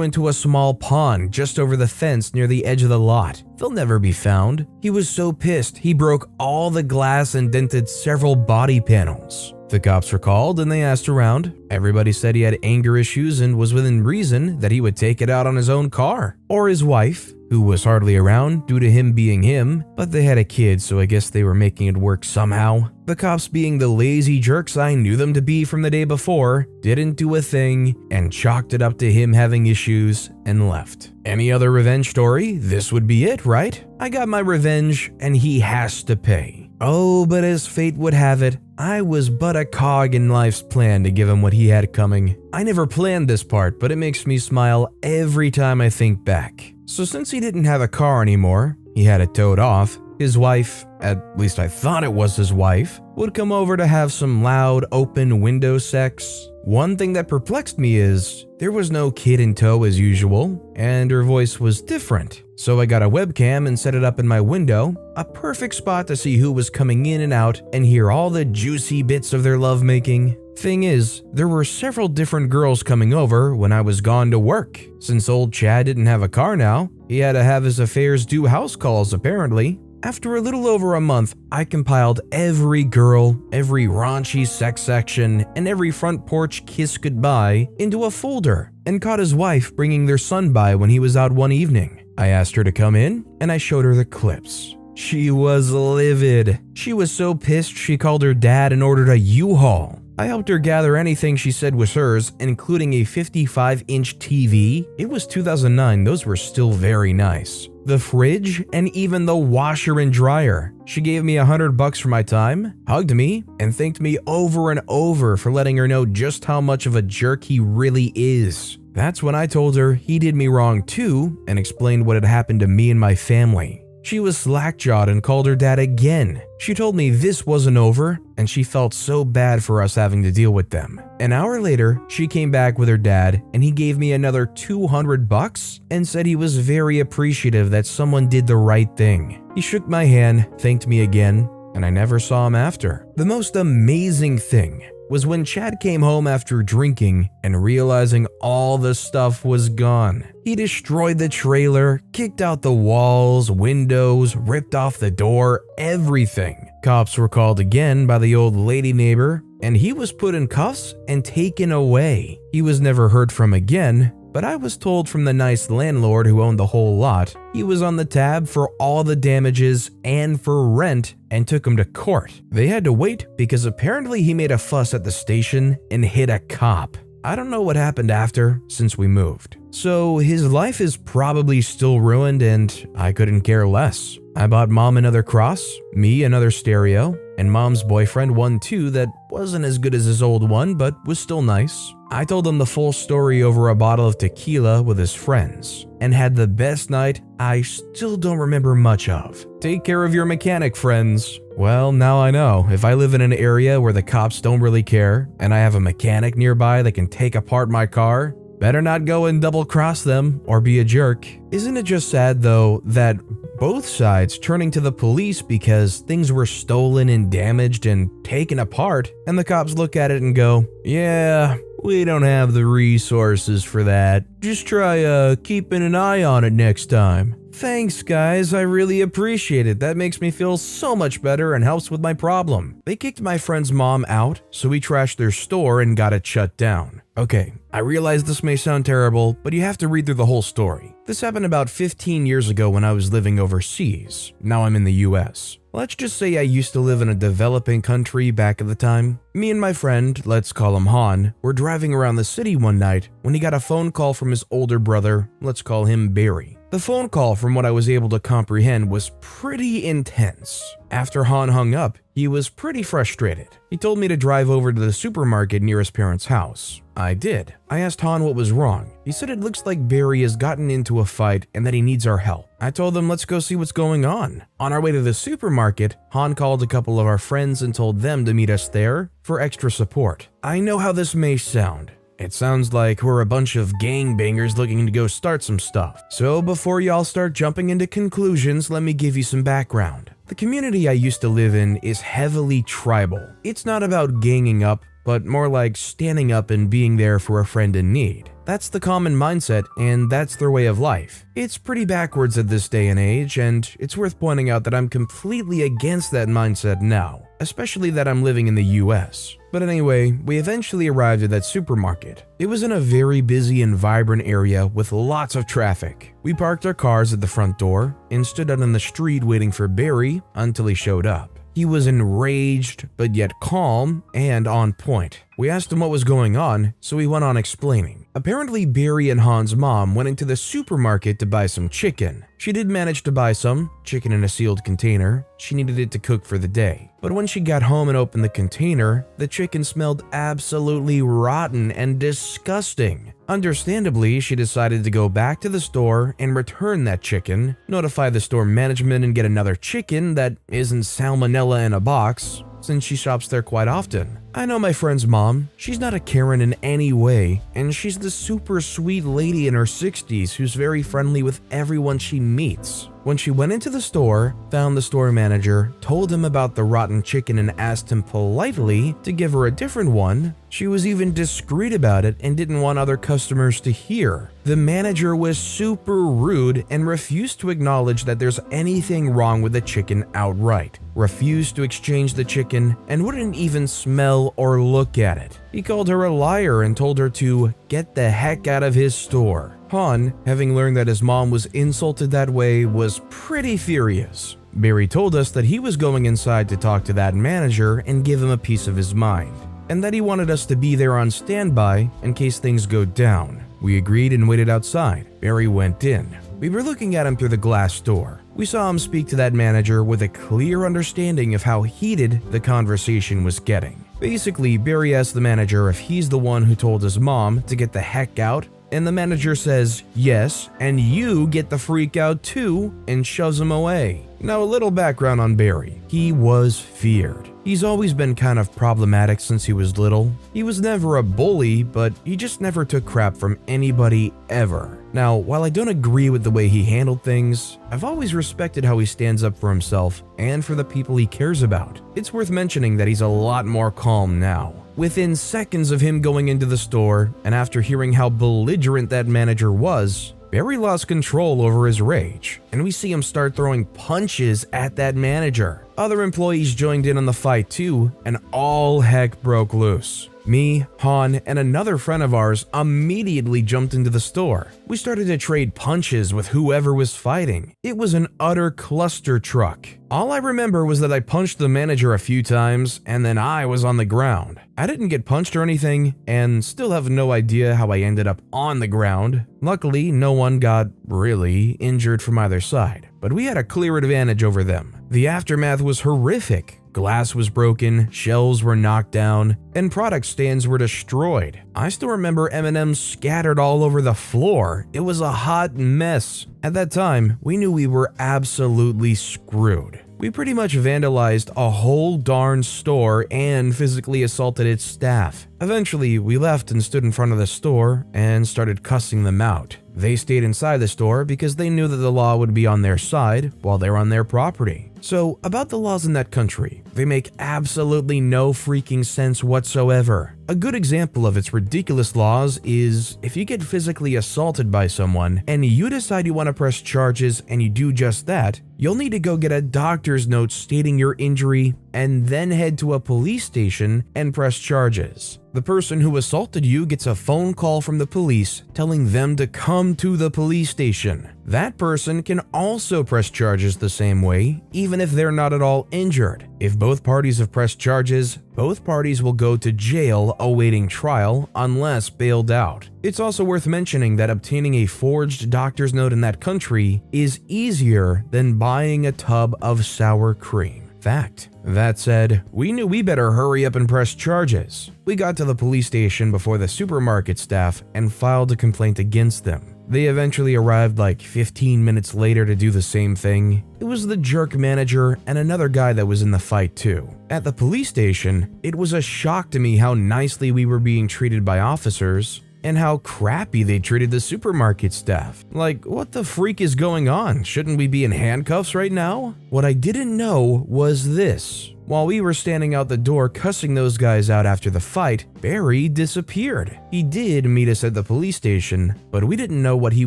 into a small pond just over the fence near the edge of the lot. They'll never be found. He was so pissed, he broke all the glass and dented several body panels. The cops were called and they asked around. Everybody said he had anger issues and was within reason that he would take it out on his own car. Or his wife, who was hardly around due to him being him, but they had a kid, so I guess they were making it work somehow. The cops, being the lazy jerks I knew them to be from the day before, didn't do a thing and chalked it up to him having issues and left. Any other revenge story? This would be it, right? I got my revenge and he has to pay. Oh, but as fate would have it, I was but a cog in life's plan to give him what he had coming. I never planned this part, but it makes me smile every time I think back. So since he didn't have a car anymore, he had it towed off. His wife, at least I thought it was his wife, would come over to have some loud, open window sex. One thing that perplexed me is there was no kid in tow as usual, and her voice was different. So I got a webcam and set it up in my window, a perfect spot to see who was coming in and out and hear all the juicy bits of their lovemaking. Thing is, there were several different girls coming over when I was gone to work. Since old Chad didn't have a car now, he had to have his affairs do house calls apparently. After a little over a month, I compiled every girl, every raunchy sex section, and every front porch kiss goodbye into a folder and caught his wife bringing their son by when he was out one evening. I asked her to come in and I showed her the clips. She was livid. She was so pissed she called her dad and ordered a U-Haul. I helped her gather anything she said was hers, including a 55-inch TV. It was 2009, those were still very nice. The fridge, and even the washer and dryer. She gave me $100 for my time, hugged me, and thanked me over and over for letting her know just how much of a jerk he really is. That's when I told her he did me wrong too, and explained what had happened to me and my family. She was slack-jawed and called her dad again. She told me this wasn't over, and she felt so bad for us having to deal with them. An hour later, she came back with her dad, and he gave me another $200 and said he was very appreciative that someone did the right thing. He shook my hand, thanked me again, and I never saw him after. The most amazing thing was when Chad came home after drinking and realizing all the stuff was gone. He destroyed the trailer, kicked out the walls, windows, ripped off the door, everything. Cops were called again by the old lady neighbor, and he was put in cuffs and taken away. He was never heard from again, but I was told from the nice landlord who owned the whole lot, he was on the tab for all the damages and for rent and took him to court. They had to wait because apparently he made a fuss at the station and hit a cop. I don't know what happened after since we moved. So his life is probably still ruined and I couldn't care less. I bought mom another cross, me another stereo, and mom's boyfriend one too that wasn't as good as his old one but was still nice. I told him the full story over a bottle of tequila with his friends and had the best night I still don't remember much of. Take care of your mechanic, friends. Well, now I know. If I live in an area where the cops don't really care and I have a mechanic nearby that can take apart my car, better not go and double-cross them or be a jerk. Isn't it just sad, though, that both sides turning to the police because things were stolen and damaged and taken apart, and the cops look at it and go, yeah, we don't have the resources for that. Just try keeping an eye on it next time. Thanks, guys. I really appreciate it. That makes me feel so much better and helps with my problem. They kicked my friend's mom out, so we trashed their store and got it shut down. Okay, I realize this may sound terrible, but you have to read through the whole story. This happened about 15 years ago when I was living overseas. Now I'm in the US. Let's just say I used to live in a developing country back at the time. Me and my friend, let's call him Han, were driving around the city one night when he got a phone call from his older brother, let's call him Barry. The phone call, from what I was able to comprehend, was pretty intense. After Han hung up, he was pretty frustrated. He told me to drive over to the supermarket near his parents' house. I did. I asked Han what was wrong. He said it looks like Barry has gotten into a fight and that he needs our help. I told him let's go see what's going on. On our way to the supermarket, Han called a couple of our friends and told them to meet us there for extra support. I know how this may sound. It sounds like we're a bunch of gangbangers looking to go start some stuff. So before y'all start jumping into conclusions, let me give you some background. The community I used to live in is heavily tribal. It's not about ganging up, but more like standing up and being there for a friend in need. That's the common mindset, and that's their way of life. It's pretty backwards at this day and age, and it's worth pointing out that I'm completely against that mindset now, especially that I'm living in the US. But anyway, we eventually arrived at that supermarket. It was in a very busy and vibrant area with lots of traffic. We parked our cars at the front door and stood out on the street waiting for Barry until he showed up. He was enraged, but yet calm and on point. We asked him what was going on, so he went on explaining. Apparently, Barry and Han's mom went into the supermarket to buy some chicken. She did manage to buy some chicken in a sealed container. She needed it to cook for the day. But when she got home and opened the container, the chicken smelled absolutely rotten and disgusting. Understandably, she decided to go back to the store and return that chicken, notify the store management and get another chicken that isn't salmonella in a box, since she shops there quite often. I know my friend's mom. She's not a Karen in any way, and she's the super sweet lady in her 60s who's very friendly with everyone she meets. When she went into the store, found the store manager, told him about the rotten chicken and asked him politely to give her a different one, she was even discreet about it and didn't want other customers to hear. The manager was super rude and refused to acknowledge that there's anything wrong with the chicken outright, refused to exchange the chicken, and wouldn't even smell or look at it. He called her a liar and told her to get the heck out of his store. Han, having learned that his mom was insulted that way, was pretty furious. Barry told us that he was going inside to talk to that manager and give him a piece of his mind, and that he wanted us to be there on standby in case things go down. We agreed and waited outside. Barry went in. We were looking at him through the glass door. We saw him speak to that manager with a clear understanding of how heated the conversation was getting. Basically, Barry asked the manager if he's the one who told his mom to get the heck out, and the manager says, yes, and you get the freak out too, and shoves him away. Now, a little background on Barry. He was feared. He's always been kind of problematic since he was little. He was never a bully, but he just never took crap from anybody ever. Now, while I don't agree with the way he handled things, I've always respected how he stands up for himself and for the people he cares about. It's worth mentioning that he's a lot more calm now. Within seconds of him going into the store, and after hearing how belligerent that manager was, Barry lost control over his rage, and we see him start throwing punches at that manager. Other employees joined in on the fight too, and all heck broke loose. Me, Han, and another friend of ours immediately jumped into the store. We started to trade punches with whoever was fighting. It was an utter cluster truck. All I remember was that I punched the manager a few times, and then I was on the ground. I didn't get punched or anything, and still have no idea how I ended up on the ground. Luckily, no one got really injured from either side, but we had a clear advantage over them. The aftermath was horrific. Glass was broken, shelves were knocked down, and product stands were destroyed. I still remember M&Ms scattered all over the floor. It was a hot mess. At that time, we knew we were absolutely screwed. We pretty much vandalized a whole darn store and physically assaulted its staff. Eventually, we left and stood in front of the store and started cussing them out. They stayed inside the store because they knew that the law would be on their side while they're on their property. So, about the laws in that country, they make absolutely no freaking sense whatsoever. A good example of its ridiculous laws is if you get physically assaulted by someone and you decide you want to press charges and you do just that, you'll need to go get a doctor's note stating your injury and then head to a police station and press charges. The person who assaulted you gets a phone call from the police telling them to come to the police station. That person can also press charges the same way, even if they're not at all injured. If both parties have pressed charges, both parties will go to jail awaiting trial unless bailed out. It's also worth mentioning that obtaining a forged doctor's note in that country is easier than buying a tub of sour cream. Fact. That said, we knew we better hurry up and press charges. We got to the police station before the supermarket staff and filed a complaint against them. They eventually arrived like 15 minutes later to do the same thing. It was the jerk manager and another guy that was in the fight too. At the police station, it was a shock to me how nicely we were being treated by officers and how crappy they treated the supermarket staff. Like, what the freak is going on? Shouldn't we be in handcuffs right now? What I didn't know was this. While we were standing out the door cussing those guys out after the fight, Barry disappeared. He did meet us at the police station, but we didn't know what he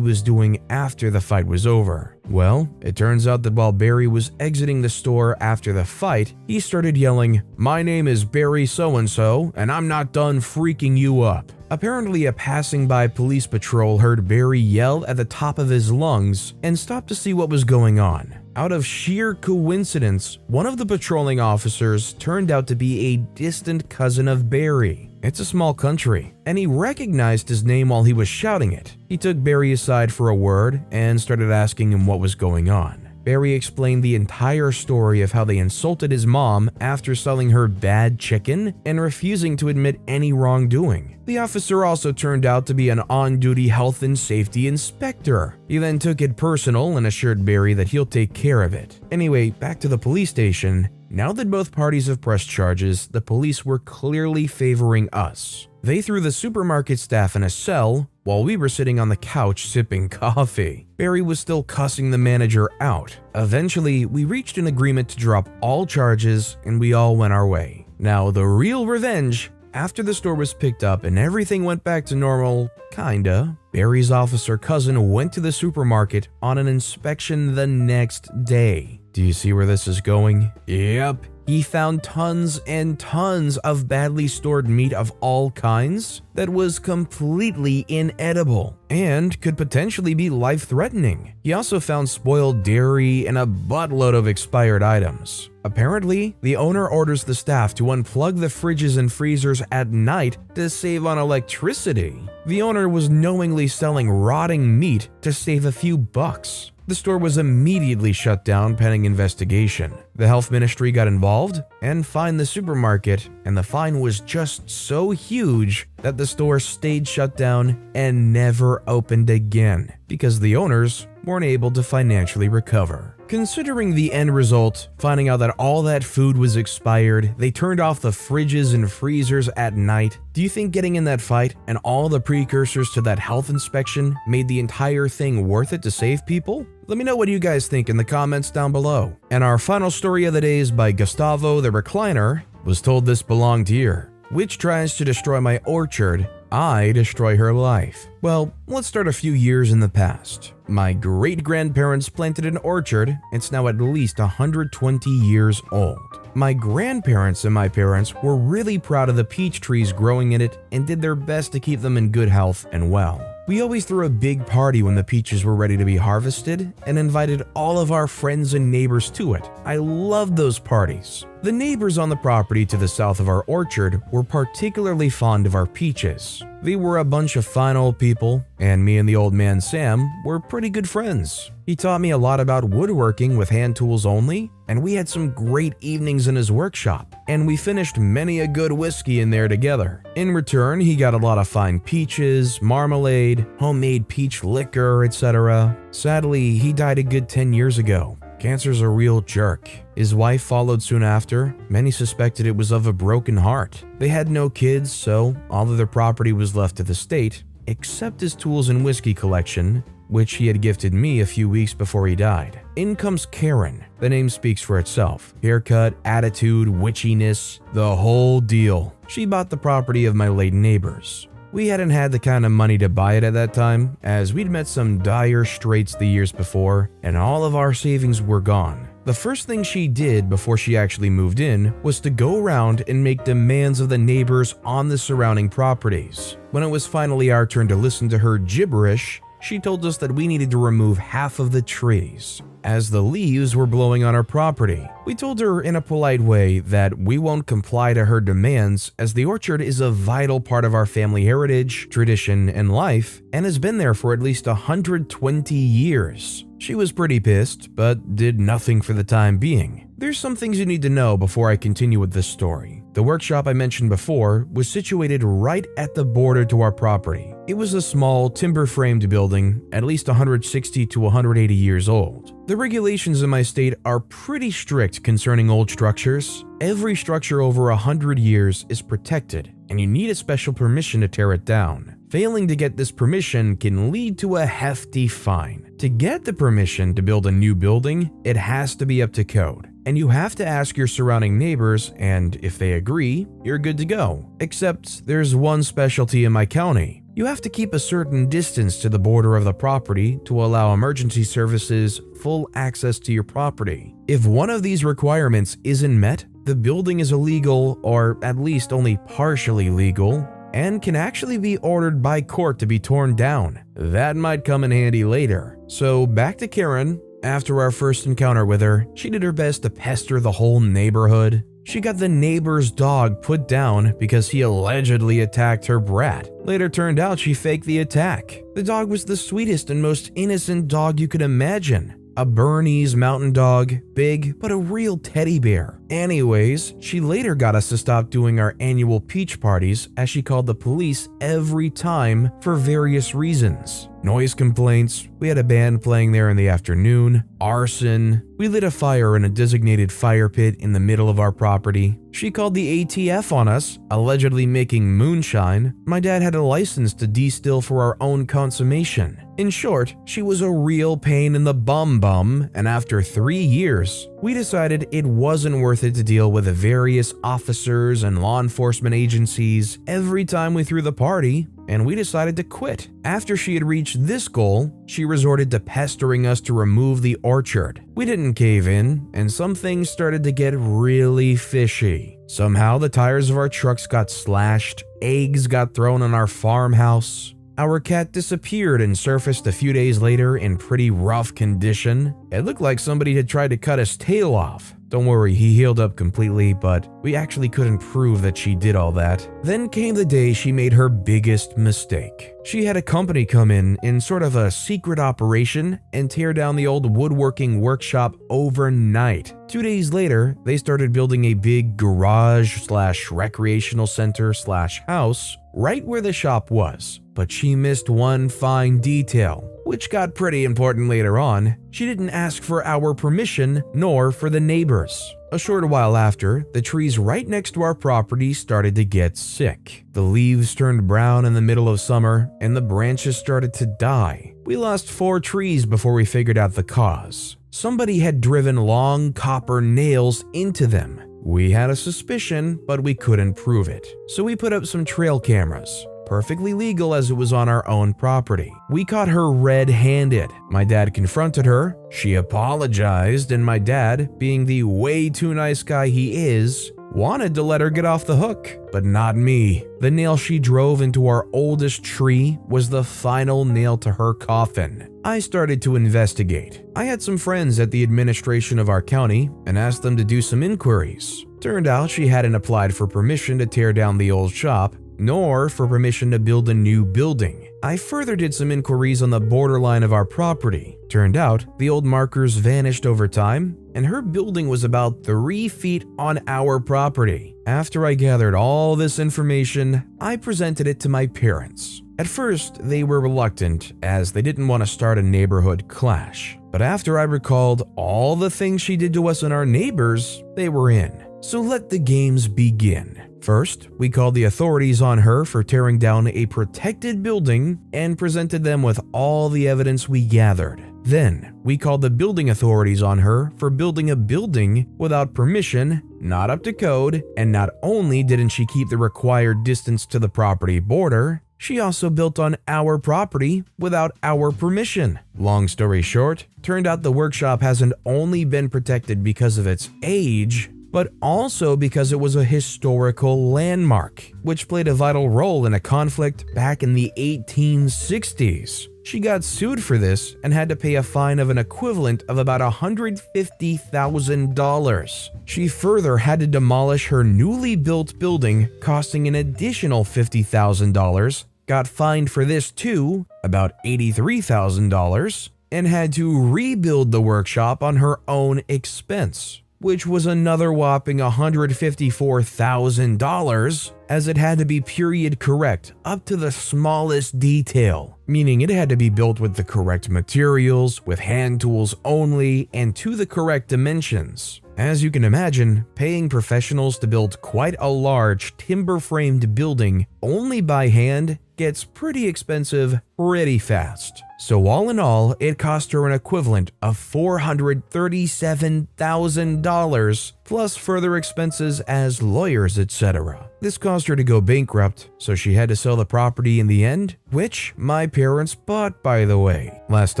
was doing after the fight was over. Well, it turns out that while Barry was exiting the store after the fight, he started yelling, "My name is Barry so-and-so, and I'm not done freaking you up." Apparently, a passing by police patrol heard Barry yell at the top of his lungs and stopped to see what was going on. Out of sheer coincidence, one of the patrolling officers turned out to be a distant cousin of Barry. It's a small country, and he recognized his name while he was shouting it. He took Barry aside for a word and started asking him what was going on. Barry explained the entire story of how they insulted his mom after selling her bad chicken and refusing to admit any wrongdoing. The officer also turned out to be an on-duty health and safety inspector. He then took it personal and assured Barry that he'll take care of it. Anyway, back to the police station. Now that both parties have pressed charges, the police were clearly favoring us. They threw the supermarket staff in a cell while we were sitting on the couch sipping coffee. Barry was still cussing the manager out. Eventually, we reached an agreement to drop all charges and we all went our way. Now, the real revenge, after the store was picked up and everything went back to normal, kinda, Barry's officer cousin went to the supermarket on an inspection the next day. Do you see where this is going? Yep. He found tons and tons of badly stored meat of all kinds that was completely inedible and could potentially be life-threatening. He also found spoiled dairy and a buttload of expired items. Apparently, the owner orders the staff to unplug the fridges and freezers at night to save on electricity. The owner was knowingly selling rotting meat to save a few bucks. The store was immediately shut down pending investigation. The health ministry got involved and fined the supermarket, and the fine was just so huge that the store stayed shut down and never opened again because the owners weren't able to financially recover. Considering the end result, finding out that all that food was expired, they turned off the fridges and freezers at night, do you think getting in that fight and all the precursors to that health inspection made the entire thing worth it to save people? Let me know what you guys think in the comments down below. And our final story of the day is by Gustavo the Recliner. Was told this belonged here. Witch tries to destroy my orchard, I destroy her life. Well, let's start a few years in the past. My great-grandparents planted an orchard. It's now at least 120 years old. My grandparents and my parents were really proud of the peach trees growing in it and did their best to keep them in good health and well. We always threw a big party when the peaches were ready to be harvested and invited all of our friends and neighbors to it. I loved those parties. The neighbors on the property to the south of our orchard were particularly fond of our peaches. They were a bunch of fine old people, and me and the old man Sam were pretty good friends. He taught me a lot about woodworking with hand tools only, and we had some great evenings in his workshop, and we finished many a good whiskey in there together. In return, he got a lot of fine peaches, marmalade, homemade peach liquor, etc. Sadly, he died a good 10 years ago. Cancer's a real jerk. His wife followed soon after. Many suspected it was of a broken heart. They had no kids, so all of their property was left to the state, except his tools and whiskey collection, which he had gifted me a few weeks before he died. In comes Karen. The name speaks for itself. Haircut, attitude, witchiness, the whole deal. She bought the property of my late neighbors. We hadn't had the kind of money to buy it at that time, as we'd met some dire straits the years before, and all of our savings were gone. The first thing she did before she actually moved in was to go around and make demands of the neighbors on the surrounding properties. When it was finally our turn to listen to her gibberish, she told us that we needed to remove half of the trees, as the leaves were blowing on our property. We told her in a polite way that we won't comply to her demands, as the orchard is a vital part of our family heritage, tradition, and life, and has been there for at least 120 years. She was pretty pissed, but did nothing for the time being. There's some things you need to know before I continue with this story. The workshop I mentioned before was situated right at the border to our property. It was a small, timber-framed building, at least 160 to 180 years old. The regulations in my state are pretty strict concerning old structures. Every structure over 100 years is protected, and you need a special permission to tear it down. Failing to get this permission can lead to a hefty fine. To get the permission to build a new building, it has to be up to code, and you have to ask your surrounding neighbors, and if they agree, you're good to go. Except there's one specialty in my county. You have to keep a certain distance to the border of the property to allow emergency services full access to your property. If one of these requirements isn't met, the building is illegal, or at least only partially legal, and can actually be ordered by court to be torn down. That might come in handy later. So back to Karen. After our first encounter with her, she did her best to pester the whole neighborhood. She got the neighbor's dog put down because he allegedly attacked her brat. Later turned out she faked the attack. The dog was the sweetest and most innocent dog you could imagine. A Bernese mountain dog, big, but a real teddy bear. Anyways, she later got us to stop doing our annual peach parties, as she called the police every time for various reasons. Noise complaints, we had a band playing there in the afternoon, arson, we lit a fire in a designated fire pit in the middle of our property. She called the ATF on us, allegedly making moonshine. My dad had a license to distill for our own consummation. In short, she was a real pain in the bum, and after 3 years, we decided it wasn't worth it to deal with the various officers and law enforcement agencies every time we threw the party, and we decided to quit. After she had reached this goal, she resorted to pestering us to remove the orchard. We didn't cave in, and some things started to get really fishy. Somehow the tires of our trucks got slashed, eggs got thrown on our farmhouse. Our cat disappeared and surfaced a few days later in pretty rough condition. It looked like somebody had tried to cut his tail off. Don't worry, he healed up completely, but we actually couldn't prove that she did all that. Then came the day she made her biggest mistake. She had a company come in sort of a secret operation and tear down the old woodworking workshop overnight. 2 days later, they started building a big garage/recreational center/house right where the shop was. But she missed one fine detail, which got pretty important later on. She didn't ask for our permission, nor for the neighbors. A short while after, the trees right next to our property started to get sick. The leaves turned brown in the middle of summer, and the branches started to die. We lost 4 trees before we figured out the cause. Somebody had driven long copper nails into them. We had a suspicion, but we couldn't prove it. So we put up some trail cameras. Perfectly legal as it was on our own property. We caught her red-handed. My dad confronted her, she apologized, and my dad, being the way too nice guy he is, wanted to let her get off the hook, but not me. The nail she drove into our oldest tree was the final nail to her coffin. I started to investigate. I had some friends at the administration of our county and asked them to do some inquiries. Turned out she hadn't applied for permission to tear down the old shop, nor for permission to build a new building. I further did some inquiries on the borderline of our property. Turned out, the old markers vanished over time, and her building was about 3 feet on our property. After I gathered all this information, I presented it to my parents. At first, they were reluctant, as they didn't want to start a neighborhood clash. But after I recalled all the things she did to us and our neighbors, they were in. So let the games begin. First, we called the authorities on her for tearing down a protected building and presented them with all the evidence we gathered. Then, we called the building authorities on her for building a building without permission, not up to code, and not only didn't she keep the required distance to the property border, she also built on our property without our permission. Long story short, turned out the workshop hasn't only been protected because of its age, but also because it was a historical landmark, which played a vital role in a conflict back in the 1860s. She got sued for this and had to pay a fine of an equivalent of about $150,000. She further had to demolish her newly built building, costing an additional $50,000, got fined for this too, about $83,000, and had to rebuild the workshop on her own expense, which was another whopping $154,000, as it had to be period correct up to the smallest detail, meaning it had to be built with the correct materials, with hand tools only, and to the correct dimensions. As you can imagine, paying professionals to build quite a large timber-framed building only by hand gets pretty expensive pretty fast. So all in all, it cost her an equivalent of $437,000 plus further expenses as lawyers, etc. This caused her to go bankrupt, so she had to sell the property in the end, which my parents bought, by the way. Last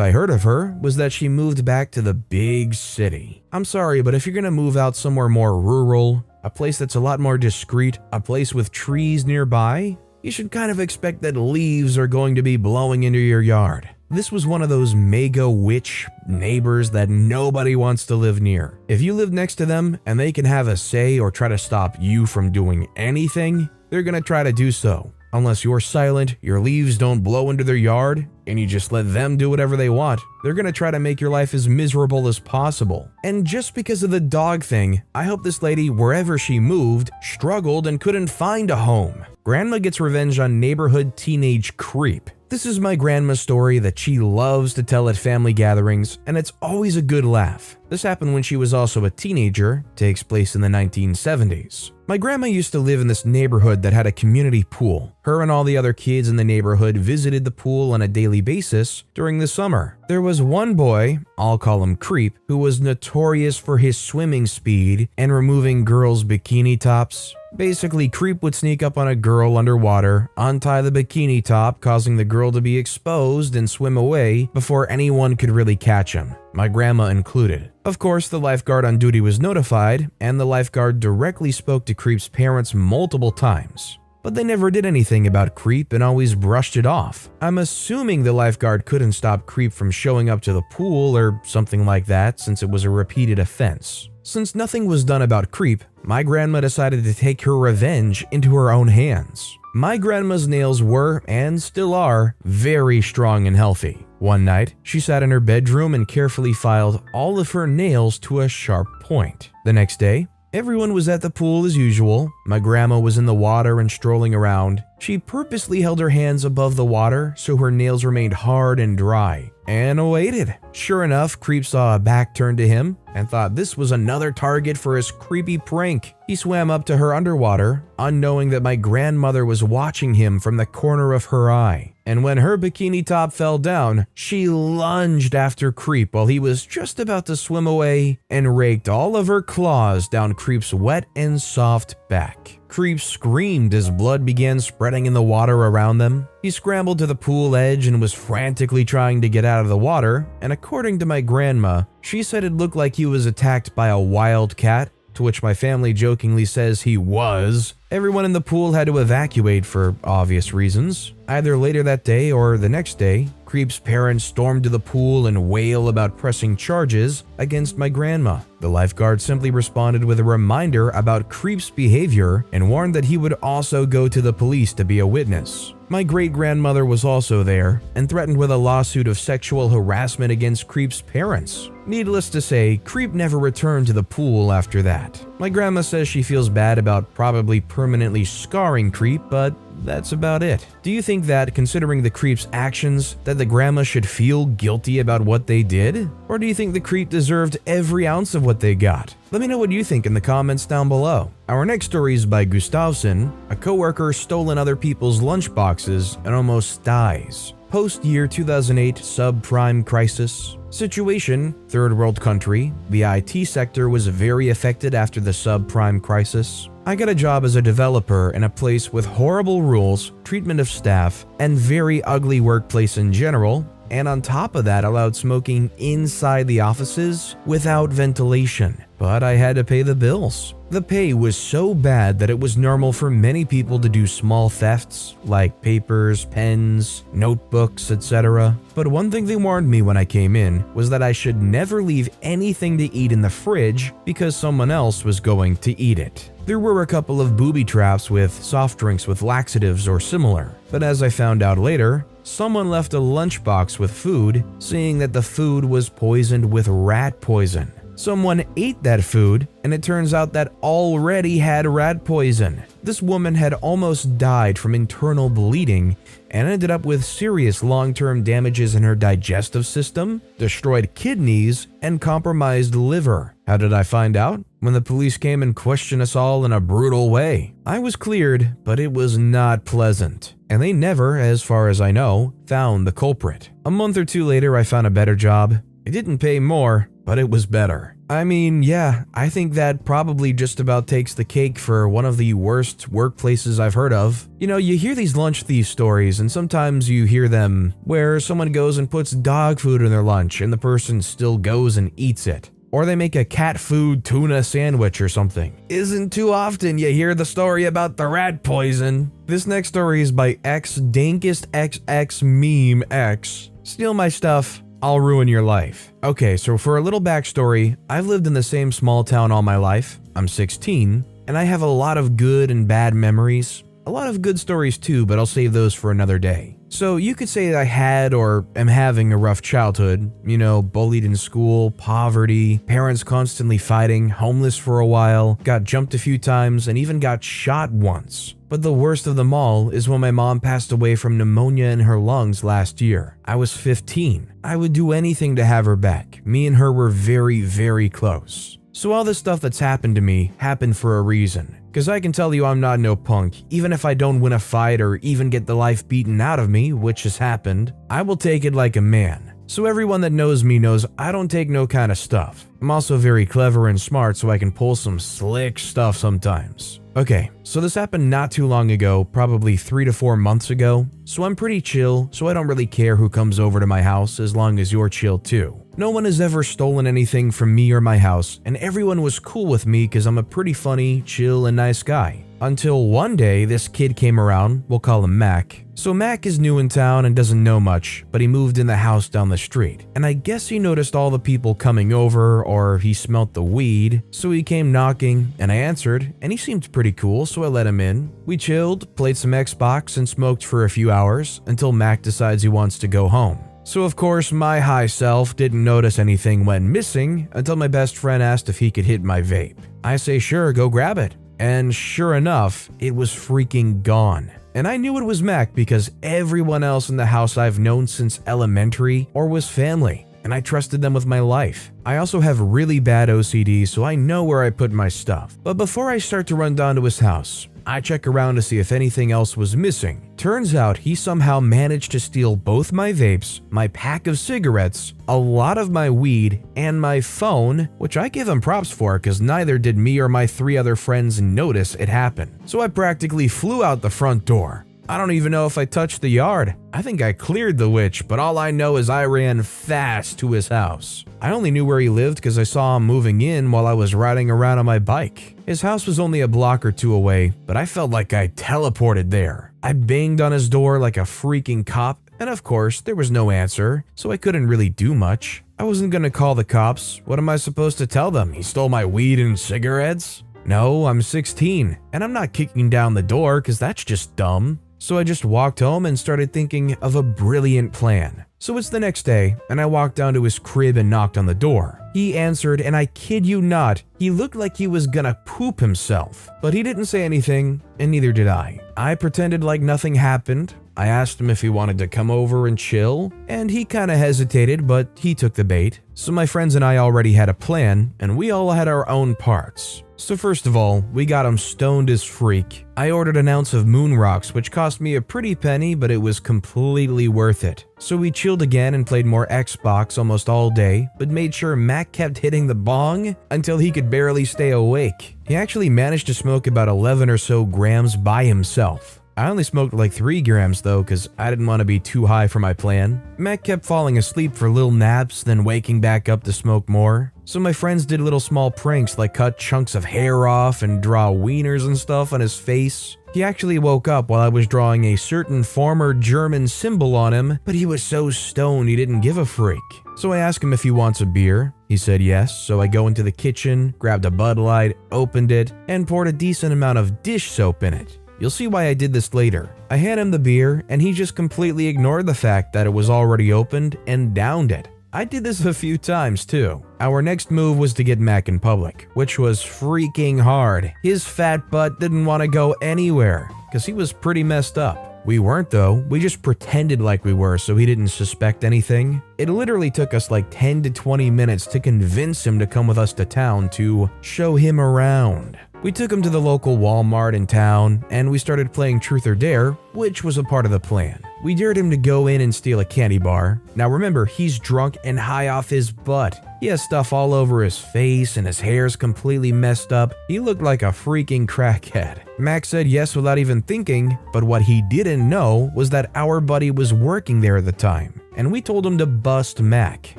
I heard of her was that she moved back to the big city. I'm sorry, but if you're gonna move out somewhere more rural, a place that's a lot more discreet, a place with trees nearby, you should kind of expect that leaves are going to be blowing into your yard. This was one of those mega witch neighbors that nobody wants to live near. If you live next to them and they can have a say or try to stop you from doing anything, they're gonna try to do so. Unless you're silent, your leaves don't blow into their yard, and you just let them do whatever they want, they're gonna try to make your life as miserable as possible. And just because of the dog thing, I hope this lady, wherever she moved, struggled and couldn't find a home. Grandma gets revenge on neighborhood teenage creep. This is my grandma's story that she loves to tell at family gatherings, and it's always a good laugh. This happened when she was also a teenager, takes place in the 1970s. My grandma used to live in this neighborhood that had a community pool. Her and all the other kids in the neighborhood visited the pool on a daily basis during the summer. There was one boy, I'll call him Creep, who was notorious for his swimming speed and removing girls' bikini tops. Basically, Creep would sneak up on a girl underwater, untie the bikini top, causing the girl to be exposed and swim away before anyone could really catch him, my grandma included. Of course, the lifeguard on duty was notified, and the lifeguard directly spoke to Creep's parents multiple times. But they never did anything about Creep and always brushed it off. I'm assuming the lifeguard couldn't stop Creep from showing up to the pool or something like that, since it was a repeated offense. Since nothing was done about Creep, my grandma decided to take her revenge into her own hands. My grandma's nails were, and still are, very strong and healthy. One night, she sat in her bedroom and carefully filed all of her nails to a sharp point. The next day, everyone was at the pool as usual. My grandma was in the water and strolling around. She purposely held her hands above the water so her nails remained hard and dry, and waited. Sure enough, Creep saw a back turn to him and thought this was another target for his creepy prank. He swam up to her underwater, unknowing that my grandmother was watching him from the corner of her eye. And when her bikini top fell down, she lunged after Creep while he was just about to swim away and raked all of her claws down Creep's wet and soft back. Creep screamed as blood began spreading in the water around them. He scrambled to the pool edge and was frantically trying to get out of the water, and according to my grandma, she said it looked like he was attacked by a wild cat, to which my family jokingly says he was. Everyone in the pool had to evacuate for obvious reasons. Either later that day or the next day, Creep's parents stormed to the pool and wail about pressing charges against my grandma. The lifeguard simply responded with a reminder about Creep's behavior and warned that he would also go to the police to be a witness. My great-grandmother was also there and threatened with a lawsuit of sexual harassment against Creep's parents. Needless to say, Creep never returned to the pool after that. My grandma says she feels bad about probably permanently scarring Creep, but that's about it. Do you think that, considering the creep's actions, that the grandma should feel guilty about what they did? Or do you think the creep deserved every ounce of what they got? Let me know what you think in the comments down below. Our next story is by Gustavson. A coworker stole other people's lunch boxes and almost dies. Post-year 2008 subprime crisis. Situation: third world country. The IT sector was very affected after the subprime crisis. I got a job as a developer in a place with horrible rules, treatment of staff, and very ugly workplace in general. And on top of that, allowed smoking inside the offices without ventilation. But I had to pay the bills. The pay was so bad that it was normal for many people to do small thefts, like papers, pens, notebooks, etc. But one thing they warned me when I came in was that I should never leave anything to eat in the fridge because someone else was going to eat it. There were a couple of booby traps with soft drinks with laxatives or similar, but as I found out later, someone left a lunchbox with food, saying that the food was poisoned with rat poison. Someone ate that food, and it turns out that already had rat poison. This woman had almost died from internal bleeding and ended up with serious long-term damages in her digestive system, destroyed kidneys, and compromised liver. How did I find out? When the police came and questioned us all in a brutal way. I was cleared, but it was not pleasant. And they never, as far as I know, found the culprit. A month or two later, I found a better job. It didn't pay more, but it was better. I mean, yeah, I think that probably just about takes the cake for one of the worst workplaces I've heard of. You know, you hear these lunch thief stories, and sometimes you hear them where someone goes and puts dog food in their lunch and the person still goes and eats it. Or they make a cat food tuna sandwich or something. Isn't too often you hear the story about the rat poison. This next story is by XDankestXX Meme X. Steal my stuff, I'll ruin your life. Okay, so for a little backstory, I've lived in the same small town all my life. I'm 16, and I have a lot of good and bad memories. A lot of good stories too, but I'll save those for another day. So you could say I had or am having a rough childhood, you know, bullied in school, poverty, parents constantly fighting, homeless for a while, got jumped a few times, and even got shot once. But the worst of them all is when my mom passed away from pneumonia in her lungs last year. I was 15. I would do anything to have her back. Me and her were very, very close. So all this stuff that's happened to me happened for a reason. Cause I can tell you I'm not no punk. Even if I don't win a fight or even get the life beaten out of me, which has happened, I will take it like a man. So everyone that knows me knows I don't take no kind of stuff. I'm also very clever and smart, so I can pull some slick stuff sometimes. Okay, so this happened not too long ago, probably 3 to 4 months ago. So I'm pretty chill, so I don't really care who comes over to my house as long as you're chill too. No one has ever stolen anything from me or my house, and everyone was cool with me because I'm a pretty funny, chill, and nice guy. Until one day, this kid came around, we'll call him Mac. So Mac is new in town and doesn't know much, but he moved in the house down the street. And I guess he noticed all the people coming over, or he smelt the weed, so he came knocking, and I answered, and he seemed pretty cool, so I let him in. We chilled, played some Xbox, and smoked for a few hours, until Mac decides he wants to go home. So of course, my high self didn't notice anything went missing until my best friend asked if he could hit my vape. I say sure, go grab it. And sure enough, it was freaking gone. And I knew it was Mac because everyone else in the house I've known since elementary or was family, and I trusted them with my life. I also have really bad OCD, so I know where I put my stuff. But before I start to run down to his house, I check around to see if anything else was missing. Turns out he somehow managed to steal both my vapes, my pack of cigarettes, a lot of my weed, and my phone, which I give him props for because neither did me or my 3 other friends notice it happen. So I practically flew out the front door. I don't even know if I touched the yard. I think I cleared the witch, but all I know is I ran fast to his house. I only knew where he lived because I saw him moving in while I was riding around on my bike. His house was only a block or 2 away, but I felt like I teleported there. I banged on his door like a freaking cop, and of course, there was no answer, so I couldn't really do much. I wasn't gonna call the cops. What am I supposed to tell them? He stole my weed and cigarettes? No, I'm 16, and I'm not kicking down the door because that's just dumb. So I just walked home and started thinking of a brilliant plan. So it's the next day, and I walked down to his crib and knocked on the door. He answered, and I kid you not, he looked like he was gonna poop himself. But he didn't say anything, and neither did I. I pretended like nothing happened. I asked him if he wanted to come over and chill, and he kinda hesitated, but he took the bait. So my friends and I already had a plan, and we all had our own parts. So first of all, we got him stoned as freak. I ordered an ounce of moon rocks, which cost me a pretty penny, but it was completely worth it. So we chilled again and played more Xbox almost all day, but made sure Mac kept hitting the bong until he could barely stay awake. He actually managed to smoke about 11 or so grams by himself. I only smoked like 3 grams though, cause I didn't want to be too high for my plan. Mac kept falling asleep for little naps, then waking back up to smoke more. So my friends did little small pranks like cut chunks of hair off and draw wieners and stuff on his face. He actually woke up while I was drawing a certain former German symbol on him, but he was so stoned he didn't give a freak. So I asked him if he wants a beer. He said yes, so I go into the kitchen, grabbed a Bud Light, opened it, and poured a decent amount of dish soap in it. You'll see why I did this later. I hand him the beer, and he just completely ignored the fact that it was already opened and downed it. I did this a few times too. Our next move was to get Mac in public, which was freaking hard. His fat butt didn't want to go anywhere, because he was pretty messed up. We weren't though, we just pretended like we were so he didn't suspect anything. It literally took us like 10 to 20 minutes to convince him to come with us to town to show him around. We took him to the local Walmart in town, and we started playing Truth or Dare, which was a part of the plan. We dared him to go in and steal a candy bar. Now remember, he's drunk and high off his butt. He has stuff all over his face and his hair's completely messed up. He looked like a freaking crackhead. Max said yes without even thinking, but what he didn't know was that our buddy was working there at the time, and we told him to bust Mac.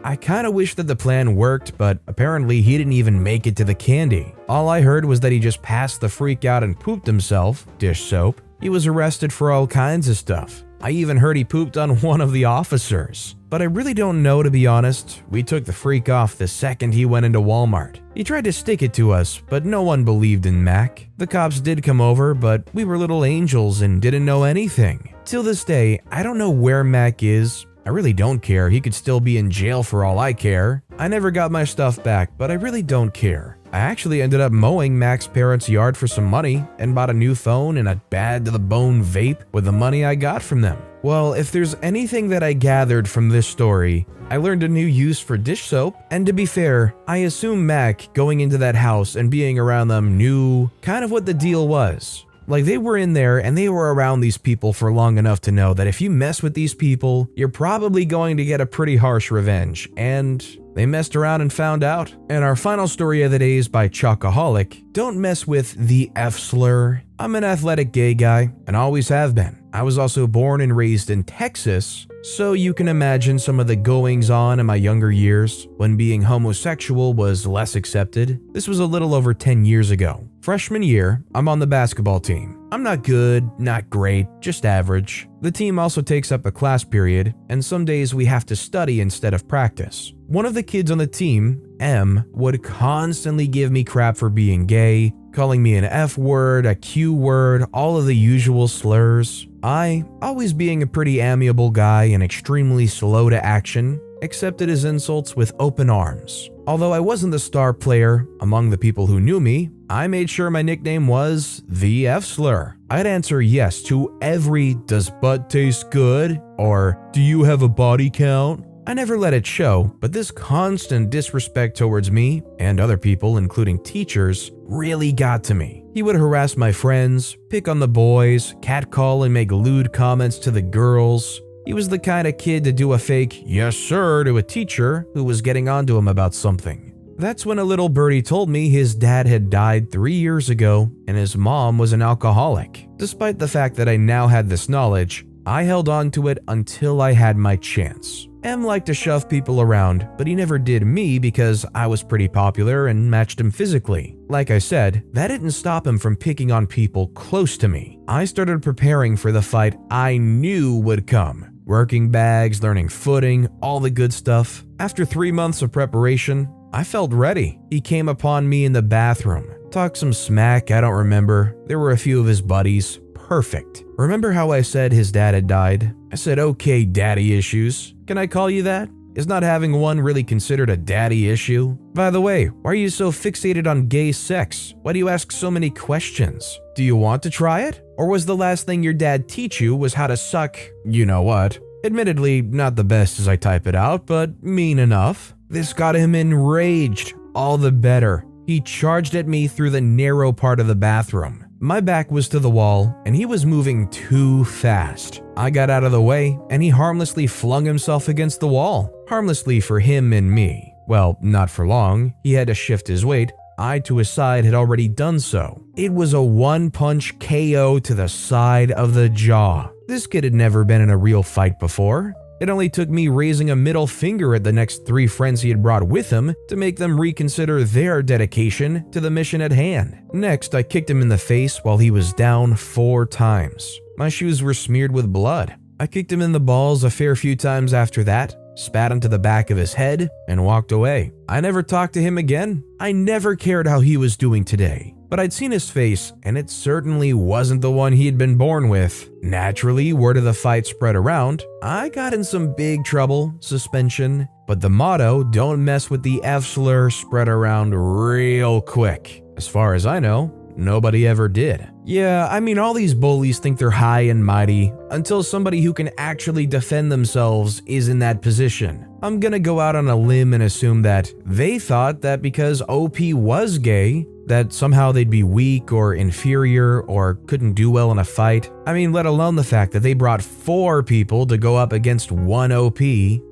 I kinda wish that the plan worked, but apparently he didn't even make it to the candy. All I heard was that he just passed the freak out and pooped himself, dish soap. He was arrested for all kinds of stuff. I even heard he pooped on one of the officers. But I really don't know, to be honest. We took the freak off the second he went into Walmart. He tried to stick it to us, but no one believed in Mac. The cops did come over, but we were little angels and didn't know anything. Till this day, I don't know where Mac is. I really don't care. He could still be in jail for all I care. I never got my stuff back, but I really don't care. I actually ended up mowing Mac's parents' yard for some money and bought a new phone and a bad-to-the-bone vape with the money I got from them. Well, if there's anything that I gathered from this story, I learned a new use for dish soap, and to be fair, I assume Mac going into that house and being around them knew kind of what the deal was. Like, they were in there and they were around these people for long enough to know that if you mess with these people, you're probably going to get a pretty harsh revenge, and they messed around and found out. And our final story of the day is by Chocoholic. Don't mess with the F-slur. I'm an athletic gay guy and always have been. I was also born and raised in Texas, so you can imagine some of the goings-on in my younger years when being homosexual was less accepted. This was a little over 10 years ago. Freshman year, I'm on the basketball team. I'm not good, not great, just average. The team also takes up a class period, and some days we have to study instead of practice. One of the kids on the team, M, would constantly give me crap for being gay, calling me an F word, a Q word, all of the usual slurs. I, always being a pretty amiable guy and extremely slow to action, accepted his insults with open arms. Although I wasn't the star player among the people who knew me, I made sure my nickname was the F-slur. I'd answer yes to every "does butt taste good?" or "do you have a body count?" I never let it show, but this constant disrespect towards me and other people, including teachers, really got to me. He would harass my friends, pick on the boys, catcall and make lewd comments to the girls. He was the kind of kid to do a fake "yes sir" to a teacher who was getting onto him about something. That's when a little birdie told me his dad had died 3 years ago and his mom was an alcoholic. Despite the fact that I now had this knowledge, I held on to it until I had my chance. M liked to shove people around, but he never did me because I was pretty popular and matched him physically. Like I said, that didn't stop him from picking on people close to me. I started preparing for the fight I knew would come. Working bags, learning footing, all the good stuff. After 3 months of preparation, I felt ready. He came upon me in the bathroom, talked some smack, I don't remember. There were a few of his buddies. perfect. Remember how I said his dad had died? I said, okay, daddy issues. Can I call you that? Is not having one really considered a daddy issue? By the way, why are you so fixated on gay sex? Why do you ask so many questions? Do you want to try it? Or was the last thing your dad teach you was how to suck you know what? Admittedly, not the best as I type it out, but mean enough. This got him enraged. All the better. He charged at me through the narrow part of the bathroom. My back was to the wall, and he was moving too fast. I got out of the way, and he harmlessly flung himself against the wall. Harmlessly for him and me. Well, not for long. He had to shift his weight. I, to his side, had already done so. It was a one-punch KO to the side of the jaw. This kid had never been in a real fight before. It only took me raising a middle finger at the next 3 friends he had brought with him to make them reconsider their dedication to the mission at hand. Next, I kicked him in the face while he was down 4 times. My shoes were smeared with blood. I kicked him in the balls a fair few times after that, spat into the back of his head, and walked away. I never talked to him again. I never cared how he was doing today. But I'd seen his face, and it certainly wasn't the one he had been born with. Naturally, word of the fight spread around. I got in some big trouble, suspension, but the motto, don't mess with the F slur, spread around real quick. As far as I know, nobody ever did. Yeah, I mean, all these bullies think they're high and mighty until somebody who can actually defend themselves is in that position. I'm gonna go out on a limb and assume that they thought that because OP was gay, that somehow they'd be weak or inferior or couldn't do well in a fight. I mean, let alone the fact that they brought 4 people to go up against 1 OP.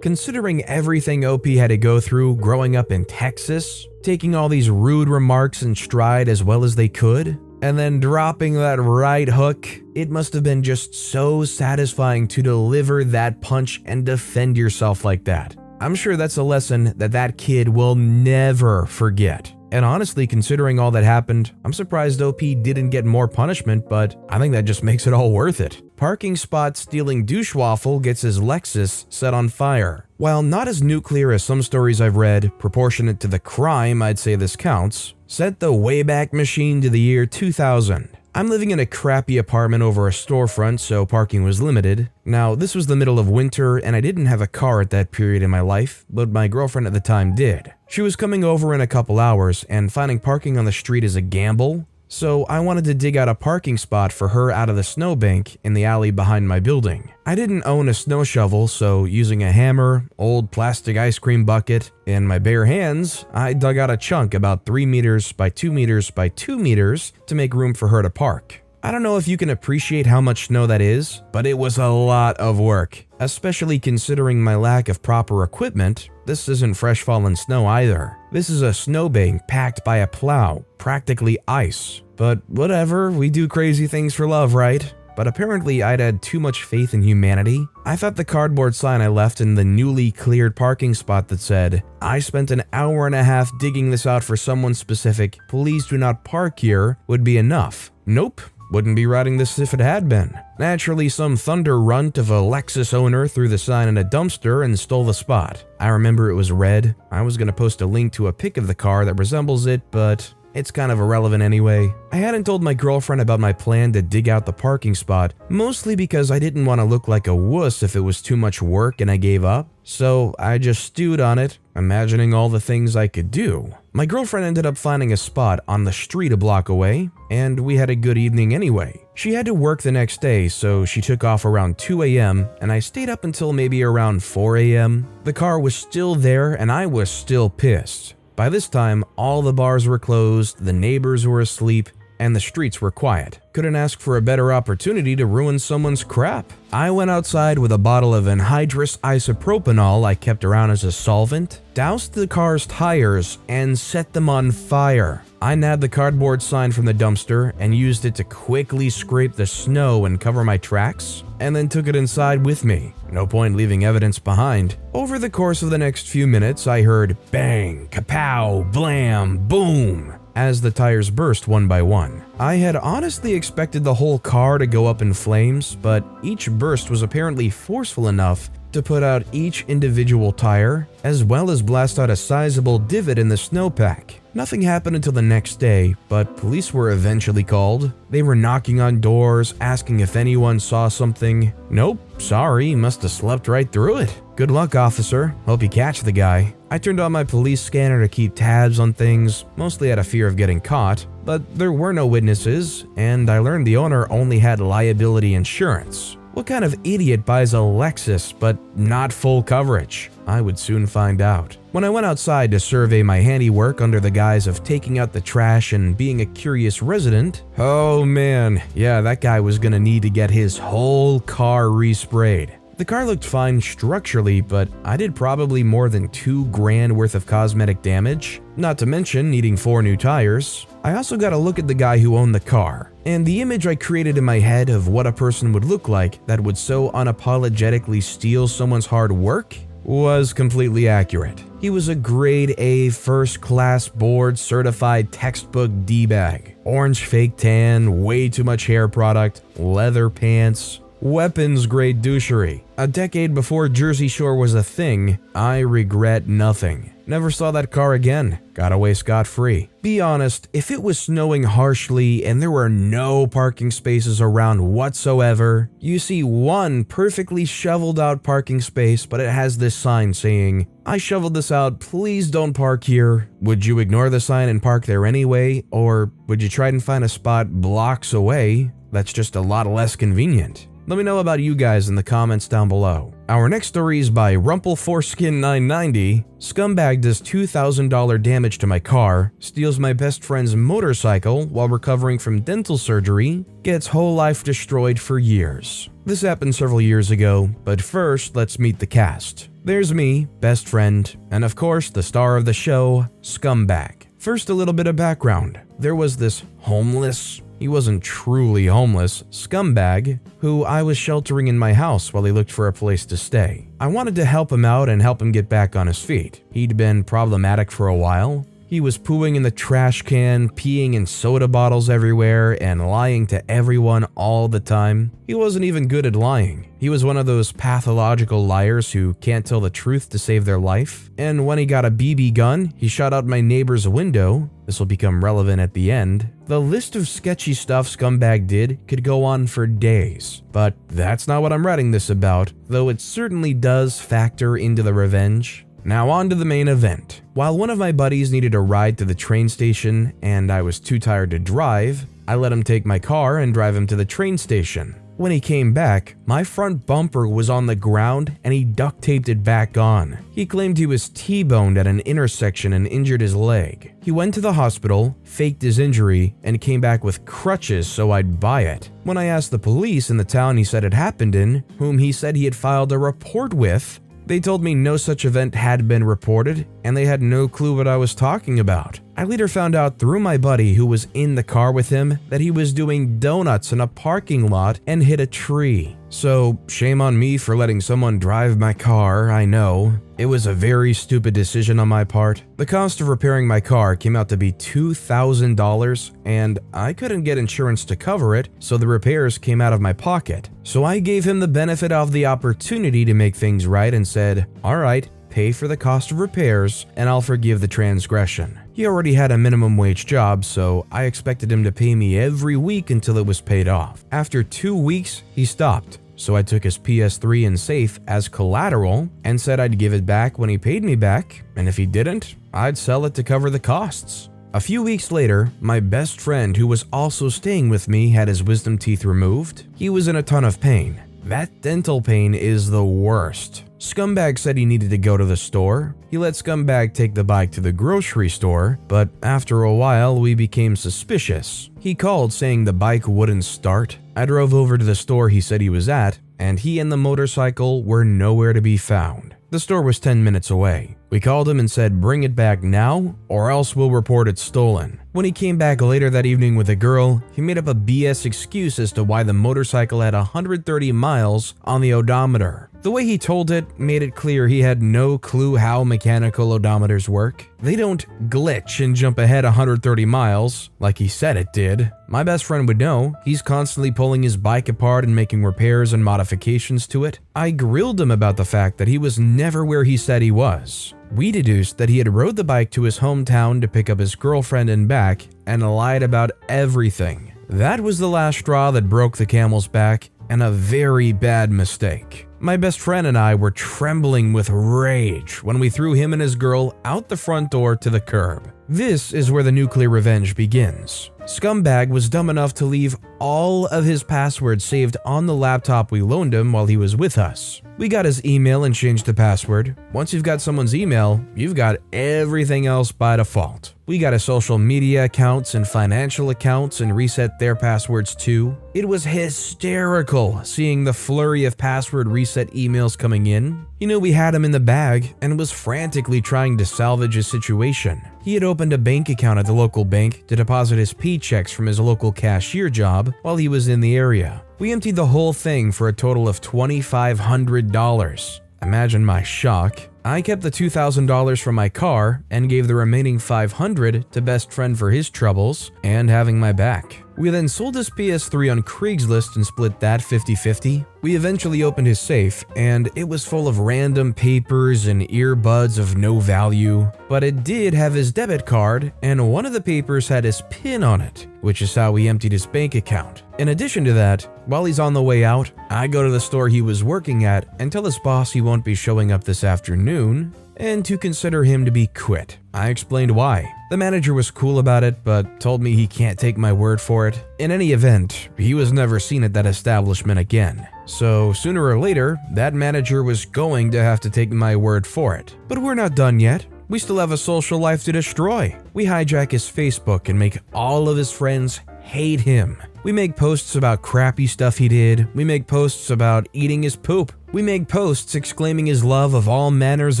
Considering everything OP had to go through growing up in Texas, taking all these rude remarks in stride as well as they could, and then dropping that right hook, it must have been just so satisfying to deliver that punch and defend yourself like that. I'm sure that's a lesson that that kid will never forget. And honestly, considering all that happened, I'm surprised OP didn't get more punishment, but I think that just makes it all worth it. Parking spot stealing douchewaffle gets his Lexus set on fire. While not as nuclear as some stories I've read, proportionate to the crime, I'd say this counts. Set the Wayback Machine to the year 2000. I'm living in a crappy apartment over a storefront, so parking was limited. Now, this was the middle of winter, and I didn't have a car at that period in my life, but my girlfriend at the time did. She was coming over in a couple hours, and finding parking on the street is a gamble, so I wanted to dig out a parking spot for her out of the snowbank in the alley behind my building. I didn't own a snow shovel, so using a hammer, old plastic ice cream bucket, and my bare hands, I dug out a chunk about 3 meters by 2 meters by 2 meters to make room for her to park. I don't know if you can appreciate how much snow that is, but it was a lot of work, especially considering my lack of proper equipment. This isn't fresh fallen snow either. This is a snowbank packed by a plow, practically ice. But whatever, we do crazy things for love, right? But apparently I'd had too much faith in humanity. I thought the cardboard sign I left in the newly cleared parking spot that said, "I spent an hour and a half digging this out for someone specific, please do not park here," would be enough. Nope. Wouldn't be writing this if it had been. Naturally, some thunder runt of a Lexus owner threw the sign in a dumpster and stole the spot. I remember it was red. I was going to post a link to a pic of the car that resembles it, but it's kind of irrelevant anyway. I hadn't told my girlfriend about my plan to dig out the parking spot, mostly because I didn't want to look like a wuss if it was too much work and I gave up. So I just stewed on it, imagining all the things I could do. My girlfriend ended up finding a spot on the street a block away, and we had a good evening anyway. She had to work the next day, so she took off around 2 a.m., and I stayed up until maybe around 4 a.m. The car was still there, and I was still pissed. By this time, all the bars were closed, the neighbors were asleep, and the streets were quiet. Couldn't ask for a better opportunity to ruin someone's crap. I went outside with a bottle of anhydrous isopropanol I kept around as a solvent, doused the car's tires, and set them on fire. I nabbed the cardboard sign from the dumpster and used it to quickly scrape the snow and cover my tracks, and then took it inside with me. No point leaving evidence behind. Over the course of the next few minutes, I heard bang, kapow, blam, boom, as the tires burst one by one. I had honestly expected the whole car to go up in flames, but each burst was apparently forceful enough to put out each individual tire, as well as blast out a sizable divot in the snowpack. Nothing happened until the next day, but police were eventually called. They were knocking on doors, asking if anyone saw something. Nope, sorry, must have slept right through it. Good luck, officer. Hope you catch the guy. I turned on my police scanner to keep tabs on things, mostly out of fear of getting caught, but there were no witnesses, and I learned the owner only had liability insurance. What kind of idiot buys a Lexus but not full coverage? I would soon find out. When I went outside to survey my handiwork under the guise of taking out the trash and being a curious resident, oh man, yeah, that guy was gonna need to get his whole car resprayed. The car looked fine structurally, but I did probably more than $2,000 worth of cosmetic damage, not to mention needing 4 new tires. I also got a look at the guy who owned the car, and the image I created in my head of what a person would look like that would so unapologetically steal someone's hard work was completely accurate. He was a grade A first-class board certified textbook D-bag. Orange fake tan, way too much hair product, leather pants, weapons-grade douchery. A decade before Jersey Shore was a thing, I regret nothing. Never saw that car again. Got away scot-free. Be honest, if it was snowing harshly and there were no parking spaces around whatsoever, you see one perfectly shoveled out parking space, but it has this sign saying, "I shoveled this out, please don't park here." Would you ignore the sign and park there anyway? Or would you try and find a spot blocks away that's just a lot less convenient? Let me know about you guys in the comments down below. Our next story is by Rumpleforeskin990. Scumbag does $2,000 damage to my car, steals my best friend's motorcycle while recovering from dental surgery, gets whole life destroyed for years. This happened several years ago, but first let's meet the cast. There's me, best friend, and of course the star of the show, Scumbag. First, a little bit of background. There was this homeless, he wasn't truly homeless, scumbag, who I was sheltering in my house while he looked for a place to stay. I wanted to help him out and help him get back on his feet. He'd been problematic for a while. He was pooing in the trash can, peeing in soda bottles everywhere, and lying to everyone all the time. He wasn't even good at lying. He was one of those pathological liars who can't tell the truth to save their life. And when he got a BB gun, he shot out my neighbor's window. This will become relevant at the end. The list of sketchy stuff Scumbag did could go on for days, but that's not what I'm writing this about, though it certainly does factor into the revenge. Now on to the main event. While one of my buddies needed a ride to the train station and I was too tired to drive, I let him take my car and drive him to the train station. When he came back, my front bumper was on the ground and he duct taped it back on. He claimed he was T-boned at an intersection and injured his leg. He went to the hospital, faked his injury, and came back with crutches so I'd buy it. When I asked the police in the town he said it happened in, whom he said he had filed a report with, they told me no such event had been reported, and they had no clue what I was talking about. I later found out through my buddy who was in the car with him that he was doing donuts in a parking lot and hit a tree. So, shame on me for letting someone drive my car, I know. It was a very stupid decision on my part. The cost of repairing my car came out to be $2,000, and I couldn't get insurance to cover it, so the repairs came out of my pocket. So I gave him the benefit of the opportunity to make things right and said, "Alright, pay for the cost of repairs, and I'll forgive the transgression." He already had a minimum wage job, so I expected him to pay me every week until it was paid off. After 2 weeks, he stopped. So I took his PS3 and safe as collateral and said I'd give it back when he paid me back, and if he didn't, I'd sell it to cover the costs. A few weeks later, my best friend who was also staying with me had his wisdom teeth removed. He was in a ton of pain. That dental pain is the worst. Scumbag said he needed to go to the store. He let Scumbag take the bike to the grocery store, but after a while we became suspicious. He called saying the bike wouldn't start. I drove over to the store he said he was at, and he and the motorcycle were nowhere to be found. The store was 10 minutes away. We called him and said bring it back now or else we'll report it stolen. When he came back later that evening with a girl, he made up a BS excuse as to why the motorcycle had 130 miles on the odometer. The way he told it made it clear he had no clue how mechanical odometers work. They don't glitch and jump ahead 130 miles, like he said it did. My best friend would know. He's constantly pulling his bike apart and making repairs and modifications to it. I grilled him about the fact that he was never where he said he was. We deduced that he had rode the bike to his hometown to pick up his girlfriend and back, and lied about everything. That was the last straw that broke the camel's back, and a very bad mistake. My best friend and I were trembling with rage when we threw him and his girl out the front door to the curb. This is where the nuclear revenge begins. Scumbag was dumb enough to leave all of his passwords saved on the laptop we loaned him while he was with us. We got his email and changed the password. Once you've got someone's email, you've got everything else by default. We got his social media accounts and financial accounts and reset their passwords too. It was hysterical seeing the flurry of password reset emails coming in. He knew we had him in the bag and was frantically trying to salvage his situation. He had opened a bank account at the local bank to deposit his paychecks from his local cashier job while he was in the area. We emptied the whole thing for a total of $2,500. Imagine my shock. I kept the $2,000 from my car and gave the remaining $500 to best friend for his troubles and having my back. We then sold his PS3 on Craigslist and split that 50-50. We eventually opened his safe, and it was full of random papers and earbuds of no value, but it did have his debit card, and one of the papers had his PIN on it, which is how we emptied his bank account. In addition to that, while he's on the way out, I go to the store he was working at and tell his boss he won't be showing up this afternoon, and to consider him to be quit. I explained why. The manager was cool about it, but told me he can't take my word for it. In any event, he was never seen at that establishment again. So sooner or later, that manager was going to have to take my word for it. But we're not done yet. We still have a social life to destroy. We hijack his Facebook and make all of his friends hate him. We make posts about crappy stuff he did. We make posts about eating his poop. We make posts exclaiming his love of all manners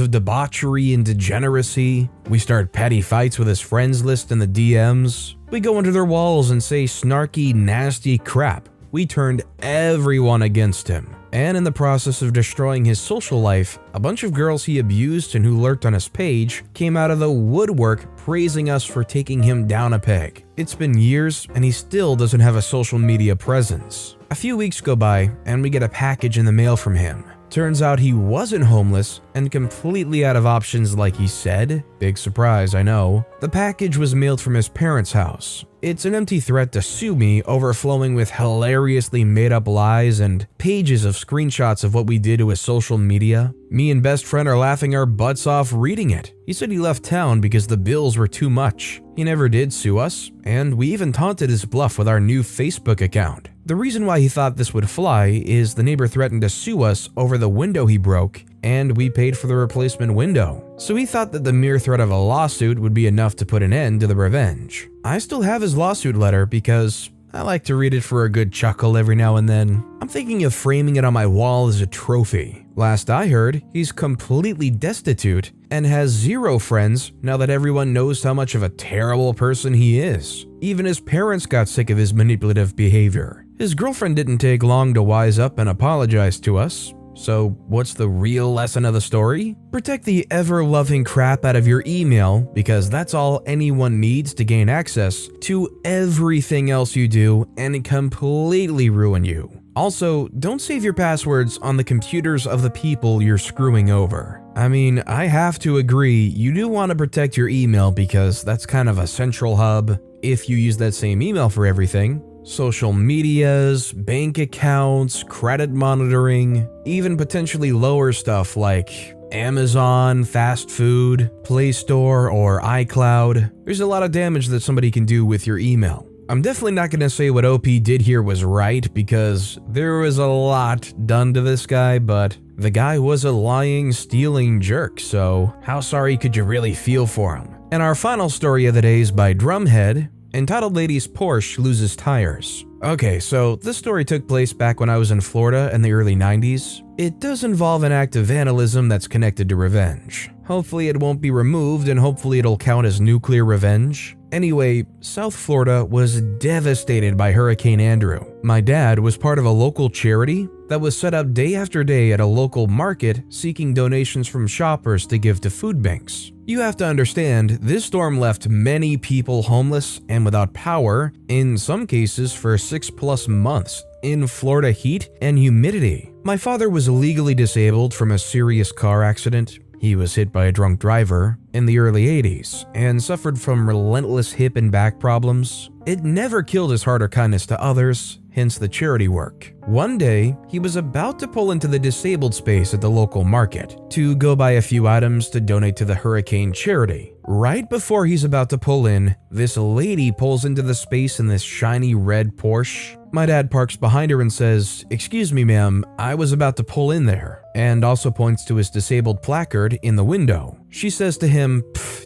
of debauchery and degeneracy. We start petty fights with his friends list in the DMs. We go under their walls and say snarky, nasty crap. We turned everyone against him. And in the process of destroying his social life, a bunch of girls he abused and who lurked on his page came out of the woodwork praising us for taking him down a peg. It's been years and he still doesn't have a social media presence. A few weeks go by and we get a package in the mail from him. Turns out he wasn't homeless and completely out of options like he said. Big surprise, I know. The package was mailed from his parents' house. It's an empty threat to sue me, overflowing with hilariously made-up lies and pages of screenshots of what we did to his social media. Me and best friend are laughing our butts off reading it. He said he left town because the bills were too much. He never did sue us, and we even taunted his bluff with our new Facebook account. The reason why he thought this would fly is the neighbor threatened to sue us over the window he broke, and we paid for the replacement window. So he thought that the mere threat of a lawsuit would be enough to put an end to the revenge. I still have his lawsuit letter because I like to read it for a good chuckle every now and then. I'm thinking of framing it on my wall as a trophy. Last I heard, he's completely destitute and has zero friends now that everyone knows how much of a terrible person he is. Even his parents got sick of his manipulative behavior. His girlfriend didn't take long to wise up and apologize to us. So what's the real lesson of the story? Protect the ever-loving crap out of your email because that's all anyone needs to gain access to everything else you do and completely ruin you. Also, don't save your passwords on the computers of the people you're screwing over. I mean, I have to agree, you do want to protect your email because that's kind of a central hub if you use that same email for everything. Social medias, bank accounts, credit monitoring, even potentially lower stuff like Amazon, fast food, Play Store, or iCloud. There's a lot of damage that somebody can do with your email. I'm definitely not going to say what OP did here was right because there was a lot done to this guy, but the guy was a lying, stealing jerk, so how sorry could you really feel for him? And our final story of the day is by Drumhead, entitled Lady's Porsche Loses Tires. Okay, so this story took place back when I was in Florida in the early 90s. It does involve an act of vandalism that's connected to revenge. Hopefully it won't be removed and hopefully it'll count as nuclear revenge. Anyway, South Florida was devastated by Hurricane Andrew. My dad was part of a local charity that was set up day after day at a local market seeking donations from shoppers to give to food banks. You have to understand, this storm left many people homeless and without power, in some cases for 6+ months, in Florida heat and humidity. My father was legally disabled from a serious car accident. He was hit by a drunk driver in the early 80s and suffered from relentless hip and back problems. It never killed his heart or kindness to others, hence the charity work. One day, he was about to pull into the disabled space at the local market to go buy a few items to donate to the hurricane charity. Right before he's about to pull in, this lady pulls into the space in this shiny red Porsche. My dad parks behind her and says, "Excuse me, ma'am, I was about to pull in there," and also points to his disabled placard in the window. She says to him,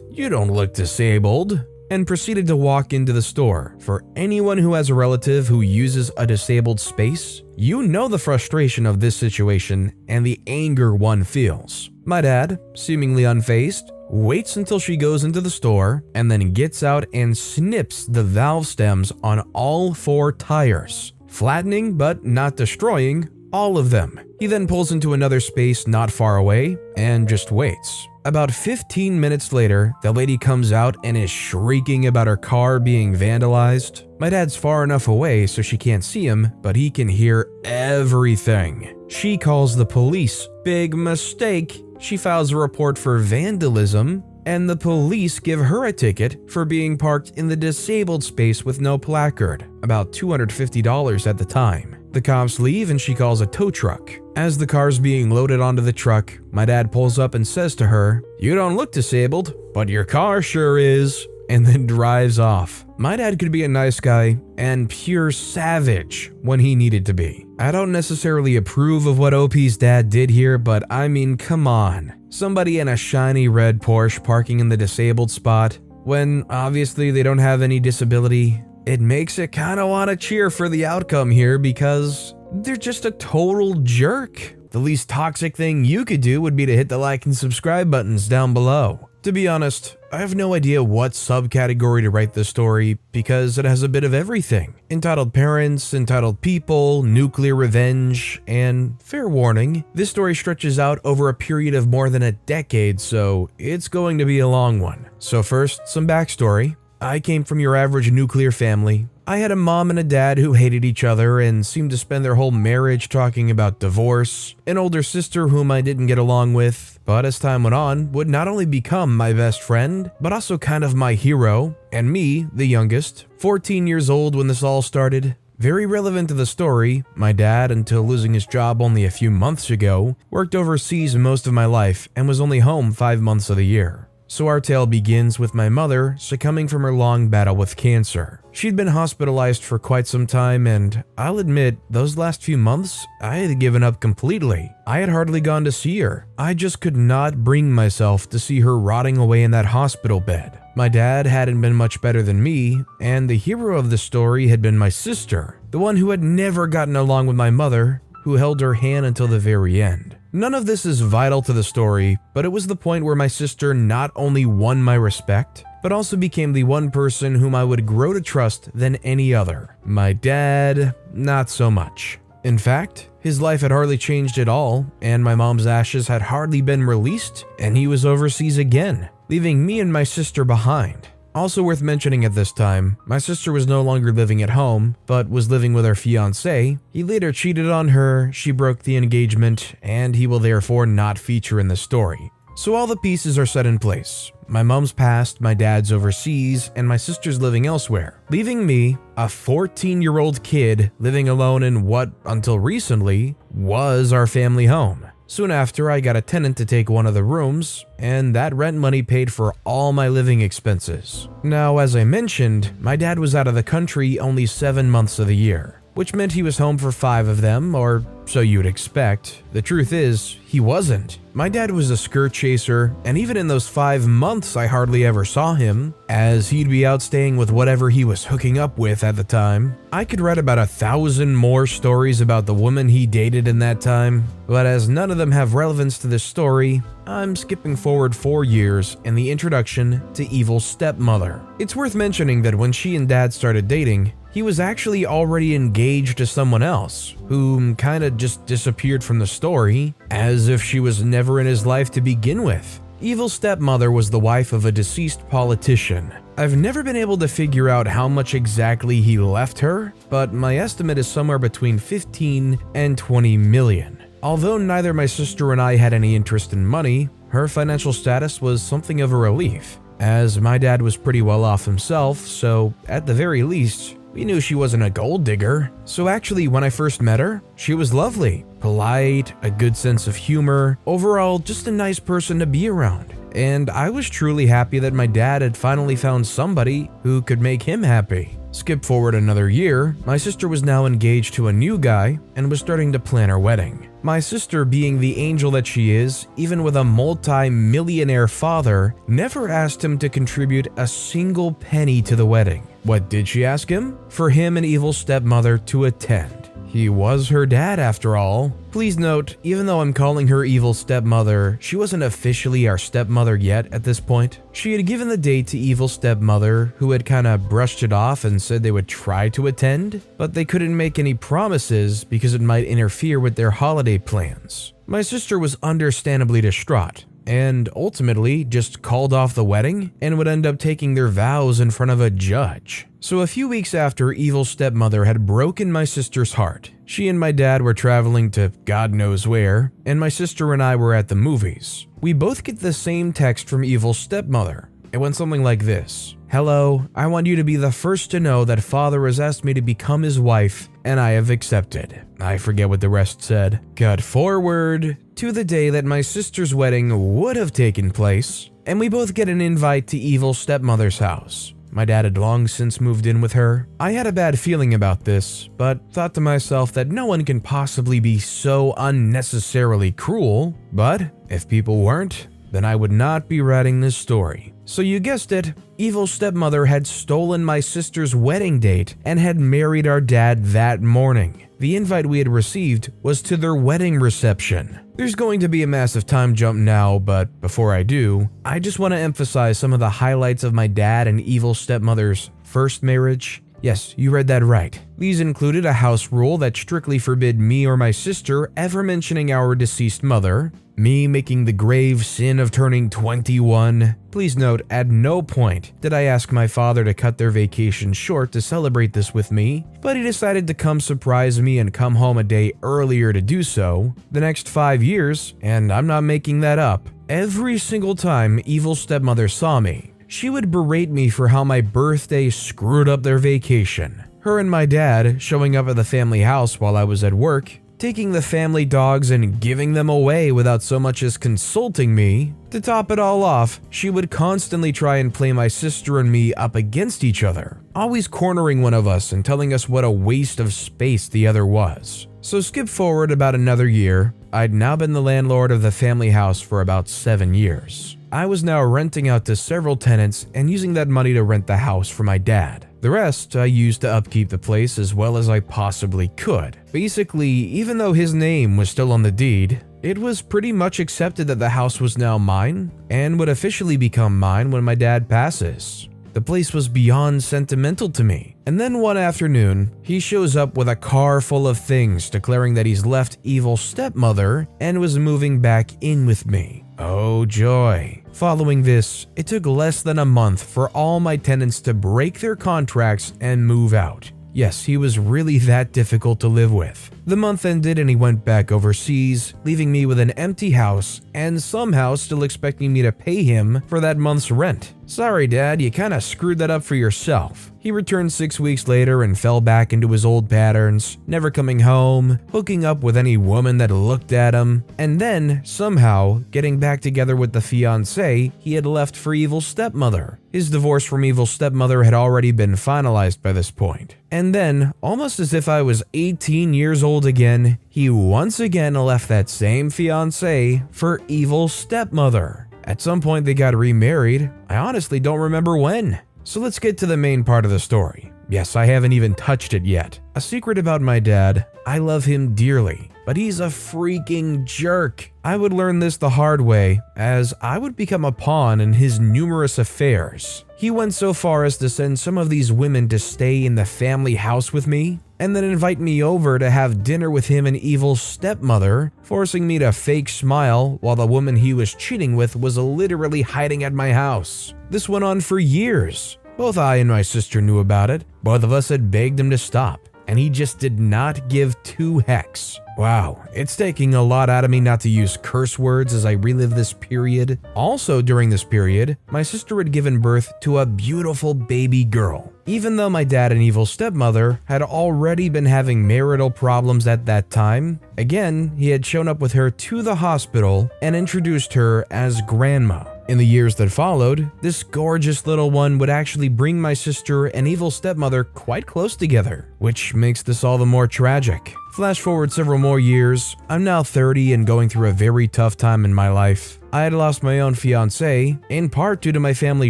"You don't look disabled," and proceeded to walk into the store. For anyone who has a relative who uses a disabled space, you know the frustration of this situation and the anger one feels. My dad, seemingly unfazed, waits until she goes into the store and then gets out and snips the valve stems on all 4 tires, flattening but not destroying all of them. He then pulls into another space not far away and just waits. About 15 minutes later, the lady comes out and is shrieking about her car being vandalized. My dad's far enough away so she can't see him, but he can hear everything. She calls the police. Big mistake. She files a report for vandalism, and the police give her a ticket for being parked in the disabled space with no placard, about $250 at the time. The cops leave and she calls a tow truck. As the car's being loaded onto the truck, my dad pulls up and says to her, "You don't look disabled, but your car sure is," and then drives off. My dad could be a nice guy and pure savage when he needed to be. I don't necessarily approve of what OP's dad did here, but I mean, come on. Somebody in a shiny red Porsche parking in the disabled spot, when obviously they don't have any disability. It makes it kind of want to cheer for the outcome here because they're just a total jerk. The least toxic thing you could do would be to hit the like and subscribe buttons down below. To be honest, I have no idea what subcategory to write this story because it has a bit of everything. Entitled parents, entitled people, nuclear revenge, and fair warning, this story stretches out over a period of more than a decade, so it's going to be a long one. So first, some backstory. I came from your average nuclear family. I had a mom and a dad who hated each other and seemed to spend their whole marriage talking about divorce, an older sister whom I didn't get along with, but as time went on, would not only become my best friend, but also kind of my hero, and me, the youngest, 14 years old when this all started. Very relevant to the story, my dad, until losing his job only a few months ago, worked overseas most of my life and was only home 5 months of the year. So our tale begins with my mother succumbing from her long battle with cancer. She'd been hospitalized for quite some time, and I'll admit, those last few months, I had given up completely. I had hardly gone to see her. I just could not bring myself to see her rotting away in that hospital bed. My dad hadn't been much better than me, and the hero of the story had been my sister, the one who had never gotten along with my mother, who held her hand until the very end. None of this is vital to the story, but it was the point where my sister not only won my respect, but also became the one person whom I would grow to trust than any other. My dad, not so much. In fact, his life had hardly changed at all, and my mom's ashes had hardly been released, and he was overseas again, leaving me and my sister behind. Also worth mentioning at this time, my sister was no longer living at home, but was living with her fiancé. He later cheated on her, she broke the engagement, and he will therefore not feature in the story. So all the pieces are set in place. My mom's passed, my dad's overseas, and my sister's living elsewhere, leaving me, a 14-year-old kid, living alone in what, until recently, was our family home. Soon after, I got a tenant to take one of the rooms, and that rent money paid for all my living expenses. Now, as I mentioned, my dad was out of the country only 7 months of the year, which meant he was home for 5 of them, or so you'd expect. The truth is, he wasn't. My dad was a skirt chaser, and even in those 5 months I hardly ever saw him, as he'd be out staying with whatever he was hooking up with at the time. I could write about 1,000 more stories about the woman he dated in that time, but as none of them have relevance to this story, I'm skipping forward 4 years in the introduction to Evil's stepmother. It's worth mentioning that when she and dad started dating, he was actually already engaged to someone else, who kinda just disappeared from the story, as if she was never in his life to begin with. Evil stepmother was the wife of a deceased politician. I've never been able to figure out how much exactly he left her, but my estimate is somewhere between 15 and 20 million. Although neither my sister and I had any interest in money, her financial status was something of a relief, as my dad was pretty well off himself, so at the very least, we knew she wasn't a gold digger. So actually, when I first met her, she was lovely, polite, a good sense of humor, overall just a nice person to be around. And I was truly happy that my dad had finally found somebody who could make him happy. Skip forward another year, my sister was now engaged to a new guy and was starting to plan her wedding. My sister, being the angel that she is, even with a multi-millionaire father, never asked him to contribute a single penny to the wedding. What did she ask him? For him and evil stepmother to attend. He was her dad after all. Please note, even though I'm calling her evil stepmother, she wasn't officially our stepmother yet at this point. She had given the date to evil stepmother, who had kinda brushed it off and said they would try to attend, but they couldn't make any promises because it might interfere with their holiday plans. My sister was understandably distraught, and ultimately just called off the wedding and would end up taking their vows in front of a judge. So a few weeks after evil stepmother had broken my sister's heart, she and my dad were traveling to God knows where, and my sister and I were at the movies. We both get the same text from evil stepmother. It went something like this: "Hello, I want you to be the first to know that father has asked me to become his wife, and I have accepted." I forget what the rest said. Cut forward to the day that my sister's wedding would have taken place, and we both get an invite to evil stepmother's house. My dad had long since moved in with her. I had a bad feeling about this, but thought to myself that no one can possibly be so unnecessarily cruel. But if people weren't, then I would not be writing this story. So you guessed it, evil stepmother had stolen my sister's wedding date and had married our dad that morning. The invite we had received was to their wedding reception. There's going to be a massive time jump now, but before I do, I just want to emphasize some of the highlights of my dad and evil stepmother's first marriage. Yes, you read that right. These included a house rule that strictly forbid me or my sister ever mentioning our deceased mother, me making the grave sin of turning 21. Please note, at no point did I ask my father to cut their vacation short to celebrate this with me, but he decided to come surprise me and come home a day earlier to do so. The next 5 years, and I'm not making that up, every single time evil stepmother saw me, she would berate me for how my birthday screwed up their vacation. Her and my dad showing up at the family house while I was at work, taking the family dogs and giving them away without so much as consulting me. To top it all off, she would constantly try and play my sister and me up against each other, always cornering one of us and telling us what a waste of space the other was. So skip forward about another year. I'd now been the landlord of the family house for about 7 years. I was now renting out to several tenants and using that money to rent the house for my dad. The rest I used to upkeep the place as well as I possibly could. Basically, even though his name was still on the deed, it was pretty much accepted that the house was now mine and would officially become mine when my dad passes. The place was beyond sentimental to me. And then one afternoon, he shows up with a car full of things declaring that he's left evil stepmother and was moving back in with me. Oh joy. Following this, it took less than a month for all my tenants to break their contracts and move out. Yes, he was really that difficult to live with. The month ended and he went back overseas, leaving me with an empty house and somehow still expecting me to pay him for that month's rent. Sorry, Dad, you kinda screwed that up for yourself. He returned 6 weeks later and fell back into his old patterns, never coming home, hooking up with any woman that looked at him, and then, somehow, getting back together with the fiancée he had left for evil stepmother. His divorce from evil stepmother had already been finalized by this point. And then, almost as if I was 18 years old again, he once again left that same fiancée for evil stepmother. At some point they got remarried. I honestly don't remember when. So let's get to the main part of the story. Yes, I haven't even touched it yet. A secret about my dad, I love him dearly, but he's a freaking jerk. I would learn this the hard way, as I would become a pawn in his numerous affairs. He went so far as to send some of these women to stay in the family house with me, and then invite me over to have dinner with him and evil stepmother, forcing me to fake smile while the woman he was cheating with was literally hiding at my house. This went on for years. Both I and my sister knew about it. Both of us had begged him to stop, and he just did not give two hecks. Wow, it's taking a lot out of me not to use curse words as I relive this period. Also during this period, my sister had given birth to a beautiful baby girl. Even though my dad and evil stepmother had already been having marital problems at that time, again, he had shown up with her to the hospital and introduced her as grandma. In the years that followed, this gorgeous little one would actually bring my sister and evil stepmother quite close together, which makes this all the more tragic. Flash forward several more years, I'm now 30 and going through a very tough time in my life. I had lost my own fiancée, in part due to my family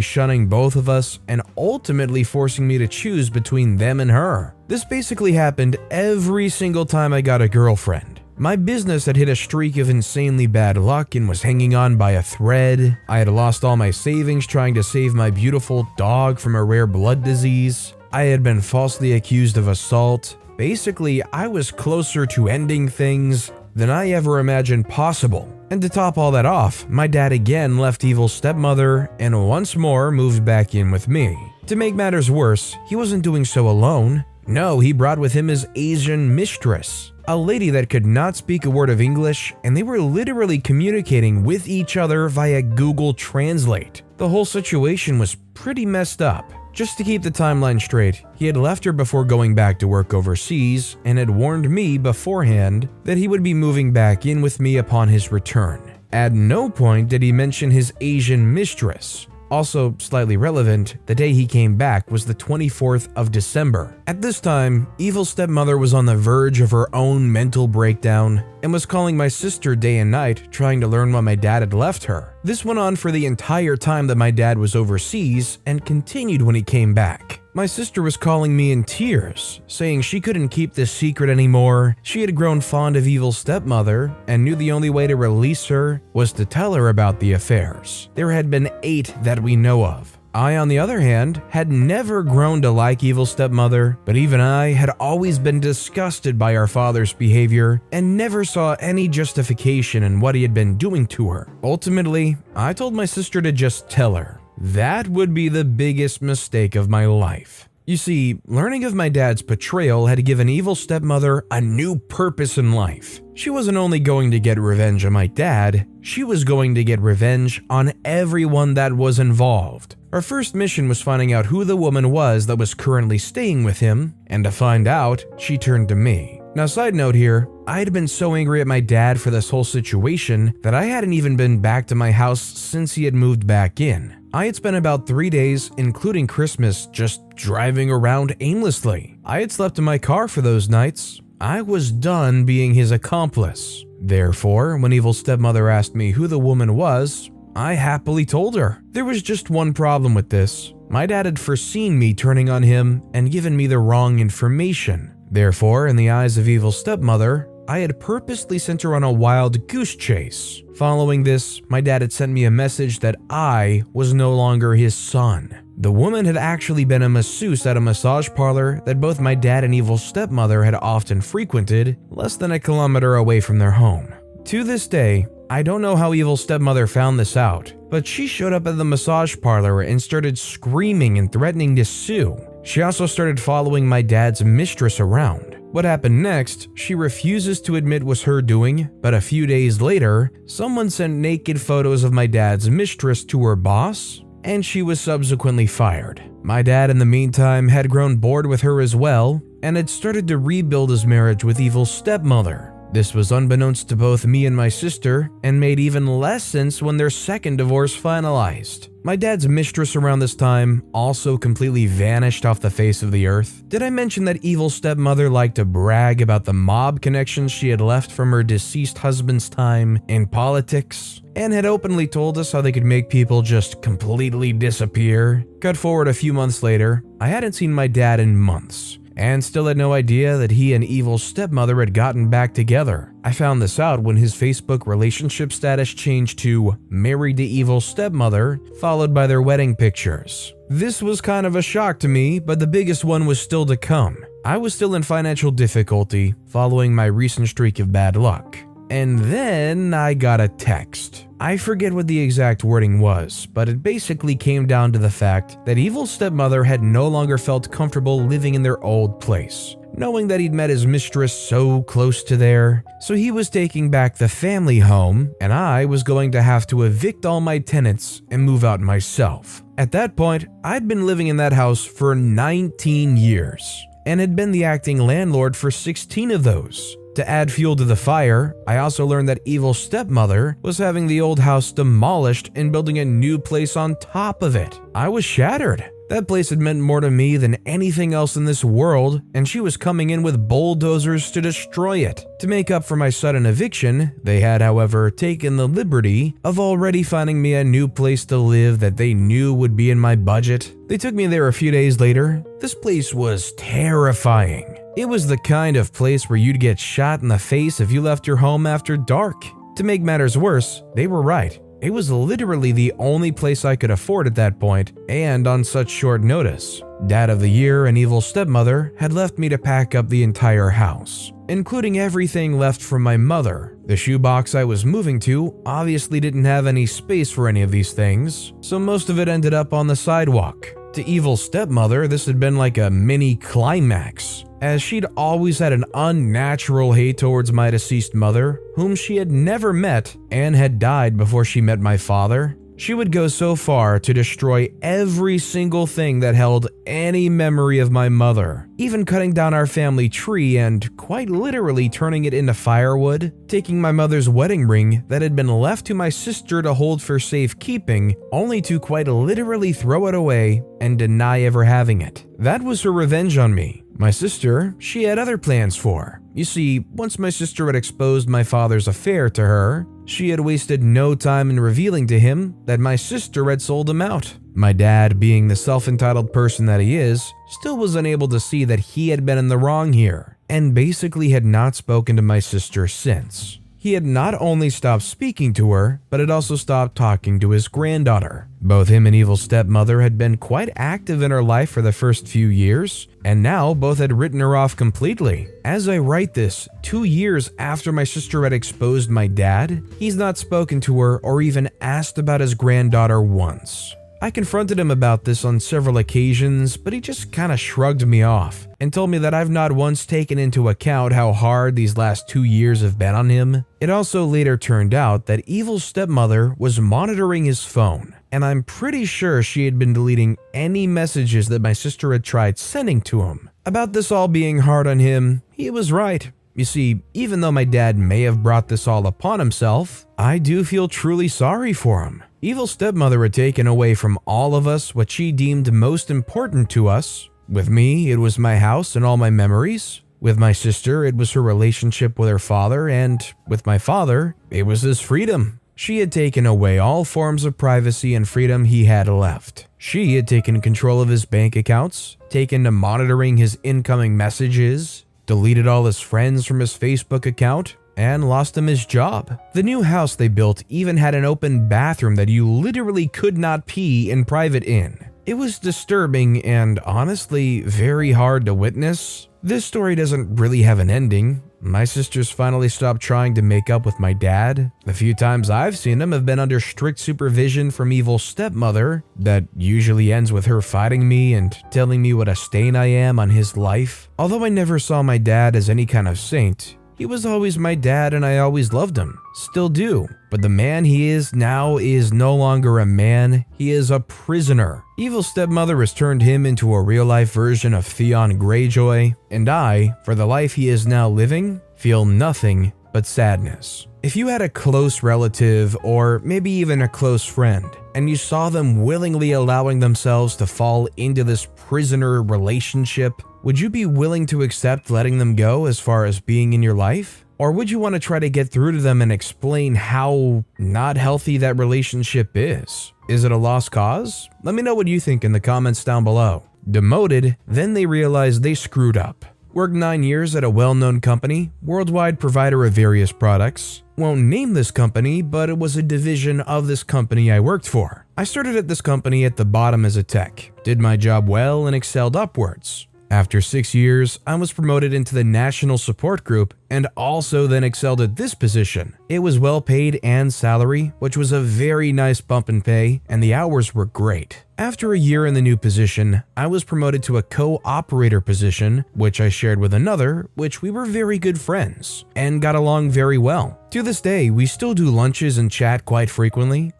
shunning both of us and ultimately forcing me to choose between them and her. This basically happened every single time I got a girlfriend. My business had hit a streak of insanely bad luck and was hanging on by a thread. I had lost all my savings trying to save my beautiful dog from a rare blood disease. I had been falsely accused of assault. Basically, I was closer to ending things than I ever imagined possible. And to top all that off, my dad again left evil stepmother and once more moved back in with me. To make matters worse, he wasn't doing so alone. No, he brought with him his Asian mistress, a lady that could not speak a word of English, and they were literally communicating with each other via Google Translate. The whole situation was pretty messed up. Just to keep the timeline straight, he had left her before going back to work overseas and had warned me beforehand that he would be moving back in with me upon his return. At no point did he mention his Asian mistress. Also slightly relevant, the day he came back was the 24th of December. At this time, evil stepmother was on the verge of her own mental breakdown and was calling my sister day and night trying to learn why my dad had left her. This went on for the entire time that my dad was overseas and continued when he came back. My sister was calling me in tears, saying she couldn't keep this secret anymore. She had grown fond of evil stepmother and knew the only way to release her was to tell her about the affairs. There had been 8 that we know of. I, on the other hand, had never grown to like evil stepmother, but even I had always been disgusted by our father's behavior and never saw any justification in what he had been doing to her. Ultimately, I told my sister to just tell her. That would be the biggest mistake of my life. You see, learning of my dad's betrayal had given evil stepmother a new purpose in life. She wasn't only going to get revenge on my dad, she was going to get revenge on everyone that was involved. Our first mission was finding out who the woman was that was currently staying with him, and to find out, she turned to me. Now, side note here, I had been so angry at my dad for this whole situation that I hadn't even been back to my house since he had moved back in. I had spent about 3 days, including Christmas, just driving around aimlessly. I had slept in my car for those nights. I was done being his accomplice. Therefore, when evil stepmother asked me who the woman was, I happily told her. There was just one problem with this. My dad had foreseen me turning on him and given me the wrong information. Therefore, in the eyes of evil stepmother, I had purposely sent her on a wild goose chase. Following this, my dad had sent me a message that I was no longer his son. The woman had actually been a masseuse at a massage parlor that both my dad and evil stepmother had often frequented, less than a kilometer away from their home. To this day, I don't know how evil stepmother found this out, but she showed up at the massage parlor and started screaming and threatening to sue. She also started following my dad's mistress around. What happened next, she refuses to admit was her doing, but a few days later, someone sent naked photos of my dad's mistress to her boss, and she was subsequently fired. My dad, in the meantime, had grown bored with her as well, and had started to rebuild his marriage with evil stepmother. This was unbeknownst to both me and my sister, and made even less sense when their second divorce finalized. My dad's mistress around this time also completely vanished off the face of the earth. Did I mention that evil stepmother liked to brag about the mob connections she had left from her deceased husband's time in politics, and had openly told us how they could make people just completely disappear? Cut forward a few months later, I hadn't seen my dad in months, and still had no idea that he and evil stepmother had gotten back together. I found this out when his Facebook relationship status changed to married to evil stepmother, followed by their wedding pictures. This was kind of a shock to me, but the biggest one was still to come. I was still in financial difficulty following my recent streak of bad luck. And then I got a text. I forget what the exact wording was, but it basically came down to the fact that evil stepmother had no longer felt comfortable living in their old place, knowing that he'd met his mistress so close to there. So he was taking back the family home, and I was going to have to evict all my tenants and move out myself. At that point, I'd been living in that house for 19 years, and had been the acting landlord for 16 of those. To add fuel to the fire, I also learned that evil stepmother was having the old house demolished and building a new place on top of it. I was shattered. That place had meant more to me than anything else in this world, and she was coming in with bulldozers to destroy it. To make up for my sudden eviction, they had, however, taken the liberty of already finding me a new place to live that they knew would be in my budget. They took me there a few days later. This place was terrifying. It was the kind of place where you'd get shot in the face if you left your home after dark. To make matters worse, they were right. It was literally the only place I could afford at that point, and on such short notice. Dad of the Year and evil stepmother had left me to pack up the entire house, including everything left from my mother. The shoebox I was moving to obviously didn't have any space for any of these things, so most of it ended up on the sidewalk. To evil stepmother, this had been like a mini climax, as she'd always had an unnatural hate towards my deceased mother, whom she had never met and had died before she met my father. She would go so far to destroy every single thing that held any memory of my mother, even cutting down our family tree and quite literally turning it into firewood, taking my mother's wedding ring that had been left to my sister to hold for safekeeping, only to quite literally throw it away and deny ever having it. That was her revenge on me. My sister, she had other plans for. You see, once my sister had exposed my father's affair to her, she had wasted no time in revealing to him that my sister had sold him out. My dad, being the self-entitled person that he is, still was unable to see that he had been in the wrong here, and basically had not spoken to my sister since. He had not only stopped speaking to her, but had also stopped talking to his granddaughter. Both him and evil stepmother had been quite active in her life for the first few years, and now both had written her off completely. As I write this, 2 years after my sister had exposed my dad, he's not spoken to her or even asked about his granddaughter once. I confronted him about this on several occasions, but he just kinda shrugged me off and told me that I've not once taken into account how hard these last 2 years have been on him. It also later turned out that evil stepmother was monitoring his phone, and I'm pretty sure she had been deleting any messages that my sister had tried sending to him. About this all being hard on him, he was right. You see, even though my dad may have brought this all upon himself, I do feel truly sorry for him. Evil stepmother had taken away from all of us what she deemed most important to us. With me, it was my house and all my memories. With my sister, it was her relationship with her father, and with my father, it was his freedom. She had taken away all forms of privacy and freedom he had left. She had taken control of his bank accounts, taken to monitoring his incoming messages, deleted all his friends from his Facebook account, and lost him his job. The new house they built even had an open bathroom that you literally could not pee in private in. It was disturbing and honestly very hard to witness. This story doesn't really have an ending. My sister's finally stopped trying to make up with my dad. The few times I've seen him have been under strict supervision from evil stepmother that usually ends with her fighting me and telling me what a stain I am on his life. Although I never saw my dad as any kind of saint, he was always my dad and I always loved him. Still do. But the man he is now is no longer a man, he is a prisoner. Evil stepmother has turned him into a real-life version of Theon Greyjoy, and I, for the life he is now living, feel nothing but sadness. If you had a close relative or maybe even a close friend, and you saw them willingly allowing themselves to fall into this prisoner relationship, would you be willing to accept letting them go as far as being in your life? Or would you want to try to get through to them and explain how not healthy that relationship is? Is it a lost cause? Let me know what you think in the comments down below. Demoted, then they realized they screwed up. Worked 9 years at a well-known company, worldwide provider of various products. Won't name this company, but it was a division of this company I worked for. I started at this company at the bottom as a tech, did my job well and excelled upwards. After 6 years, I was promoted into the national support group and also then excelled at this position. It was well paid and salary, which was a very nice bump in pay, and the hours were great. After a year in the new position, I was promoted to a co-operator position, which I shared with another, which we were very good friends and got along very well. To this day, we still do lunches and chat quite frequently.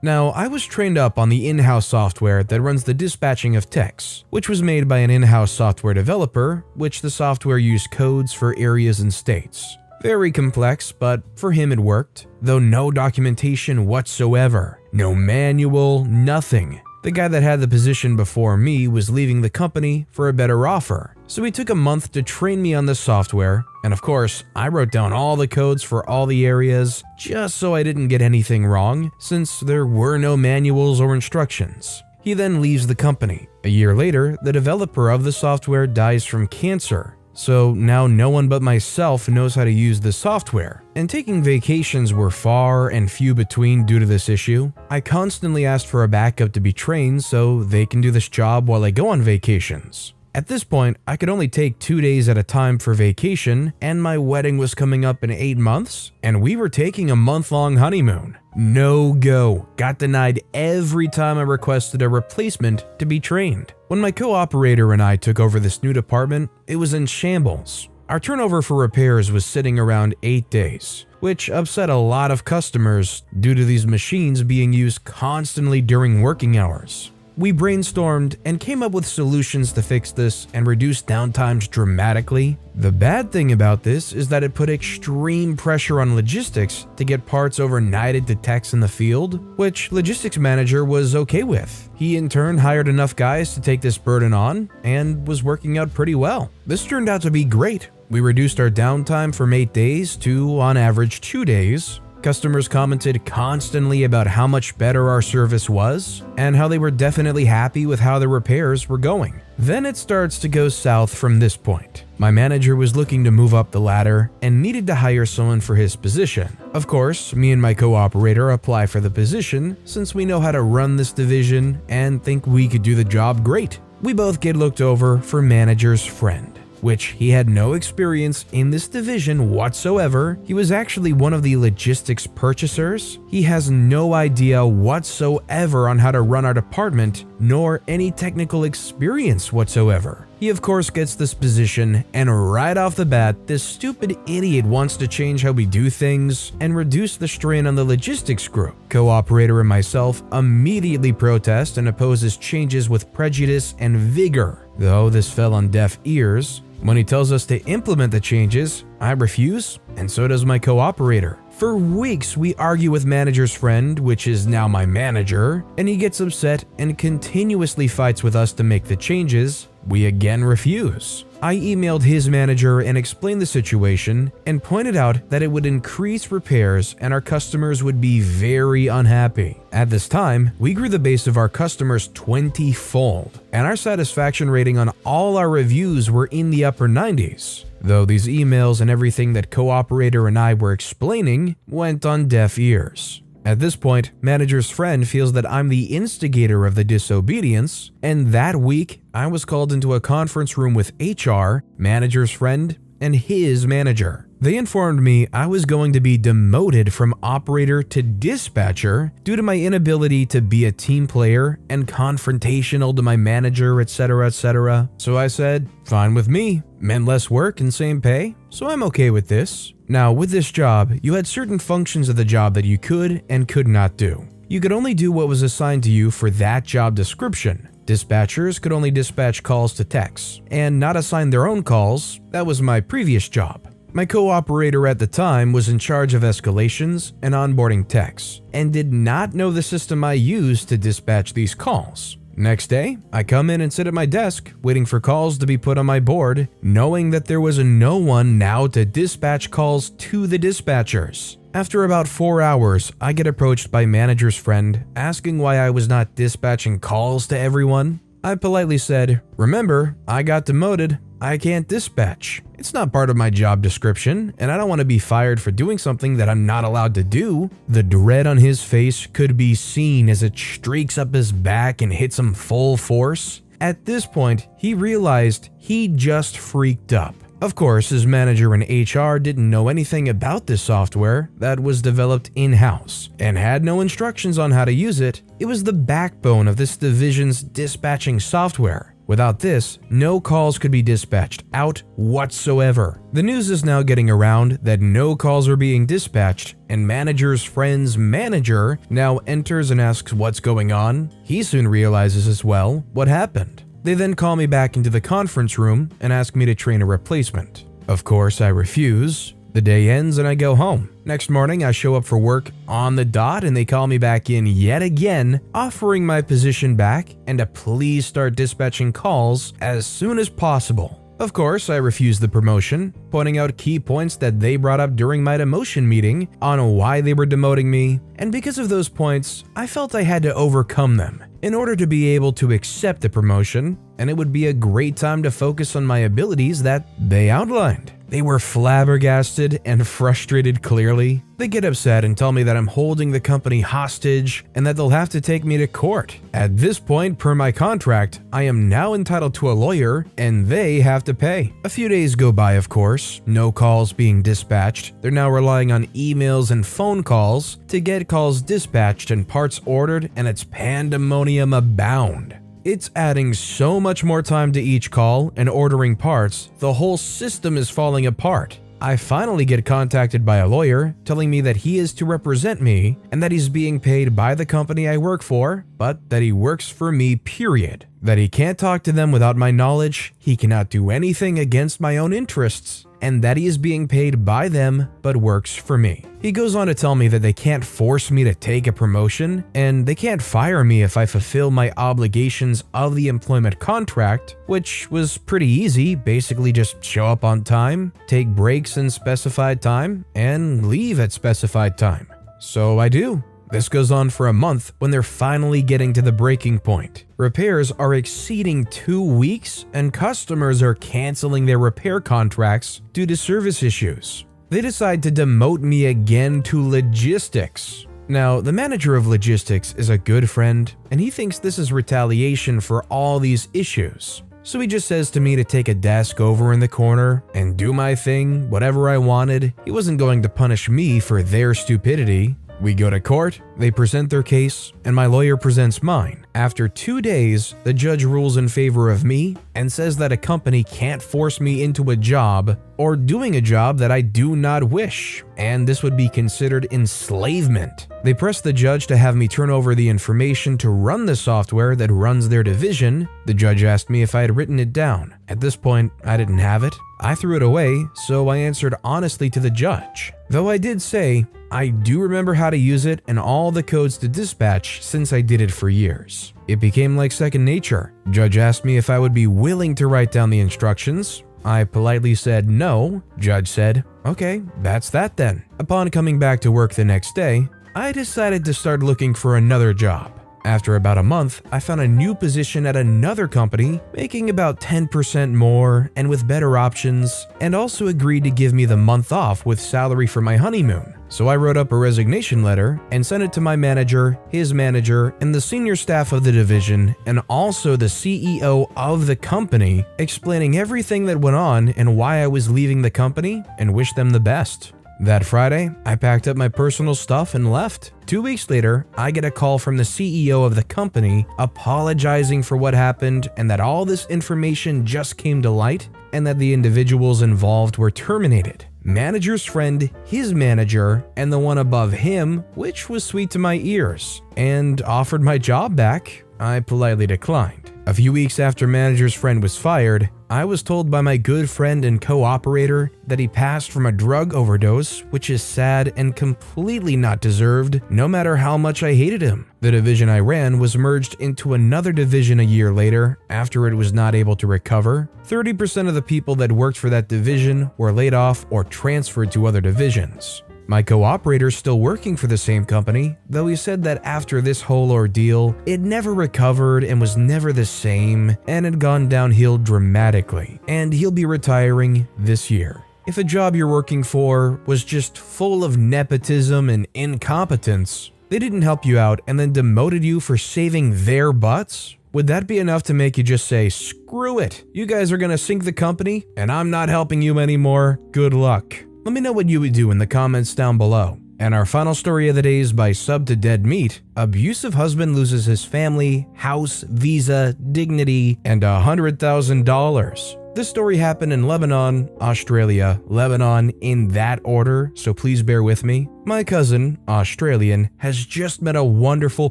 Now, I was trained up on the in-house software that runs the dispatching of techs, which was made by an in-house software developer, which the software used codes for areas and states. Very complex, but for him it worked, though no documentation whatsoever. No manual, nothing. The guy that had the position before me was leaving the company for a better offer, so he took a month to train me on the software, and of course, I wrote down all the codes for all the areas just so I didn't get anything wrong, since there were no manuals or instructions. He then leaves the company. A year later, the developer of the software dies from cancer. So now no one but myself knows how to use the software, and taking vacations were far and few between due to this issue. I constantly asked for a backup to be trained so they can do this job while I go on vacations. At this point, I could only take 2 days at a time for vacation, and my wedding was coming up in 8 months, and we were taking a month-long honeymoon. No go. Got denied every time I requested a replacement to be trained. When my co-operator and I took over this new department, it was in shambles. Our turnover for repairs was sitting around 8 days, which upset a lot of customers due to these machines being used constantly during working hours. We brainstormed and came up with solutions to fix this and reduce downtimes dramatically. The bad thing about this is that it put extreme pressure on logistics to get parts overnighted to techs in the field, which logistics manager was okay with. He in turn hired enough guys to take this burden on and was working out pretty well. This turned out to be great. We reduced our downtime from 8 days to, on average, 2 days. Customers commented constantly about how much better our service was and how they were definitely happy with how the repairs were going. Then it starts to go south from this point. My manager was looking to move up the ladder and needed to hire someone for his position. Of course, me and my co-operator apply for the position since we know how to run this division and think we could do the job great. We both get looked over for manager's friend, which he had no experience in this division whatsoever. He was actually one of the logistics purchasers. He has no idea whatsoever on how to run our department, nor any technical experience whatsoever. He of course gets this position, and right off the bat, this stupid idiot wants to change how we do things and reduce the strain on the logistics group. Co-operator and myself immediately protest and oppose his changes with prejudice and vigor. Though this fell on deaf ears, when he tells us to implement the changes, I refuse, and so does my co-operator. For weeks, we argue with manager's friend, which is now my manager, and he gets upset and continuously fights with us to make the changes. We again refuse. I emailed his manager and explained the situation and pointed out that it would increase repairs and our customers would be very unhappy. At this time, we grew the base of our customers 20-fold, and our satisfaction rating on all our reviews were in the upper 90s. Though these emails and everything that co-operator and I were explaining went on deaf ears. At this point, manager's friend feels that I'm the instigator of the disobedience, and that week, I was called into a conference room with HR, manager's friend, and his manager. They informed me I was going to be demoted from operator to dispatcher due to my inability to be a team player and confrontational to my manager, etc., etc. So I said, fine with me. Meant less work and same pay, so I'm okay with this. Now, with this job, you had certain functions of the job that you could and could not do. You could only do what was assigned to you for that job description. Dispatchers could only dispatch calls to techs, and not assign their own calls. That was my previous job. My co-operator at the time was in charge of escalations and onboarding techs, and did not know the system I used to dispatch these calls. Next day, I come in and sit at my desk, waiting for calls to be put on my board, knowing that there was no one now to dispatch calls to the dispatchers. After about 4 hours, I get approached by manager's friend, asking why I was not dispatching calls to everyone. I politely said, "Remember, I got demoted. I can't dispatch. It's not part of my job description, and I don't want to be fired for doing something that I'm not allowed to do." The dread on his face could be seen as it streaks up his back and hits him full force. At this point, he realized he just freaked up. Of course, his manager in HR didn't know anything about this software that was developed in-house and had no instructions on how to use it. It was the backbone of this division's dispatching software. Without this, no calls could be dispatched out whatsoever. The news is now getting around that no calls are being dispatched, and manager's friend's manager now enters and asks what's going on. He soon realizes as well what happened. They then call me back into the conference room and ask me to train a replacement. Of course, I refuse. The day ends and I go home. Next morning, I show up for work on the dot and they call me back in yet again, offering my position back and to please start dispatching calls as soon as possible. Of course, I refused the promotion, pointing out key points that they brought up during my demotion meeting on why they were demoting me, and because of those points, I felt I had to overcome them in order to be able to accept the promotion, and it would be a great time to focus on my abilities that they outlined. They were flabbergasted and frustrated clearly. They get upset and tell me that I'm holding the company hostage and that they'll have to take me to court. At this point, per my contract, I am now entitled to a lawyer and they have to pay. A few days go by, of course, no calls being dispatched. They're now relying on emails and phone calls to get calls dispatched and parts ordered, and it's pandemonium abound. It's adding so much more time to each call and ordering parts, the whole system is falling apart. I finally get contacted by a lawyer telling me that he is to represent me and that he's being paid by the company I work for, but that he works for me, period. That he can't talk to them without my knowledge, he cannot do anything against my own interests, and that he is being paid by them but works for me. He goes on to tell me that they can't force me to take a promotion, and they can't fire me if I fulfill my obligations of the employment contract, which was pretty easy, basically just show up on time, take breaks in specified time, and leave at specified time. So I do. This goes on for a month when they're finally getting to the breaking point. Repairs are exceeding 2 weeks and customers are canceling their repair contracts due to service issues. They decide to demote me again to logistics. Now, the manager of logistics is a good friend and he thinks this is retaliation for all these issues. So he just says to me to take a desk over in the corner and do my thing, whatever I wanted. He wasn't going to punish me for their stupidity. We go to court, they present their case, and my lawyer presents mine. After 2 days, the judge rules in favor of me and says that a company can't force me into a job or doing a job that I do not wish, and this would be considered enslavement. They press the judge to have me turn over the information to run the software that runs their division. The judge asked me if I had written it down. At this point, I didn't have it. I threw it away, so I answered honestly to the judge. Though I did say, I do remember how to use it and all the codes to dispatch since I did it for years. It became like second nature. Judge asked me if I would be willing to write down the instructions. I politely said no. Judge said, okay, that's that then. Upon coming back to work the next day, I decided to start looking for another job. After about a month, I found a new position at another company, making about 10% more and with better options, and also agreed to give me the month off with salary for my honeymoon. So I wrote up a resignation letter and sent it to my manager, his manager, and the senior staff of the division, and also the CEO of the company, explaining everything that went on and why I was leaving the company, and wished them the best. That Friday, I packed up my personal stuff and left. 2 weeks later, I get a call from the CEO of the company apologizing for what happened and that all this information just came to light and that the individuals involved were terminated. Manager's friend, his manager, and the one above him, which was sweet to my ears, and offered my job back. I politely declined. A few weeks after manager's friend was fired, I was told by my good friend and co-operator that he passed from a drug overdose, which is sad and completely not deserved, no matter how much I hated him. The division I ran was merged into another division a year later after it was not able to recover. 30% of the people that worked for that division were laid off or transferred to other divisions. My co-operator is still working for the same company, though he said that after this whole ordeal, it never recovered and was never the same and had gone downhill dramatically, and he'll be retiring this year. If a job you're working for was just full of nepotism and incompetence, they didn't help you out and then demoted you for saving their butts, would that be enough to make you just say, screw it, you guys are gonna sink the company and I'm not helping you anymore, good luck? Let me know what you would do in the comments down below. And our final story of the day is by Sub to Dead Meat. Abusive husband loses his family, house, visa, dignity, and $100,000. This story happened in Lebanon, Australia, Lebanon in that order, so please bear with me. My cousin, Australian, has just met a wonderful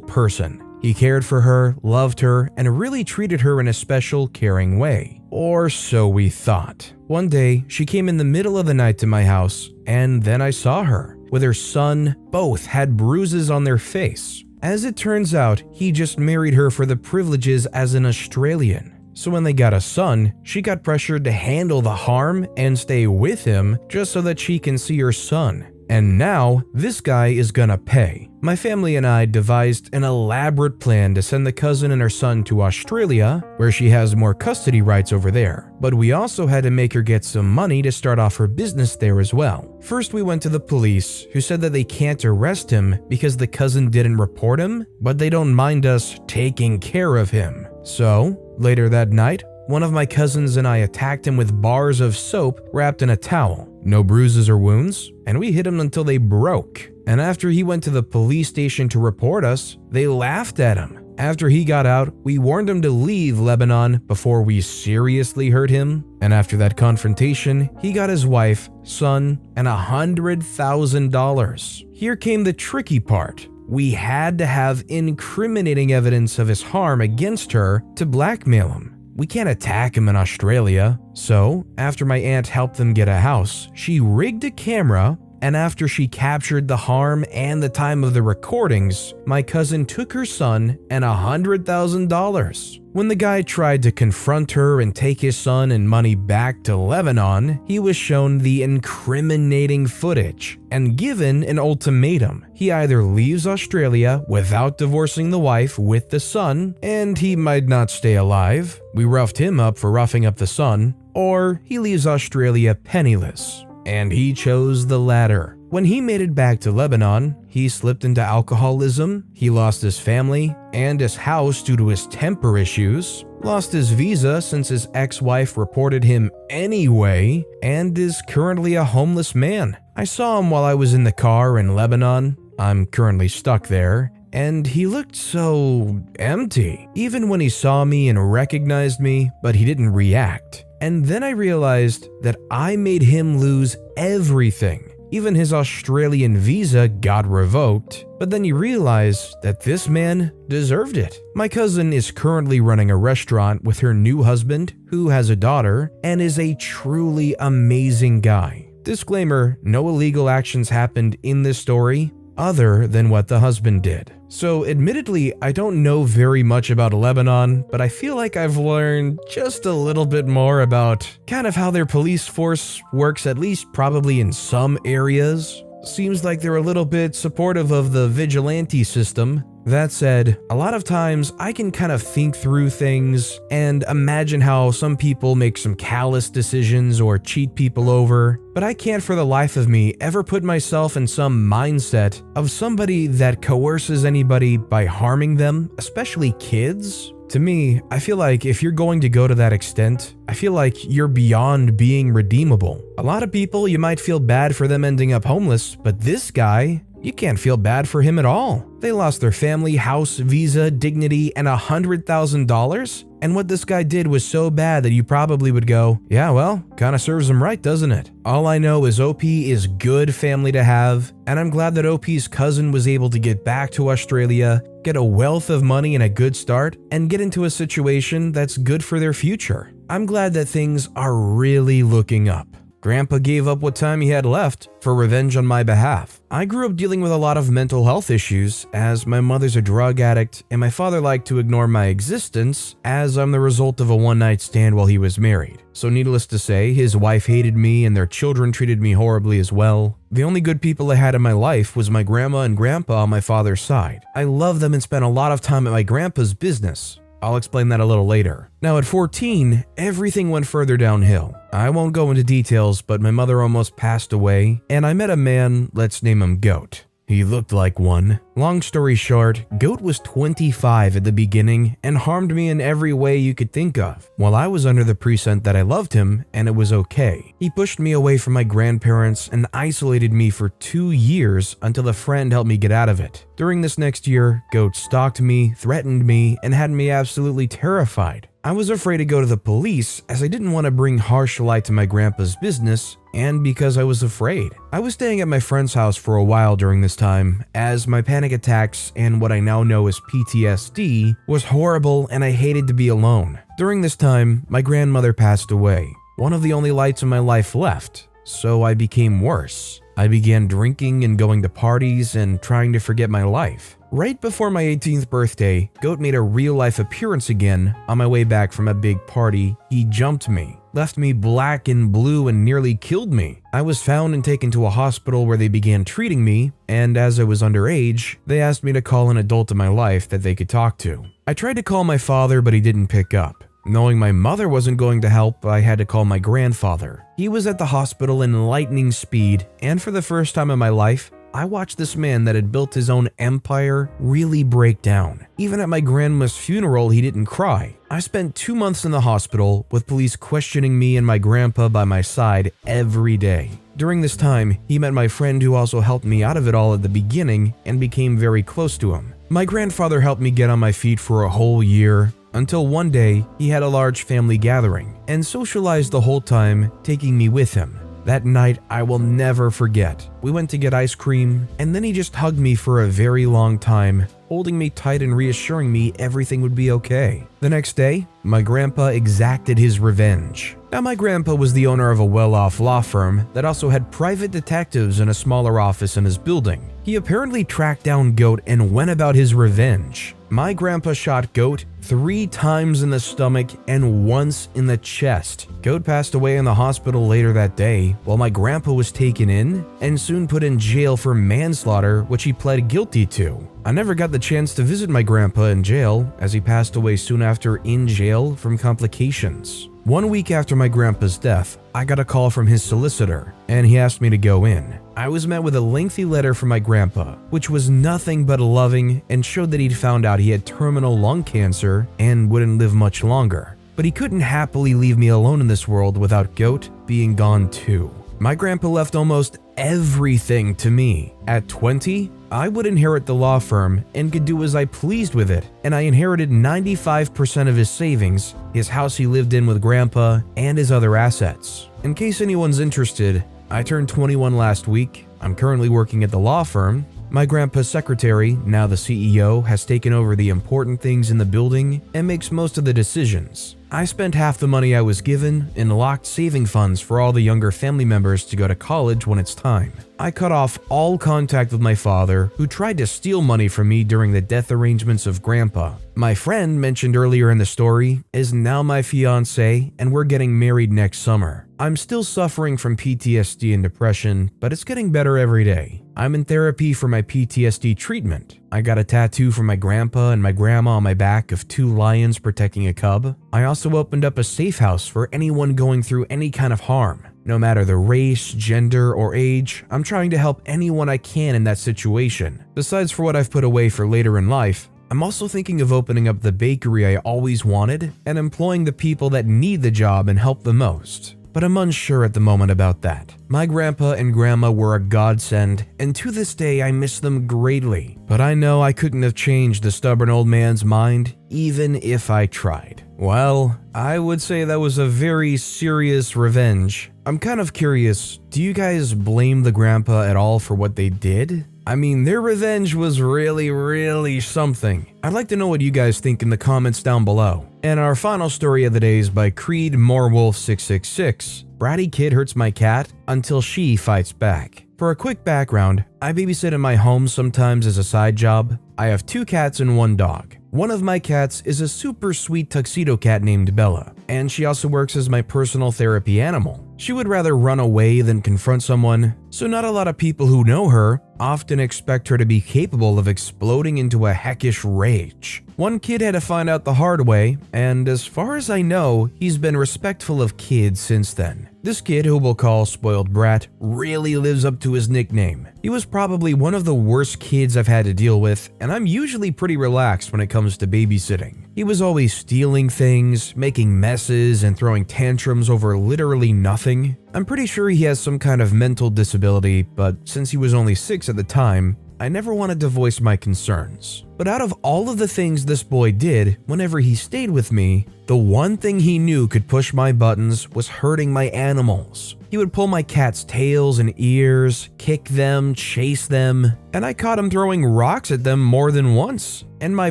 person. He cared for her, loved her, and really treated her in a special, caring way. Or so we thought. One day, she came in the middle of the night to my house, and then I saw her. With her son, both had bruises on their face. As it turns out, he just married her for the privileges as an Australian. So when they got a son, she got pressured to handle the harm and stay with him just so that she can see her son. And now, this guy is gonna pay. My family and I devised an elaborate plan to send the cousin and her son to Australia, where she has more custody rights over there. But we also had to make her get some money to start off her business there as well. First, we went to the police, who said that they can't arrest him because the cousin didn't report him, but they don't mind us taking care of him. So, later that night, one of my cousins and I attacked him with bars of soap wrapped in a towel. No bruises or wounds, and we hit him until they broke. And after he went to the police station to report us, they laughed at him. After he got out, we warned him to leave Lebanon before we seriously hurt him. And after that confrontation, he got his wife, son, and $100,000. Here came the tricky part. We had to have incriminating evidence of his harm against her to blackmail him. We can't attack him in Australia. So, after my aunt helped them get a house, she rigged a camera, and after she captured the harm and the time of the recordings, my cousin took her son and $100,000. When the guy tried to confront her and take his son and money back to Lebanon, he was shown the incriminating footage and given an ultimatum. He either leaves Australia without divorcing the wife with the son, and he might not stay alive. We roughed him up for roughing up the son, or he leaves Australia penniless. And he chose the latter. When he made it back to Lebanon, he slipped into alcoholism, he lost his family and his house due to his temper issues, lost his visa since his ex-wife reported him anyway, and is currently a homeless man. I saw him while I was in the car in Lebanon. I'm currently stuck there. And he looked so empty, even when he saw me and recognized me, but he didn't react. And then I realized that I made him lose everything. Even his Australian visa got revoked, but then you realize that this man deserved it. My cousin is currently running a restaurant with her new husband, who has a daughter, and is a truly amazing guy. Disclaimer, no illegal actions happened in this story, other than what the husband did. So admittedly, I don't know very much about Lebanon, but I feel like I've learned just a little bit more about kind of how their police force works, at least probably in some areas. Seems like they're a little bit supportive of the vigilante system. That said, a lot of times I can kind of think through things and imagine how some people make some callous decisions or cheat people over, but I can't for the life of me ever put myself in some mindset of somebody that coerces anybody by harming them, especially kids. To me, I feel like if you're going to go to that extent, I feel like you're beyond being redeemable. A lot of people, you might feel bad for them ending up homeless, but this guy, you can't feel bad for him at all. They lost their family, house, visa, dignity, and $100,000? And what this guy did was so bad that you probably would go, yeah, well, kinda serves him right, doesn't it? All I know is OP is good family to have, and I'm glad that OP's cousin was able to get back to Australia, get a wealth of money and a good start, and get into a situation that's good for their future. I'm glad that things are really looking up. Grandpa gave up what time he had left for revenge on my behalf. I grew up dealing with a lot of mental health issues, as my mother's a drug addict and my father liked to ignore my existence as I'm the result of a one-night stand while he was married. So needless to say, his wife hated me and their children treated me horribly as well. The only good people I had in my life was my grandma and grandpa on my father's side. I loved them and spent a lot of time at my grandpa's business. I'll explain that a little later. Now at 14, everything went further downhill. I won't go into details, but my mother almost passed away, and I met a man, let's name him Goat. He looked like one. Long story short, Goat was 25 at the beginning and harmed me in every way you could think of, while I was under the pretense that I loved him and it was okay. He pushed me away from my grandparents and isolated me for 2 years until a friend helped me get out of it. During this next year, Goat stalked me, threatened me, and had me absolutely terrified. I was afraid to go to the police as I didn't want to bring harsh light to my grandpa's business, and because I was afraid. I was staying at my friend's house for a while during this time, as my panic attacks and what I now know as PTSD was horrible and I hated to be alone. During this time, my grandmother passed away, one of the only lights in my life left, so I became worse. I began drinking and going to parties and trying to forget my life. Right before my 18th birthday, Goat made a real-life appearance again. On my way back from a big party, he jumped me, left me black and blue, and nearly killed me. I was found and taken to a hospital where they began treating me, and as I was underage, they asked me to call an adult in my life that they could talk to. I tried to call my father, but he didn't pick up. Knowing my mother wasn't going to help, I had to call my grandfather. He was at the hospital in lightning speed, and for the first time in my life, I watched this man that had built his own empire really break down. Even at my grandma's funeral, he didn't cry. I spent 2 months in the hospital with police questioning me and my grandpa by my side every day. During this time, he met my friend who also helped me out of it all at the beginning and became very close to him. My grandfather helped me get on my feet for a whole year, until one day he had a large family gathering and socialized the whole time, taking me with him. That night I will never forget. We went to get ice cream, and then he just hugged me for a very long time, holding me tight and reassuring me everything would be okay. The next day, my grandpa exacted his revenge. Now, my grandpa was the owner of a well-off law firm that also had private detectives in a smaller office in his building. He apparently tracked down Goat and went about his revenge. My grandpa shot Goat 3 times in the stomach and once in the chest. Goat passed away in the hospital later that day, while my grandpa was taken in and soon put in jail for manslaughter, which he pled guilty to. I never got the chance to visit my grandpa in jail, as he passed away soon after in jail from complications. 1 week after my grandpa's death, I got a call from his solicitor, and he asked me to go in. I was met with a lengthy letter from my grandpa, which was nothing but loving and showed that he'd found out he had terminal lung cancer and wouldn't live much longer. But he couldn't happily leave me alone in this world without Goat being gone too. My grandpa left almost everything to me. At 20, I would inherit the law firm and could do as I pleased with it, and I inherited 95% of his savings, his house he lived in with grandpa, and his other assets. In case anyone's interested, I turned 21 last week. I'm currently working at the law firm. My grandpa's secretary, now the CEO, has taken over the important things in the building and makes most of the decisions. I spent half the money I was given in locked saving funds for all the younger family members to go to college when it's time. I cut off all contact with my father, who tried to steal money from me during the death arrangements of Grandpa. My friend mentioned earlier in the story is now my fiancé, and we're getting married next summer. I'm still suffering from PTSD and depression, but it's getting better every day. I'm in therapy for my PTSD treatment. I got a tattoo from my grandpa and my grandma on my back of 2 lions protecting a cub. I also opened up a safe house for anyone going through any kind of harm. No matter the race, gender, or age, I'm trying to help anyone I can in that situation. Besides for what I've put away for later in life, I'm also thinking of opening up the bakery I always wanted and employing the people that need the job and help the most. but I'm unsure at the moment about that. My grandpa and grandma were a godsend, and to this day I miss them greatly, but I know I couldn't have changed the stubborn old man's mind, even if I tried. Well, I would say that was a very serious revenge. I'm kind of curious, do you guys blame the grandpa at all for what they did? I mean, their revenge was really something. I'd like to know what you guys think in the comments down below. And our final story of the day is by Creed Morewolf 666. Bratty kid hurts my cat until she fights back. For a quick background, I babysit in my home sometimes as a side job. I have 2 cats and 1 dog. One of my cats is a super sweet tuxedo cat named Bella, and she also works as my personal therapy animal. She would rather run away than confront someone, so not a lot of people who know her often expect her to be capable of exploding into a heckish rage. One kid had to find out the hard way, and as far as I know, he's been respectful of kids since then. This kid, who we'll call Spoiled Brat, really lives up to his nickname. He was probably one of the worst kids I've had to deal with, and I'm usually pretty relaxed when it comes to babysitting. He was always stealing things, making messes, and throwing tantrums over literally nothing. I'm pretty sure he has some kind of mental disability, but since he was only 6 at the time, I never wanted to voice my concerns. But out of all of the things this boy did whenever he stayed with me, the one thing he knew could push my buttons was hurting my animals. He would pull my cat's tails and ears, kick them, chase them, and I caught him throwing rocks at them more than once. And my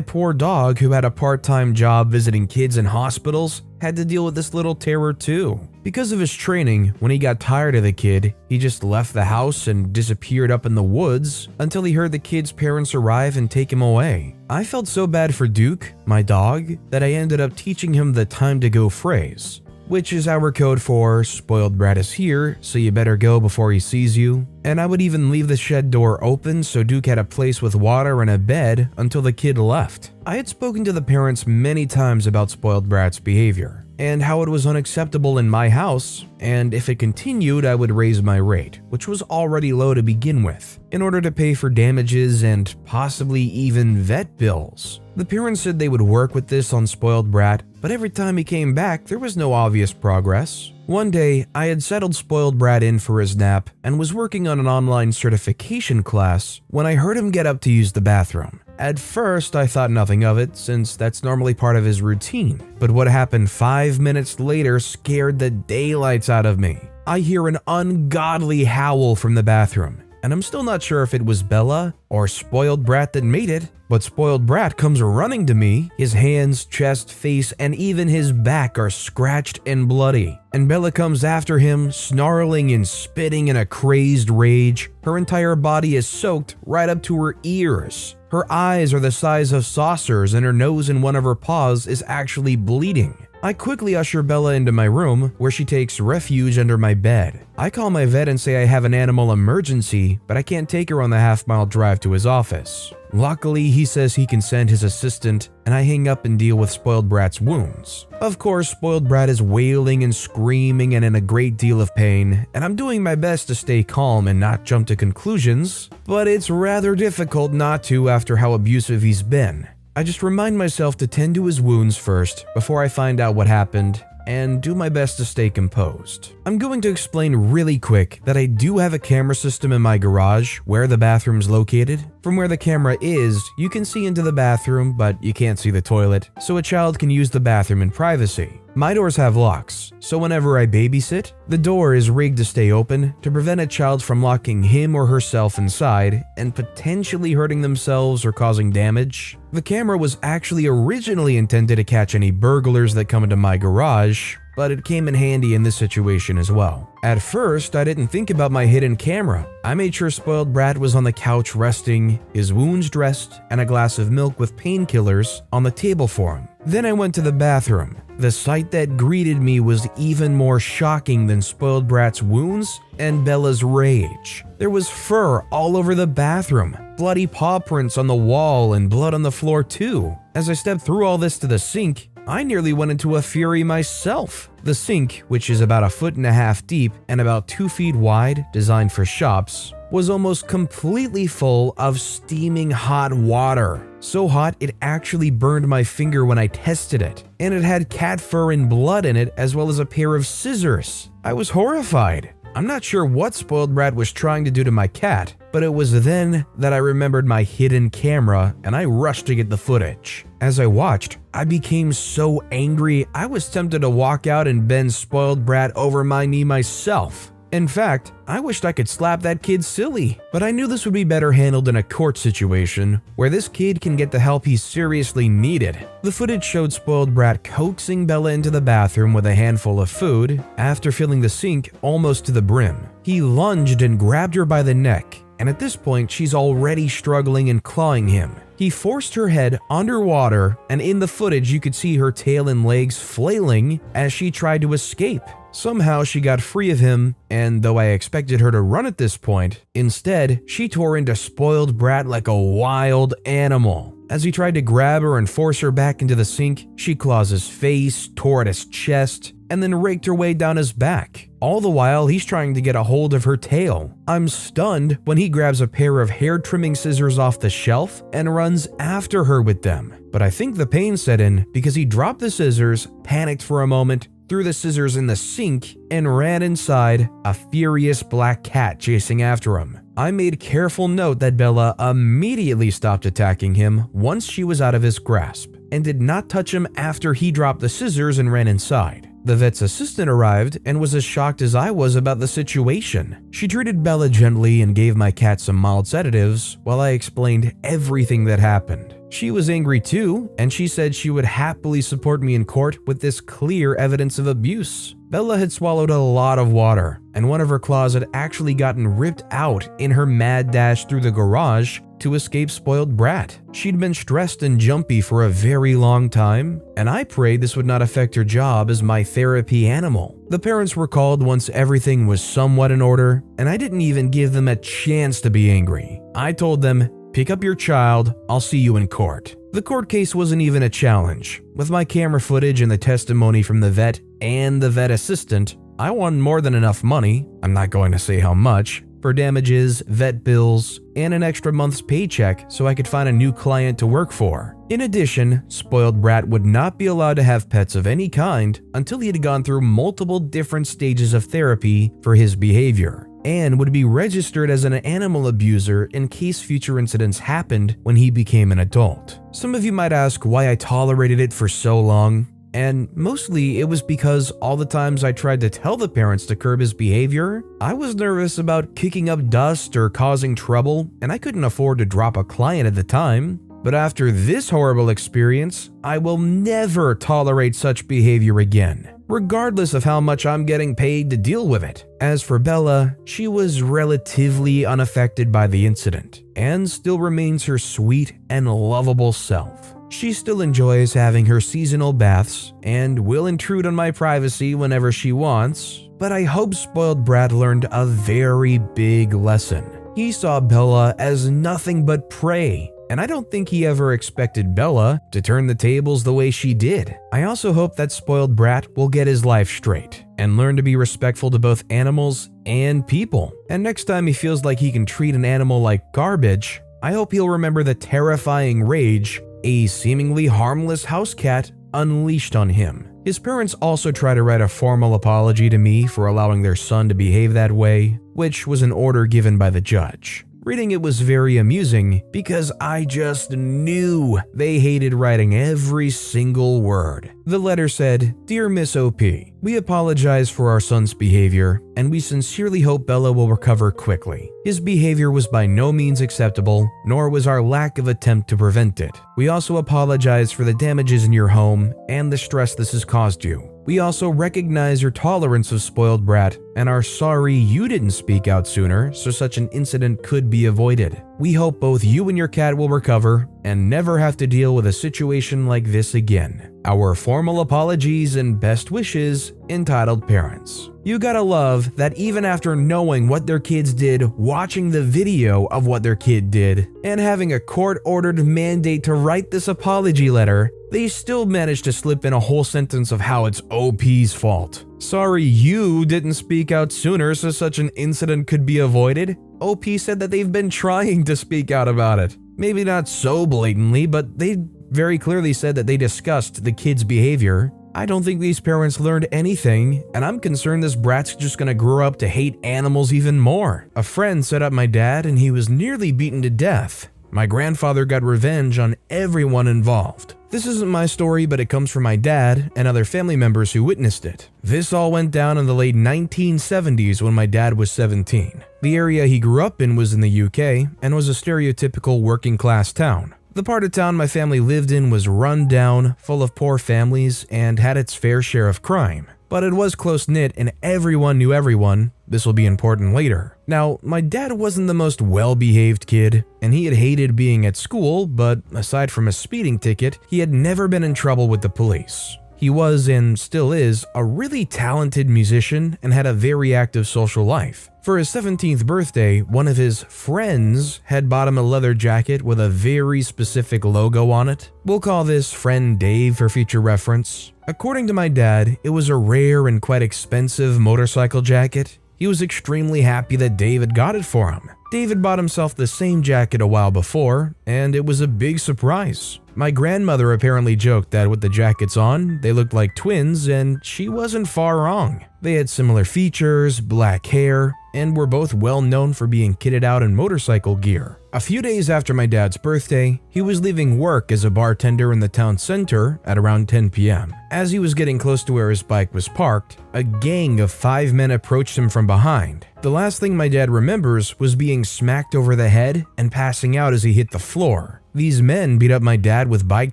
poor dog, who had a part-time job visiting kids in hospitals, had to deal with this little terror too. Because of his training, when he got tired of the kid, he just left the house and disappeared up in the woods until he heard the kid's parents arrive and take him away. I felt so bad for Duke, my dog, that I ended up teaching him the time to go phrase, which is our code for "Spoiled Brat is here, so you better go before he sees you." And I would even leave the shed door open so Duke had a place with water and a bed until the kid left. I had spoken to the parents many times about Spoiled Brat's behavior and how it was unacceptable in my house, and if it continued, I would raise my rate, which was already low to begin with, in order to pay for damages and possibly even vet bills. The parents said they would work with this on Spoiled Brat, but every time he came back, there was no obvious progress. One day, I had settled Spoiled Brat in for his nap and was working on an online certification class when I heard him get up to use the bathroom. At first, I thought nothing of it, since that's normally part of his routine, but what happened 5 minutes later scared the daylights out of me. I hear an ungodly howl from the bathroom, and I'm still not sure if it was Bella or Spoiled Brat that made it, but Spoiled Brat comes running to me. His hands, chest, face, and even his back are scratched and bloody. And Bella comes after him, snarling and spitting in a crazed rage. Her entire body is soaked right up to her ears. Her eyes are the size of saucers, and her nose and one of her paws is actually bleeding. I quickly usher Bella into my room, where she takes refuge under my bed. I call my vet and say I have an animal emergency, but I can't take her on the half-mile drive to his office. Luckily, he says he can send his assistant, and I hang up and deal with Spoiled Brat's wounds. Of course, Spoiled Brat is wailing and screaming and in a great deal of pain, and I'm doing my best to stay calm and not jump to conclusions, but it's rather difficult not to after how abusive he's been. I just remind myself to tend to his wounds first before I find out what happened, and do my best to stay composed. I'm going to explain really quick that I do have a camera system in my garage where the bathroom's located. From where the camera is, you can see into the bathroom, but you can't see the toilet, so a child can use the bathroom in privacy. My doors have locks, so whenever I babysit, the door is rigged to stay open to prevent a child from locking him or herself inside and potentially hurting themselves or causing damage. The camera was actually originally intended to catch any burglars that come into my garage, but it came in handy in this situation as well. At first, I didn't think about my hidden camera. I made sure Spoiled Brat was on the couch resting, his wounds dressed, and a glass of milk with painkillers on the table for him. Then I went to the bathroom. The sight that greeted me was even more shocking than Spoiled Brat's wounds and Bella's rage. There was fur all over the bathroom, bloody paw prints on the wall, and blood on the floor too. As I stepped through all this to the sink, I nearly went into a fury myself. The sink, which is about 1.5 feet deep and about 2 feet wide, designed for shops, was almost completely full of steaming hot water. So hot it actually burned my finger when I tested it, and it had cat fur and blood in it as well as a pair of scissors. I was horrified. I'm not sure what Spoiled Brat was trying to do to my cat, but it was then that I remembered my hidden camera and I rushed to get the footage. As I watched, I became so angry I was tempted to walk out and bend Spoiled Brat over my knee myself. In fact, I wished I could slap that kid silly, but I knew this would be better handled in a court situation where this kid can get the help he seriously needed. The footage showed Spoiled Brat coaxing Bella into the bathroom with a handful of food after filling the sink almost to the brim. He lunged and grabbed her by the neck, and at this point she's already struggling and clawing him. He forced her head underwater, and in the footage you could see her tail and legs flailing as she tried to escape. Somehow she got free of him, and though I expected her to run at this point, instead she tore into Spoiled Brat like a wild animal. As he tried to grab her and force her back into the sink, she claws his face, tore at his chest, and then raked her way down his back. All the while, he's trying to get a hold of her tail. I'm stunned when he grabs a pair of hair trimming scissors off the shelf and runs after her with them. But I think the pain set in because he dropped the scissors, panicked for a moment, threw the scissors in the sink, and ran inside, a furious black cat chasing after him. I made careful note that Bella immediately stopped attacking him once she was out of his grasp, and did not touch him after he dropped the scissors and ran inside. The vet's assistant arrived and was as shocked as I was about the situation. She treated Bella gently and gave my cat some mild sedatives while I explained everything that happened. She was angry too, and she said she would happily support me in court with this clear evidence of abuse. Bella had swallowed a lot of water, and one of her claws had actually gotten ripped out in her mad dash through the garage to escape Spoiled Brat. She'd been stressed and jumpy for a very long time, and I prayed this would not affect her job as my therapy animal. The parents were called once everything was somewhat in order, and I didn't even give them a chance to be angry. I told them, "Pick up your child, I'll see you in court." The court case wasn't even a challenge. With my camera footage and the testimony from the vet and the vet assistant, I won more than enough money, I'm not going to say how much, for damages, vet bills, and an extra month's paycheck so I could find a new client to work for. In addition, Spoiled Brat would not be allowed to have pets of any kind until he had gone through multiple different stages of therapy for his behavior, and would be registered as an animal abuser in case future incidents happened when he became an adult. Some of you might ask why I tolerated it for so long, and mostly it was because all the times I tried to tell the parents to curb his behavior, I was nervous about kicking up dust or causing trouble, and I couldn't afford to drop a client at the time. But after this horrible experience, I will never tolerate such behavior again, regardless of how much I'm getting paid to deal with it. As for Bella, she was relatively unaffected by the incident, and still remains her sweet and lovable self. She still enjoys having her seasonal baths, and will intrude on my privacy whenever she wants, but I hope Spoiled Brat learned a very big lesson. He saw Bella as nothing but prey, and I don't think he ever expected Bella to turn the tables the way she did. I also hope that Spoiled Brat will get his life straight and learn to be respectful to both animals and people. And next time he feels like he can treat an animal like garbage, I hope he'll remember the terrifying rage a seemingly harmless house cat unleashed on him. His parents also try to write a formal apology to me for allowing their son to behave that way, which was an order given by the judge. Reading it was very amusing because I just knew they hated writing every single word. The letter said, "Dear Miss OP, we apologize for our son's behavior, and we sincerely hope Bella will recover quickly. His behavior was by no means acceptable, nor was our lack of attempt to prevent it. We also apologize for the damages in your home and the stress this has caused you. We also recognize your tolerance of Spoiled Brat and are sorry you didn't speak out sooner so such an incident could be avoided. We hope both you and your cat will recover and never have to deal with a situation like this again. Our formal apologies and best wishes, entitled parents." You gotta love that even after knowing what their kids did, watching the video of what their kid did, and having a court-ordered mandate to write this apology letter, they still managed to slip in a whole sentence of how it's OP's fault. Sorry you didn't speak out sooner so such an incident could be avoided? OP said that they've been trying to speak out about it. Maybe not so blatantly, but they very clearly said that they discussed the kid's behavior. I don't think these parents learned anything, and I'm concerned this brat's just gonna grow up to hate animals even more. A friend set up my dad and he was nearly beaten to death. My grandfather got revenge on everyone involved. This isn't my story, but it comes from my dad and other family members who witnessed it. This all went down in the late 1970s when my dad was 17. The area he grew up in was in the UK and was a stereotypical working class town. The part of town my family lived in was run down, full of poor families, and had its fair share of crime. But it was close-knit and everyone knew everyone. This will be important later. Now, my dad wasn't the most well-behaved kid, and he had hated being at school, but aside from a speeding ticket, he had never been in trouble with the police. He was, and still is, a really talented musician and had a very active social life. For his 17th birthday, one of his friends had bought him a leather jacket with a very specific logo on it. We'll call this friend Dave for future reference. According to my dad, it was a rare and quite expensive motorcycle jacket. He was extremely happy that David got it for him. David bought himself the same jacket a while before, and it was a big surprise. My grandmother apparently joked that with the jackets on, they looked like twins, and she wasn't far wrong. They had similar features, black hair, and were both well known for being kitted out in motorcycle gear. A few days after my dad's birthday, he was leaving work as a bartender in the town center at around 10 p.m. As he was getting close to where his bike was parked, a gang of 5 men approached him from behind. The last thing my dad remembers was being smacked over the head and passing out as he hit the floor. These men beat up my dad with bike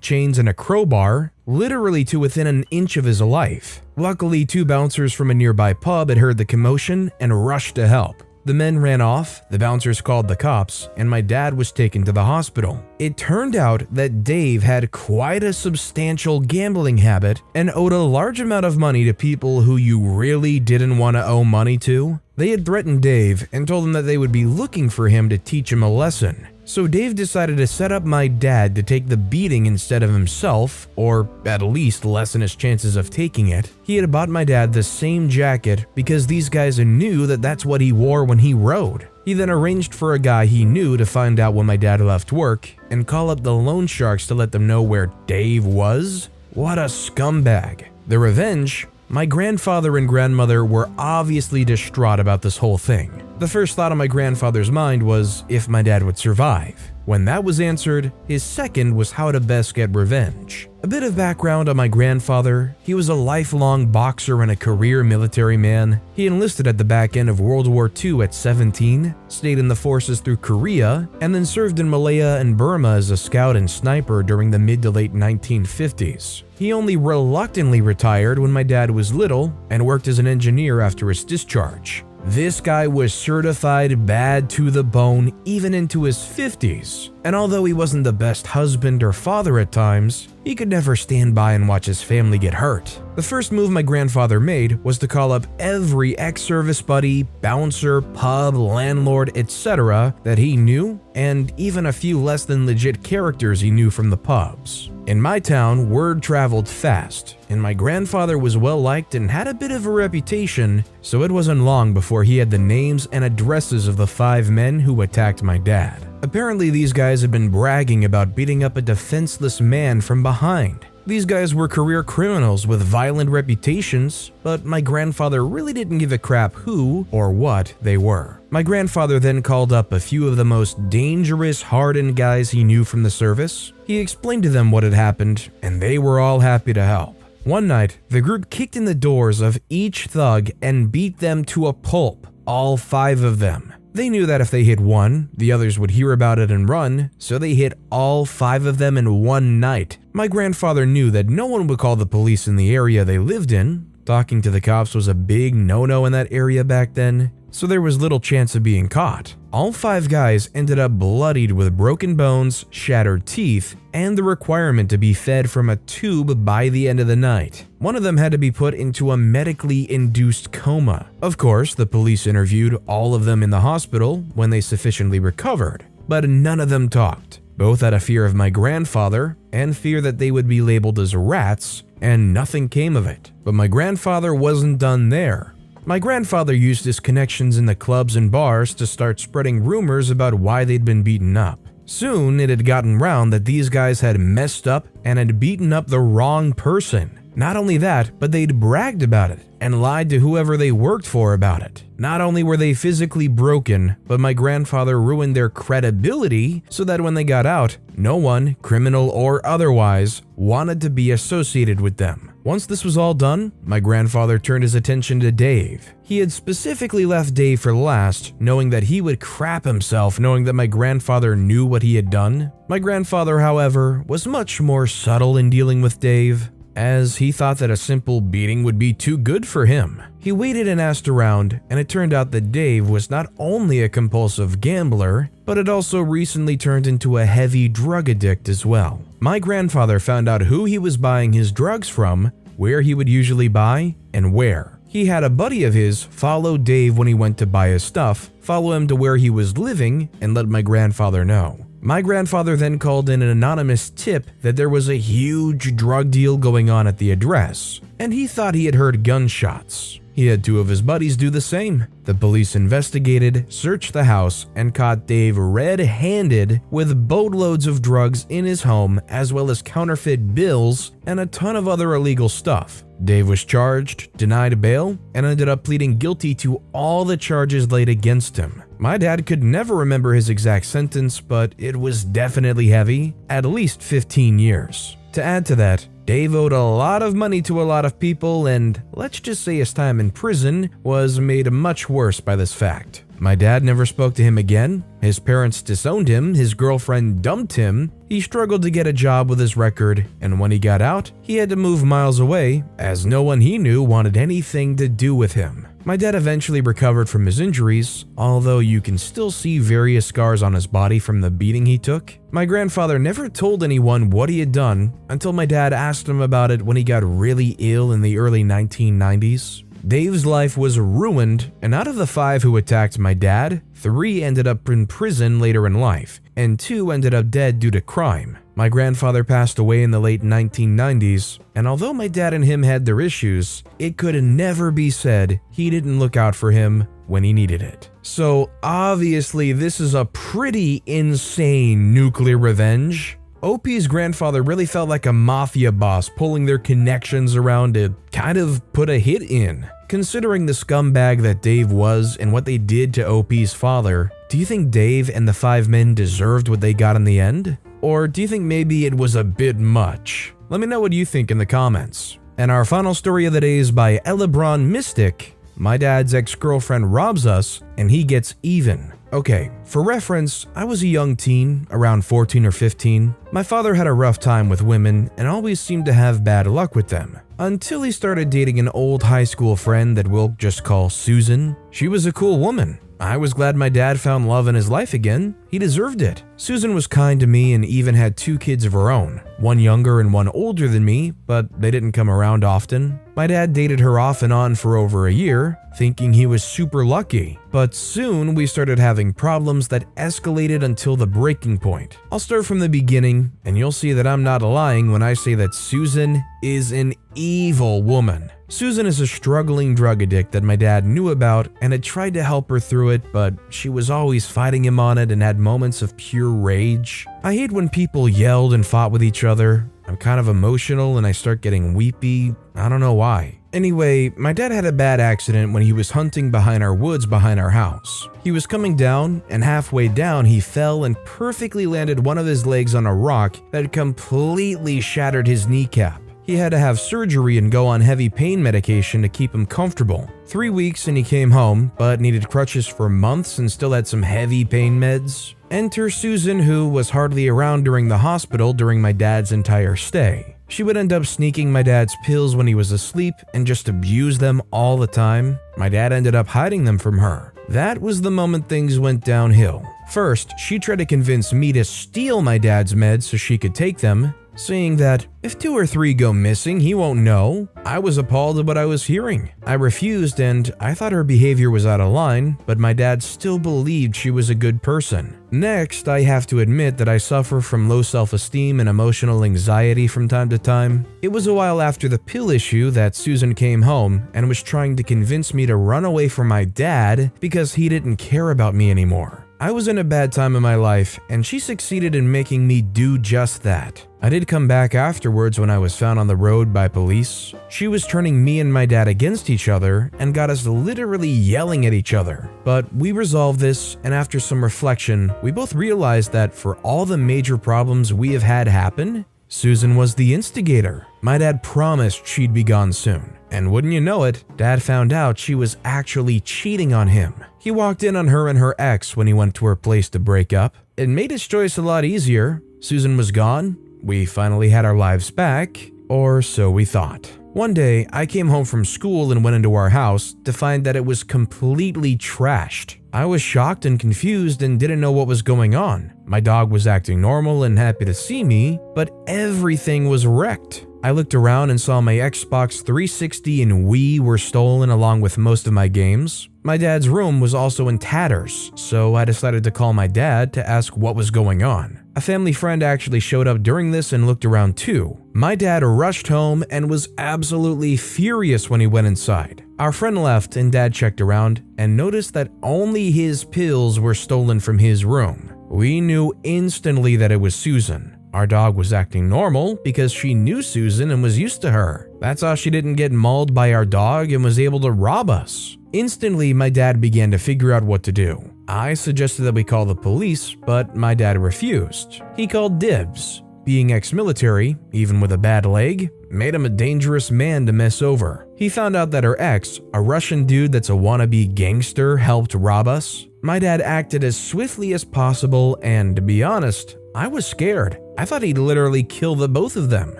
chains and a crowbar, literally to within an inch of his life. Luckily, 2 bouncers from a nearby pub had heard the commotion and rushed to help. The men ran off, the bouncers called the cops, and my dad was taken to the hospital. It turned out that Dave had quite a substantial gambling habit and owed a large amount of money to people who you really didn't want to owe money to. They had threatened Dave and told him that they would be looking for him to teach him a lesson. So Dave decided to set up my dad to take the beating instead of himself, or at least lessen his chances of taking it. He had bought my dad the same jacket because these guys knew that that's what he wore when he rode. He then arranged for a guy he knew to find out when my dad left work and call up the loan sharks to let them know where Dave was. What a scumbag. The revenge? My grandfather and grandmother were obviously distraught about this whole thing. The first thought on my grandfather's mind was if my dad would survive. When that was answered, his second was how to best get revenge. A bit of background on my grandfather: he was a lifelong boxer and a career military man. He enlisted at the back end of World War II at 17, stayed in the forces through Korea, and then served in Malaya and Burma as a scout and sniper during the mid to late 1950s. He only reluctantly retired when my dad was little and worked as an engineer after his discharge. This guy was certified bad to the bone even into his 50s, and although he wasn't the best husband or father at times, he could never stand by and watch his family get hurt. The first move my grandfather made was to call up every ex-service buddy, bouncer, pub, landlord, etc. that he knew, and even a few less than legit characters he knew from the pubs. In my town, word traveled fast, and my grandfather was well liked and had a bit of a reputation, so it wasn't long before he had the names and addresses of the 5 men who attacked my dad. Apparently, these guys had been bragging about beating up a defenseless man from behind. These guys were career criminals with violent reputations, but my grandfather really didn't give a crap who or what they were. My grandfather then called up a few of the most dangerous, hardened guys he knew from the service. He explained to them what had happened, and they were all happy to help. One night, the group kicked in the doors of each thug and beat them to a pulp, all 5 of them. They knew that if they hit one, the others would hear about it and run, so they hit all 5 of them in one night. My grandfather knew that no one would call the police in the area they lived in. Talking to the cops was a big no-no in that area back then, so there was little chance of being caught. All 5 guys ended up bloodied with broken bones, shattered teeth, and the requirement to be fed from a tube by the end of the night. One of them had to be put into a medically induced coma. Of course, the police interviewed all of them in the hospital when they sufficiently recovered, but none of them talked. Both out of fear of my grandfather and fear that they would be labeled as rats, and nothing came of it. But my grandfather wasn't done there. My grandfather used his connections in the clubs and bars to start spreading rumors about why they'd been beaten up. Soon, it had gotten round that these guys had messed up and had beaten up the wrong person. Not only that, but they'd bragged about it and lied to whoever they worked for about it. Not only were they physically broken, but my grandfather ruined their credibility so that when they got out, no one, criminal or otherwise, wanted to be associated with them. Once this was all done, my grandfather turned his attention to Dave. He had specifically left Dave for last, knowing that he would crap himself knowing that my grandfather knew what he had done. My grandfather, however, was much more subtle in dealing with Dave, as he thought that a simple beating would be too good for him. He waited and asked around, and it turned out that Dave was not only a compulsive gambler, but had also recently turned into a heavy drug addict as well. My grandfather found out who he was buying his drugs from, where he would usually buy, and where. He had a buddy of his follow Dave when he went to buy his stuff, follow him to where he was living, and let my grandfather know. My grandfather then called in an anonymous tip that there was a huge drug deal going on at the address, and he thought he had heard gunshots. He had two of his buddies do the same. The police investigated, searched the house, and caught Dave red-handed with boatloads of drugs in his home, as well as counterfeit bills and a ton of other illegal stuff. Dave was charged, denied bail, and ended up pleading guilty to all the charges laid against him. My dad could never remember his exact sentence, but it was definitely heavy, at least 15 years. To add to that, Dave owed a lot of money to a lot of people, and let's just say his time in prison was made much worse by this fact. My dad never spoke to him again, his parents disowned him, his girlfriend dumped him, he struggled to get a job with his record, and when he got out, he had to move miles away, as no one he knew wanted anything to do with him. My dad eventually recovered from his injuries, although you can still see various scars on his body from the beating he took. My grandfather never told anyone what he had done until my dad asked him about it when he got really ill in the early 1990s. Dave's life was ruined, and out of the 5 who attacked my dad, 3 ended up in prison later in life, and 2 ended up dead due to crime. My grandfather passed away in the late 1990s, and although my dad and him had their issues, it could never be said he didn't look out for him when he needed it. So obviously this is a pretty insane nuclear revenge. OP's grandfather really felt like a mafia boss pulling their connections around to kind of put a hit in. Considering the scumbag that Dave was and what they did to OP's father, do you think Dave and the 5 men deserved what they got in the end? Or do you think maybe it was a bit much? Let me know what you think in the comments. And our final story of the day is by Elebron Mystic. My dad's ex-girlfriend robs us and he gets even. Okay, for reference, I was a young teen, around 14 or 15. My father had a rough time with women and always seemed to have bad luck with them. Until he started dating an old high school friend that we'll just call Susan. She was a cool woman. I was glad my dad found love in his life again. He deserved it. Susan was kind to me and even had 2 kids of her own, one younger and one older than me, but they didn't come around often. My dad dated her off and on for over a year, thinking he was super lucky. But soon we started having problems that escalated until the breaking point. I'll start from the beginning, and you'll see that I'm not lying when I say that Susan is an evil woman. Susan is a struggling drug addict that my dad knew about and had tried to help her through it, but she was always fighting him on it and had moments of pure rage. I hate when people yelled and fought with each other. I'm kind of emotional and I start getting weepy. I don't know why. Anyway, my dad had a bad accident when he was hunting behind our woods behind our house. He was coming down, and halfway down he fell and perfectly landed one of his legs on a rock that completely shattered his kneecap. He had to have surgery and go on heavy pain medication to keep him comfortable. 3 weeks and he came home, but needed crutches for months and still had some heavy pain meds. Enter Susan, who was hardly around during the hospital during my dad's entire stay. She would end up sneaking my dad's pills when he was asleep and just abuse them all the time. My dad ended up hiding them from her. That was the moment things went downhill. First, she tried to convince me to steal my dad's meds so she could take them. saying that if 2 or 3 go missing, he won't know. I was appalled at what I was hearing. I refused, and I thought her behavior was out of line, but my dad still believed she was a good person. Next, I have to admit that I suffer from low self-esteem and emotional anxiety from time to time. It was a while after the pill issue that Susan came home and was trying to convince me to run away from my dad because he didn't care about me anymore. I was in a bad time in my life, and she succeeded in making me do just that. I did come back afterwards when I was found on the road by police. She was turning me and my dad against each other and got us literally yelling at each other. But we resolved this, and after some reflection, we both realized that for all the major problems we have had happen, Susan was the instigator. My dad promised she'd be gone soon. And wouldn't you know it, Dad found out she was actually cheating on him. He walked in on her and her ex when he went to her place to break up. It made his choice a lot easier. Susan was gone. We finally had our lives back, or so we thought. One day, I came home from school and went into our house to find that it was completely trashed. I was shocked and confused and didn't know what was going on. My dog was acting normal and happy to see me, but everything was wrecked. I looked around and saw my Xbox 360 and Wii were stolen along with most of my games. My dad's room was also in tatters, so I decided to call my dad to ask what was going on. A family friend actually showed up during this and looked around too. My dad rushed home and was absolutely furious when he went inside. Our friend left and Dad checked around and noticed that only his pills were stolen from his room. We knew instantly that it was Susan. Our dog was acting normal because she knew Susan and was used to her. That's how she didn't get mauled by our dog and was able to rob us. Instantly, my dad began to figure out what to do. I suggested that we call the police, but my dad refused. He called dibs. Being ex-military, even with a bad leg, made him a dangerous man to mess over. He found out that her ex, a Russian dude that's a wannabe gangster, helped rob us. My dad acted as swiftly as possible, and to be honest, I was scared. I thought he'd literally kill the both of them.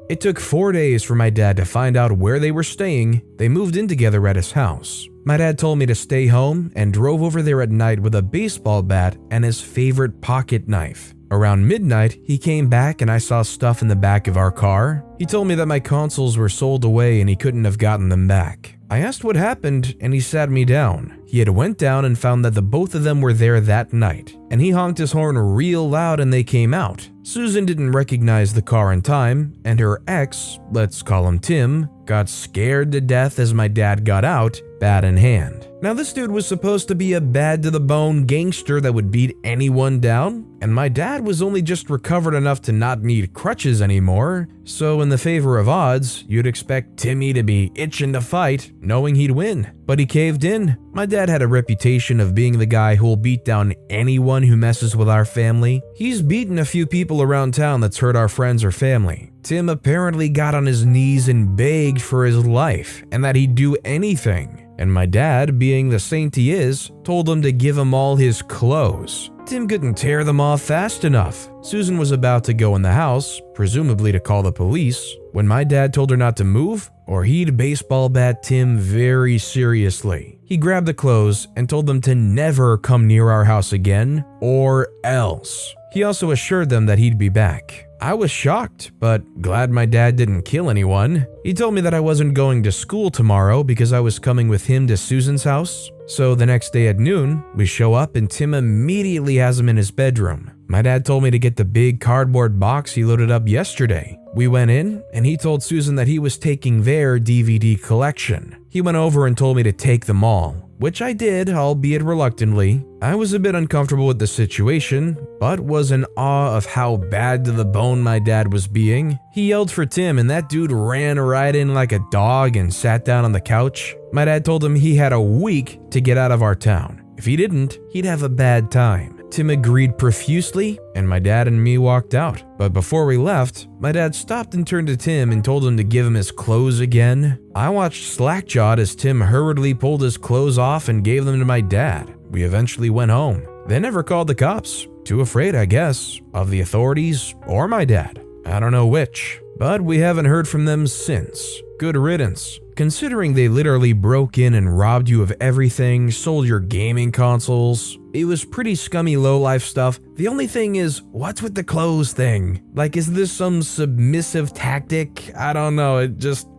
It took 4 days for my dad to find out where they were staying. They moved in together at his house. My dad told me to stay home and drove over there at night with a baseball bat and his favorite pocket knife. Around midnight, he came back and I saw stuff in the back of our car. He told me that my consoles were sold away and he couldn't have gotten them back. I asked what happened and he sat me down. He had went down and found that the both of them were there that night, and he honked his horn real loud and they came out. Susan didn't recognize the car in time, and her ex, let's call him Tim, got scared to death as my dad got out, bat in hand. Now this dude was supposed to be a bad-to-the-bone gangster that would beat anyone down, and my dad was only just recovered enough to not need crutches anymore, so in the favor of odds, you'd expect Timmy to be itching to fight, knowing he'd win. But he caved in. My dad had a reputation of being the guy who'll beat down anyone who messes with our family. He's beaten a few people around town that's hurt our friends or family. Tim apparently got on his knees and begged for his life, and that he'd do anything. And my dad, being the saint he is, told him to give him all his clothes. Tim couldn't tear them off fast enough. Susan was about to go in the house, presumably to call the police, when my dad told her not to move, or he'd baseball bat Tim very seriously. He grabbed the clothes and told them to never come near our house again, or else. He also assured them that he'd be back. I was shocked, but glad my dad didn't kill anyone. He told me that I wasn't going to school tomorrow because I was coming with him to Susan's house. So the next day at noon, we show up and Tim immediately has him in his bedroom. My dad told me to get the big cardboard box he loaded up yesterday. We went in and he told Susan that he was taking their DVD collection. He went over and told me to take them all, which I did, albeit reluctantly. I was a bit uncomfortable with the situation, but was in awe of how bad to the bone my dad was being. He yelled for Tim and that dude ran right in like a dog and sat down on the couch. My dad told him he had a week to get out of our town. If he didn't, he'd have a bad time. Tim agreed profusely, and my dad and me walked out. But before we left, my dad stopped and turned to Tim and told him to give him his clothes again. I watched slack-jawed as Tim hurriedly pulled his clothes off and gave them to my dad. We eventually went home. They never called the cops. Too afraid, I guess, of the authorities or my dad. I don't know which, but we haven't heard from them since. Good riddance. Considering they literally broke in and robbed you of everything, sold your gaming consoles, it was pretty scummy low-life stuff. The only thing is, what's with the clothes thing? Like, is this some submissive tactic? I don't know,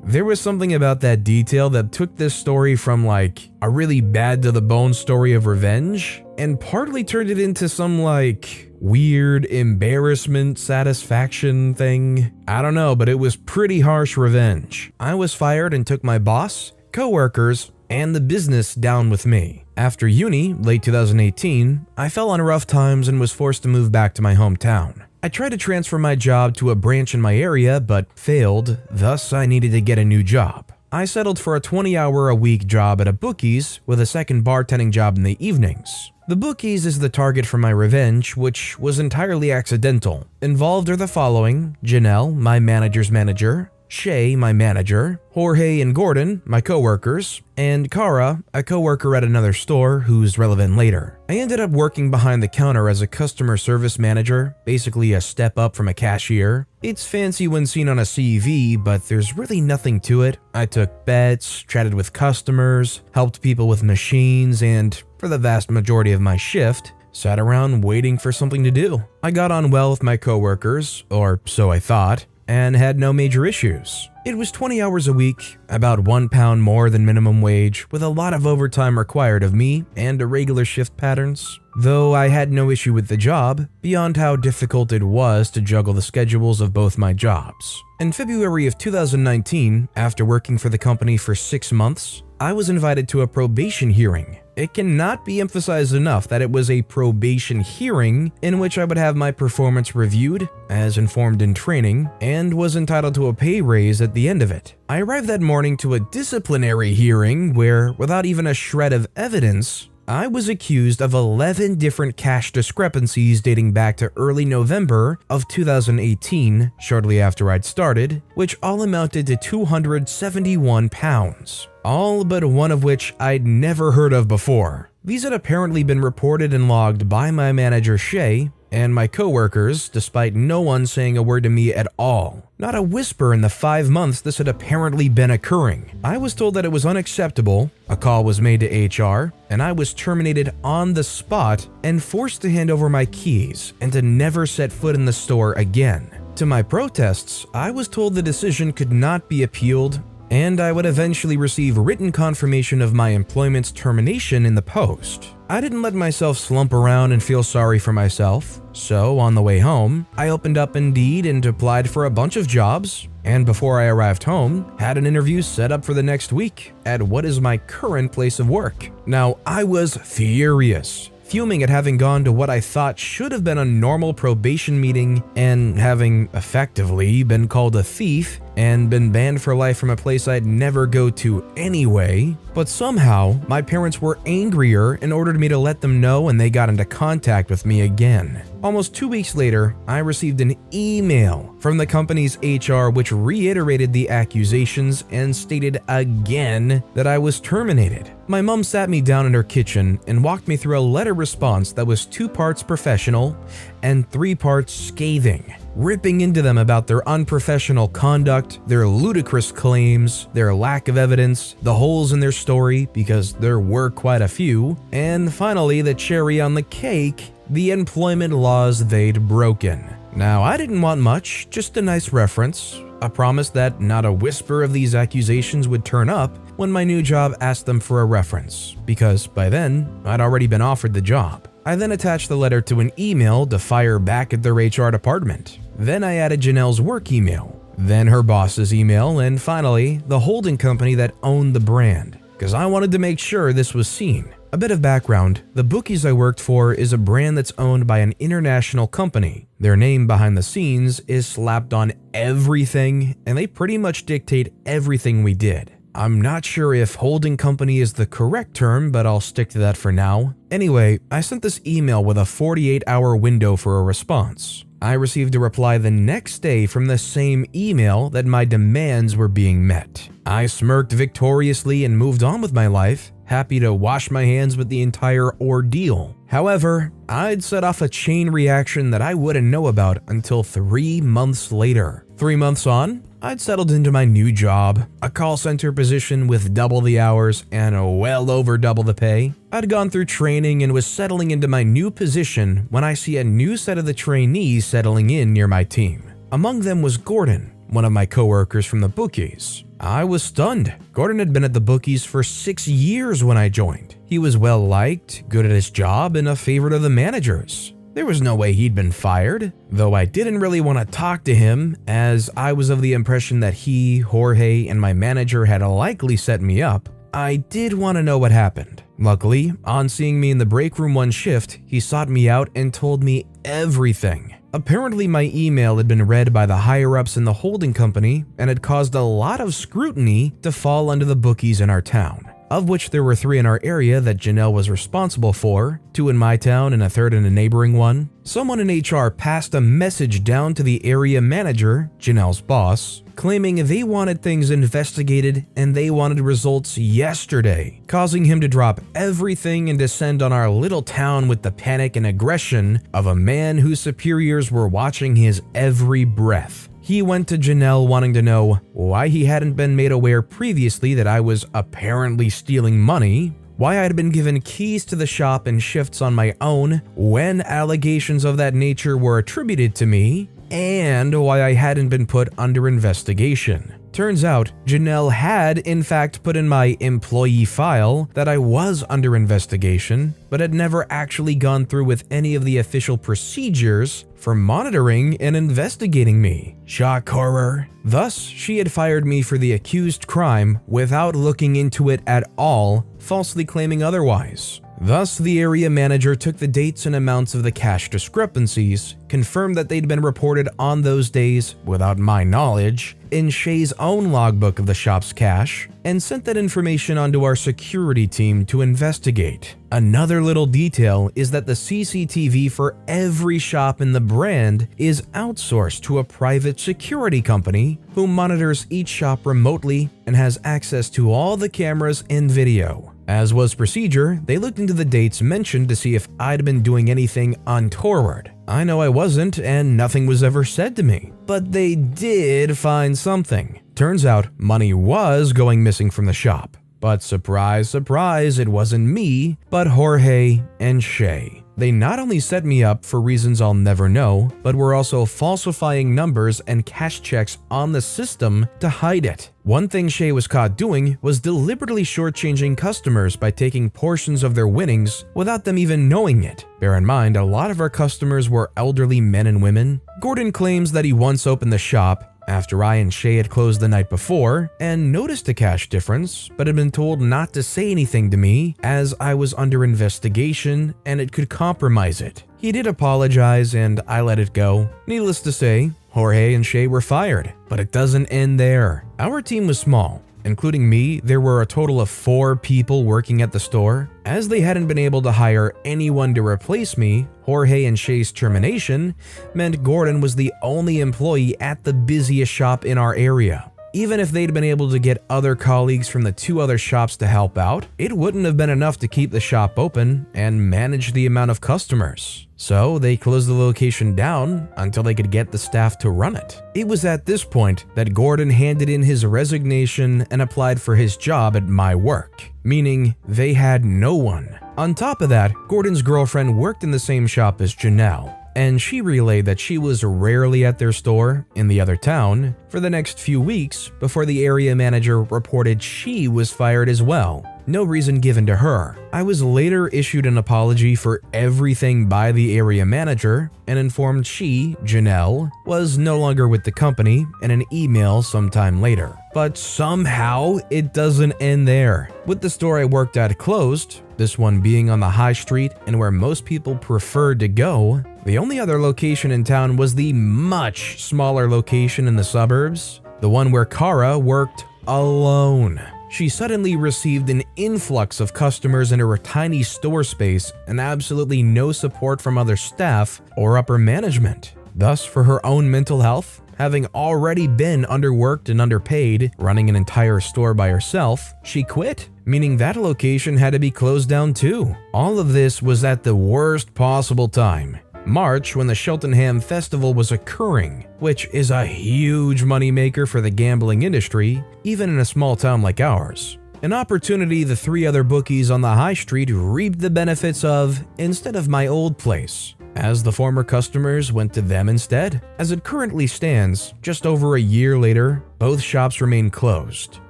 there was something about that detail that took this story from like a really bad to the bone story of revenge and partly turned it into some like weird embarrassment satisfaction thing. I don't know, but it was pretty harsh revenge. I was fired and took my boss, coworkers, and the business down with me. After uni, late 2018, I fell on rough times and was forced to move back to my hometown. I tried to transfer my job to a branch in my area, but failed, thus I needed to get a new job. I settled for a 20-hour-a-week job at a Bookies with a second bartending job in the evenings. The Bookies is the target for my revenge, which was entirely accidental. Involved are the following: Janelle, my manager's manager, Shay, my manager, Jorge and Gordon, my coworkers, and Kara, a coworker at another store who's relevant later. I ended up working behind the counter as a customer service manager, basically a step up from a cashier. It's fancy when seen on a CV, but there's really nothing to it. I took bets, chatted with customers, helped people with machines, and for the vast majority of my shift, sat around waiting for something to do. I got on well with my coworkers, or so I thought, and had no major issues. It was 20 hours a week, about £1 more than minimum wage, with a lot of overtime required of me and irregular shift patterns. Though I had no issue with the job, beyond how difficult it was to juggle the schedules of both my jobs. In February of 2019, after working for the company for 6 months, I was invited to a probation hearing. It cannot be emphasized enough that it was a probation hearing in which I would have my performance reviewed, as informed in training, and was entitled to a pay raise at the end of it. I arrived that morning to a disciplinary hearing where, without even a shred of evidence, I was accused of 11 different cash discrepancies dating back to early November of 2018, shortly after I'd started, which all amounted to £271. All but one of which I'd never heard of before. These had apparently been reported and logged by my manager Shay and my coworkers, despite no one saying a word to me at all. Not a whisper in the 5 months this had apparently been occurring. I was told that it was unacceptable, a call was made to HR, and I was terminated on the spot and forced to hand over my keys and to never set foot in the store again. To my protests, I was told the decision could not be appealed, and I would eventually receive written confirmation of my employment's termination in the post. I didn't let myself slump around and feel sorry for myself, so on the way home, I opened up Indeed and applied for a bunch of jobs, and before I arrived home, had an interview set up for the next week at what is my current place of work. Now, I was furious. Fuming at having gone to what I thought should have been a normal probation meeting and having effectively been called a thief and been banned for life from a place I'd never go to anyway. But somehow, my parents were angrier and ordered me to let them know, and they got into contact with me again. Almost 2 weeks later, I received an email from the company's HR which reiterated the accusations and stated again that I was terminated. My mom sat me down in her kitchen and walked me through a letter response that was 2 parts professional and 3 parts scathing, ripping into them about their unprofessional conduct, their ludicrous claims, their lack of evidence, the holes in their story, because there were quite a few, and finally the cherry on the cake, the employment laws they'd broken. Now, I didn't want much, just a nice reference, a promise that not a whisper of these accusations would turn up when my new job asked them for a reference, because by then, I'd already been offered the job. I then attached the letter to an email to fire back at their HR department. Then I added Janelle's work email, then her boss's email, and finally, the holding company that owned the brand, because I wanted to make sure this was seen. A bit of background, the Bookies I worked for is a brand that's owned by an international company. Their name behind the scenes is slapped on everything, and they pretty much dictate everything we did. I'm not sure if holding company is the correct term, but I'll stick to that for now. Anyway, I sent this email with a 48-hour window for a response. I received a reply the next day from the same email that my demands were being met. I smirked victoriously and moved on with my life, happy to wash my hands with the entire ordeal. However, I'd set off a chain reaction that I wouldn't know about until 3 months later. 3 months on, I'd settled into my new job, a call center position with double the hours and well over double the pay. I'd gone through training and was settling into my new position when I see a new set of the trainees settling in near my team. Among them was Gordon, one of my coworkers from the bookies. I was stunned. Gordon had been at the bookies for 6 years when I joined. He was well liked, good at his job, and a favorite of the managers. There was no way he'd been fired, though I didn't really want to talk to him as I was of the impression that he, Jorge, and my manager had likely set me up. I did want to know what happened. Luckily, on seeing me in the break room one shift, he sought me out and told me everything. Apparently, my email had been read by the higher-ups in the holding company and had caused a lot of scrutiny to fall under the bookies in our town, of which there were 3 in our area that Janelle was responsible for, 2 in my town and a 3rd in a neighboring one. Someone in HR passed a message down to the area manager, Janelle's boss, claiming they wanted things investigated and they wanted results yesterday, causing him to drop everything and descend on our little town with the panic and aggression of a man whose superiors were watching his every breath. He went to Janelle wanting to know why he hadn't been made aware previously that I was apparently stealing money, why I had been given keys to the shop and shifts on my own when allegations of that nature were attributed to me, and why I hadn't been put under investigation. Turns out, Janelle had in fact put in my employee file that I was under investigation, but had never actually gone through with any of the official procedures for monitoring and investigating me. Shock horror. Thus, she had fired me for the accused crime without looking into it at all, falsely claiming otherwise. Thus, the area manager took the dates and amounts of the cash discrepancies, confirmed that they'd been reported on those days without my knowledge in Shay's own logbook of the shop's cash, and sent that information onto our security team to investigate. Another little detail is that the CCTV for every shop in the brand is outsourced to a private security company who monitors each shop remotely and has access to all the cameras and video. As was procedure, they looked into the dates mentioned to see if I'd been doing anything untoward. I know I wasn't, and nothing was ever said to me. But they did find something. Turns out, money was going missing from the shop. But surprise, surprise, it wasn't me, but Jorge and Shay. They not only set me up for reasons I'll never know, but were also falsifying numbers and cash checks on the system to hide it. One thing Shay was caught doing was deliberately shortchanging customers by taking portions of their winnings without them even knowing it. Bear in mind, a lot of our customers were elderly men and women. Gordon claims that he once opened the shop after I and Shay had closed the night before and noticed a cash difference, but had been told not to say anything to me as I was under investigation and it could compromise it. He did apologize and I let it go. Needless to say, Jorge and Shay were fired, but it doesn't end there. Our team was small. Including me, there were a total of 4 people working at the store. As they hadn't been able to hire anyone to replace me, Jorge and Shay's termination meant Gordon was the only employee at the busiest shop in our area. Even if they'd been able to get other colleagues from the 2 other shops to help out, it wouldn't have been enough to keep the shop open and manage the amount of customers. So they closed the location down until they could get the staff to run it. It was at this point that Gordon handed in his resignation and applied for his job at my work, meaning they had no one. On top of that, Gordon's girlfriend worked in the same shop as Janelle, and she relayed that she was rarely at their store in the other town for the next few weeks before the area manager reported she was fired as well. No reason given to her. I was later issued an apology for everything by the area manager and informed she, Janelle, was no longer with the company in an email sometime later. But somehow it doesn't end there. With the store I worked at closed, this one being on the high street and where most people preferred to go, the only other location in town was the much smaller location in the suburbs, the one where Kara worked alone. She suddenly received an influx of customers in her tiny store space and absolutely no support from other staff or upper management. Thus, for her own mental health, having already been underworked and underpaid, running an entire store by herself, she quit, meaning that location had to be closed down too. All of this was at the worst possible time. March, when the Cheltenham Festival was occurring, which is a huge moneymaker for the gambling industry, even in a small town like ours. An opportunity the 3 other bookies on the high street reaped the benefits of instead of my old place, as the former customers went to them instead. As it currently stands, just over a year later, both shops remain closed,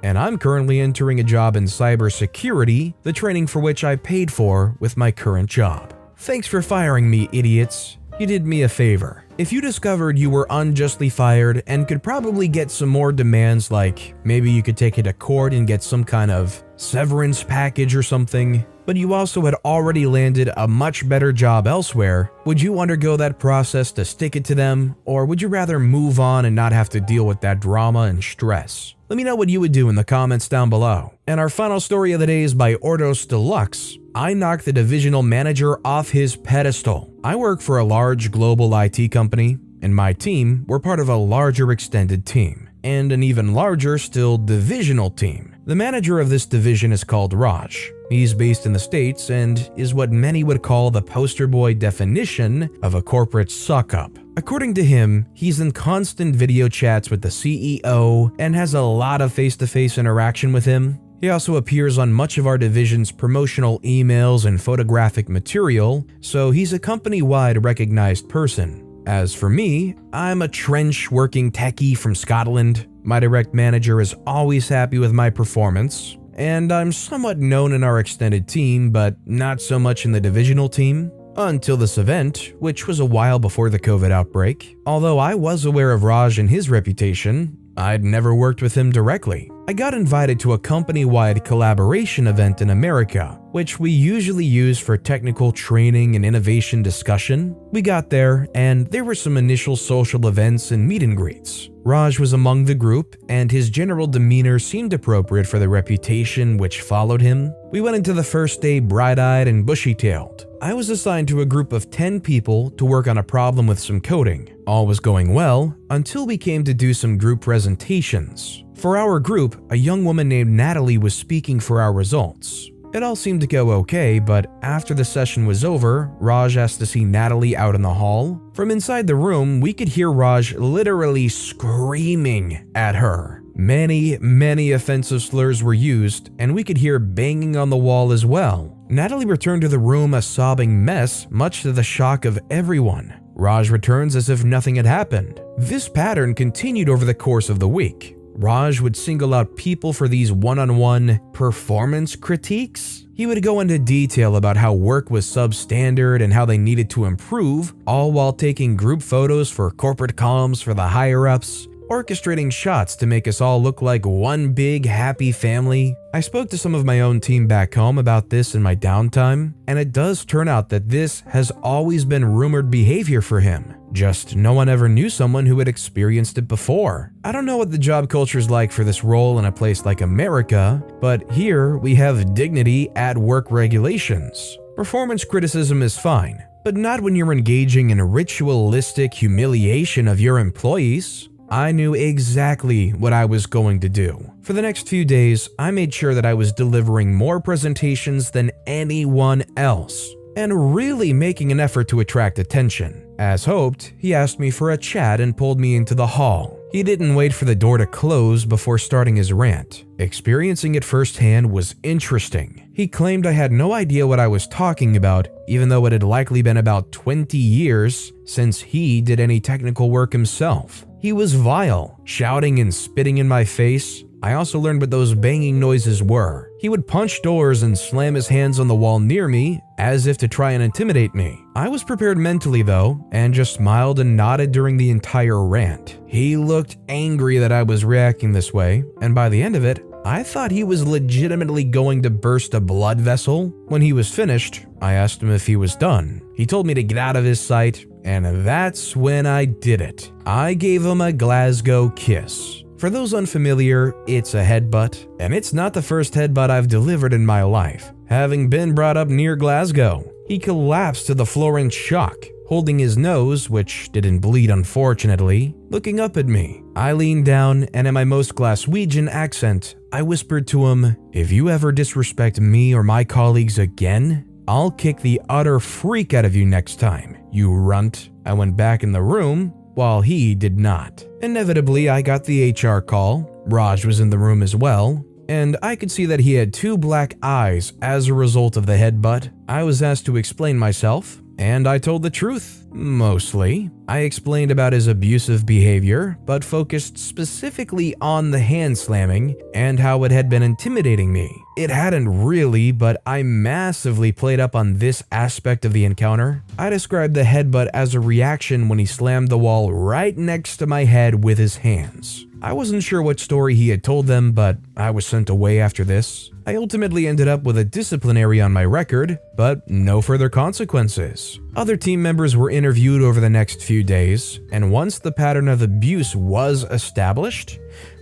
and I'm currently entering a job in cybersecurity, the training for which I paid for with my current job. Thanks for firing me, idiots. You did me a favor. If you discovered you were unjustly fired and could probably get some more demands, like maybe you could take it to court and get some kind of severance package or something, but you also had already landed a much better job elsewhere, would you undergo that process to stick it to them, or would you rather move on and not have to deal with that drama and stress? Let me know what you would do in the comments down below. And our final story of the day is by Ordos Deluxe. I knocked the divisional manager off his pedestal. I work for a large global IT company, and my team were part of a larger extended team, and an even larger still divisional team. The manager of this division is called Raj. He's based in the States and is what many would call the poster boy definition of a corporate suck-up. According to him, he's in constant video chats with the CEO and has a lot of face-to-face interaction with him. He also appears on much of our division's promotional emails and photographic material, so he's a company-wide recognized person. As for me, I'm a trench-working techie from Scotland. My direct manager is always happy with my performance, and I'm somewhat known in our extended team, but not so much in the divisional team. Until this event, which was a while before the COVID outbreak. Although I was aware of Raj and his reputation, I'd never worked with him directly. I got invited to a company-wide collaboration event in America, which we usually use for technical training and innovation discussion. We got there, and there were some initial social events and meet and greets. Raj was among the group, and his general demeanor seemed appropriate for the reputation which followed him. We went into the first day bright-eyed and bushy-tailed. I was assigned to a group of 10 people to work on a problem with some coding. All was going well until we came to do some group presentations. For our group, a young woman named Natalie was speaking for our results. It all seemed to go okay, but after the session was over, Raj asked to see Natalie out in the hall. From inside the room, we could hear Raj literally screaming at her. Many offensive slurs were used, and we could hear banging on the wall as well. Natalie returned to the room a sobbing mess, much to the shock of everyone. Raj returns as if nothing had happened. This pattern continued over the course of the week. Raj would single out people for these one-on-one performance critiques. He would go into detail about how work was substandard and how they needed to improve, all while taking group photos for corporate comms for the higher-ups, orchestrating shots to make us all look like one big happy family. I spoke to some of my own team back home about this in my downtime, and it does turn out that this has always been rumored behavior for him. Just no one ever knew someone who had experienced it before. I don't know what the job culture is like for this role in a place like America, but here we have dignity at work regulations. Performance criticism is fine, but not when you're engaging in ritualistic humiliation of your employees. I knew exactly what I was going to do. For the next few days, I made sure that I was delivering more presentations than anyone else, and really making an effort to attract attention. As hoped, he asked me for a chat and pulled me into the hall. He didn't wait for the door to close before starting his rant. Experiencing it firsthand was interesting. He claimed I had no idea what I was talking about, even though it had likely been about 20 years since he did any technical work himself. He was vile, shouting and spitting in my face. I also learned what those banging noises were. He would punch doors and slam his hands on the wall near me, as if to try and intimidate me. I was prepared mentally though, and just smiled and nodded during the entire rant. He looked angry that I was reacting this way, and by the end of it, I thought he was legitimately going to burst a blood vessel. When he was finished, I asked him if he was done. He told me to get out of his sight, and that's when I did it. I gave him a Glasgow kiss. For those unfamiliar, it's a headbutt, and it's not the first headbutt I've delivered in my life. Having been brought up near Glasgow, he collapsed to the floor in shock, holding his nose, which didn't bleed unfortunately, looking up at me. I leaned down, and in my most Glaswegian accent, I whispered to him, "If you ever disrespect me or my colleagues again, I'll kick the utter freak out of you next time, you runt." I went back in the room, while he did not. Inevitably, I got the HR call. Raj was in the room as well, and I could see that he had 2 black eyes as a result of the headbutt. I was asked to explain myself, and I told the truth. Mostly. I explained about his abusive behavior, but focused specifically on the hand slamming and how it had been intimidating me. It hadn't really, but I massively played up on this aspect of the encounter. I described the headbutt as a reaction when he slammed the wall right next to my head with his hands. I wasn't sure what story he had told them, but I was sent away after this. I ultimately ended up with a disciplinary on my record, but no further consequences. Other team members were interviewed over the next few days, and once the pattern of abuse was established,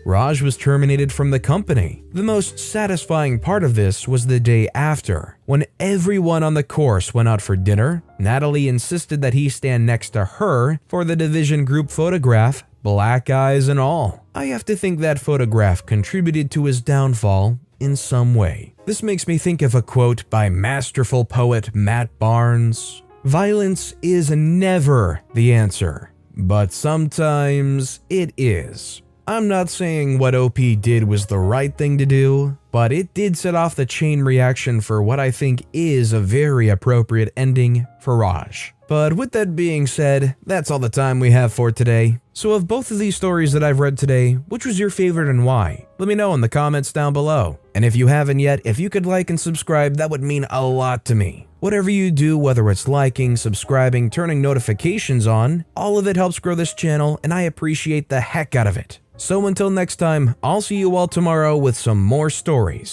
Raj was terminated from the company. The most satisfying part of this was the day after. When everyone on the course went out for dinner, Natalie insisted that he stand next to her for the division group photograph, black eyes and all. I have to think that photograph contributed to his downfall in some way. This makes me think of a quote by masterful poet Matt Barnes. "Violence is never the answer, but sometimes it is." I'm not saying what OP did was the right thing to do, but it did set off the chain reaction for what I think is a very appropriate ending for Raj. But with that being said, that's all the time we have for today. So of both of these stories that I've read today, which was your favorite and why? Let me know in the comments down below. And if you haven't yet, if you could like and subscribe, that would mean a lot to me. Whatever you do, whether it's liking, subscribing, turning notifications on, all of it helps grow this channel and I appreciate the heck out of it. So until next time, I'll see you all tomorrow with some more stories.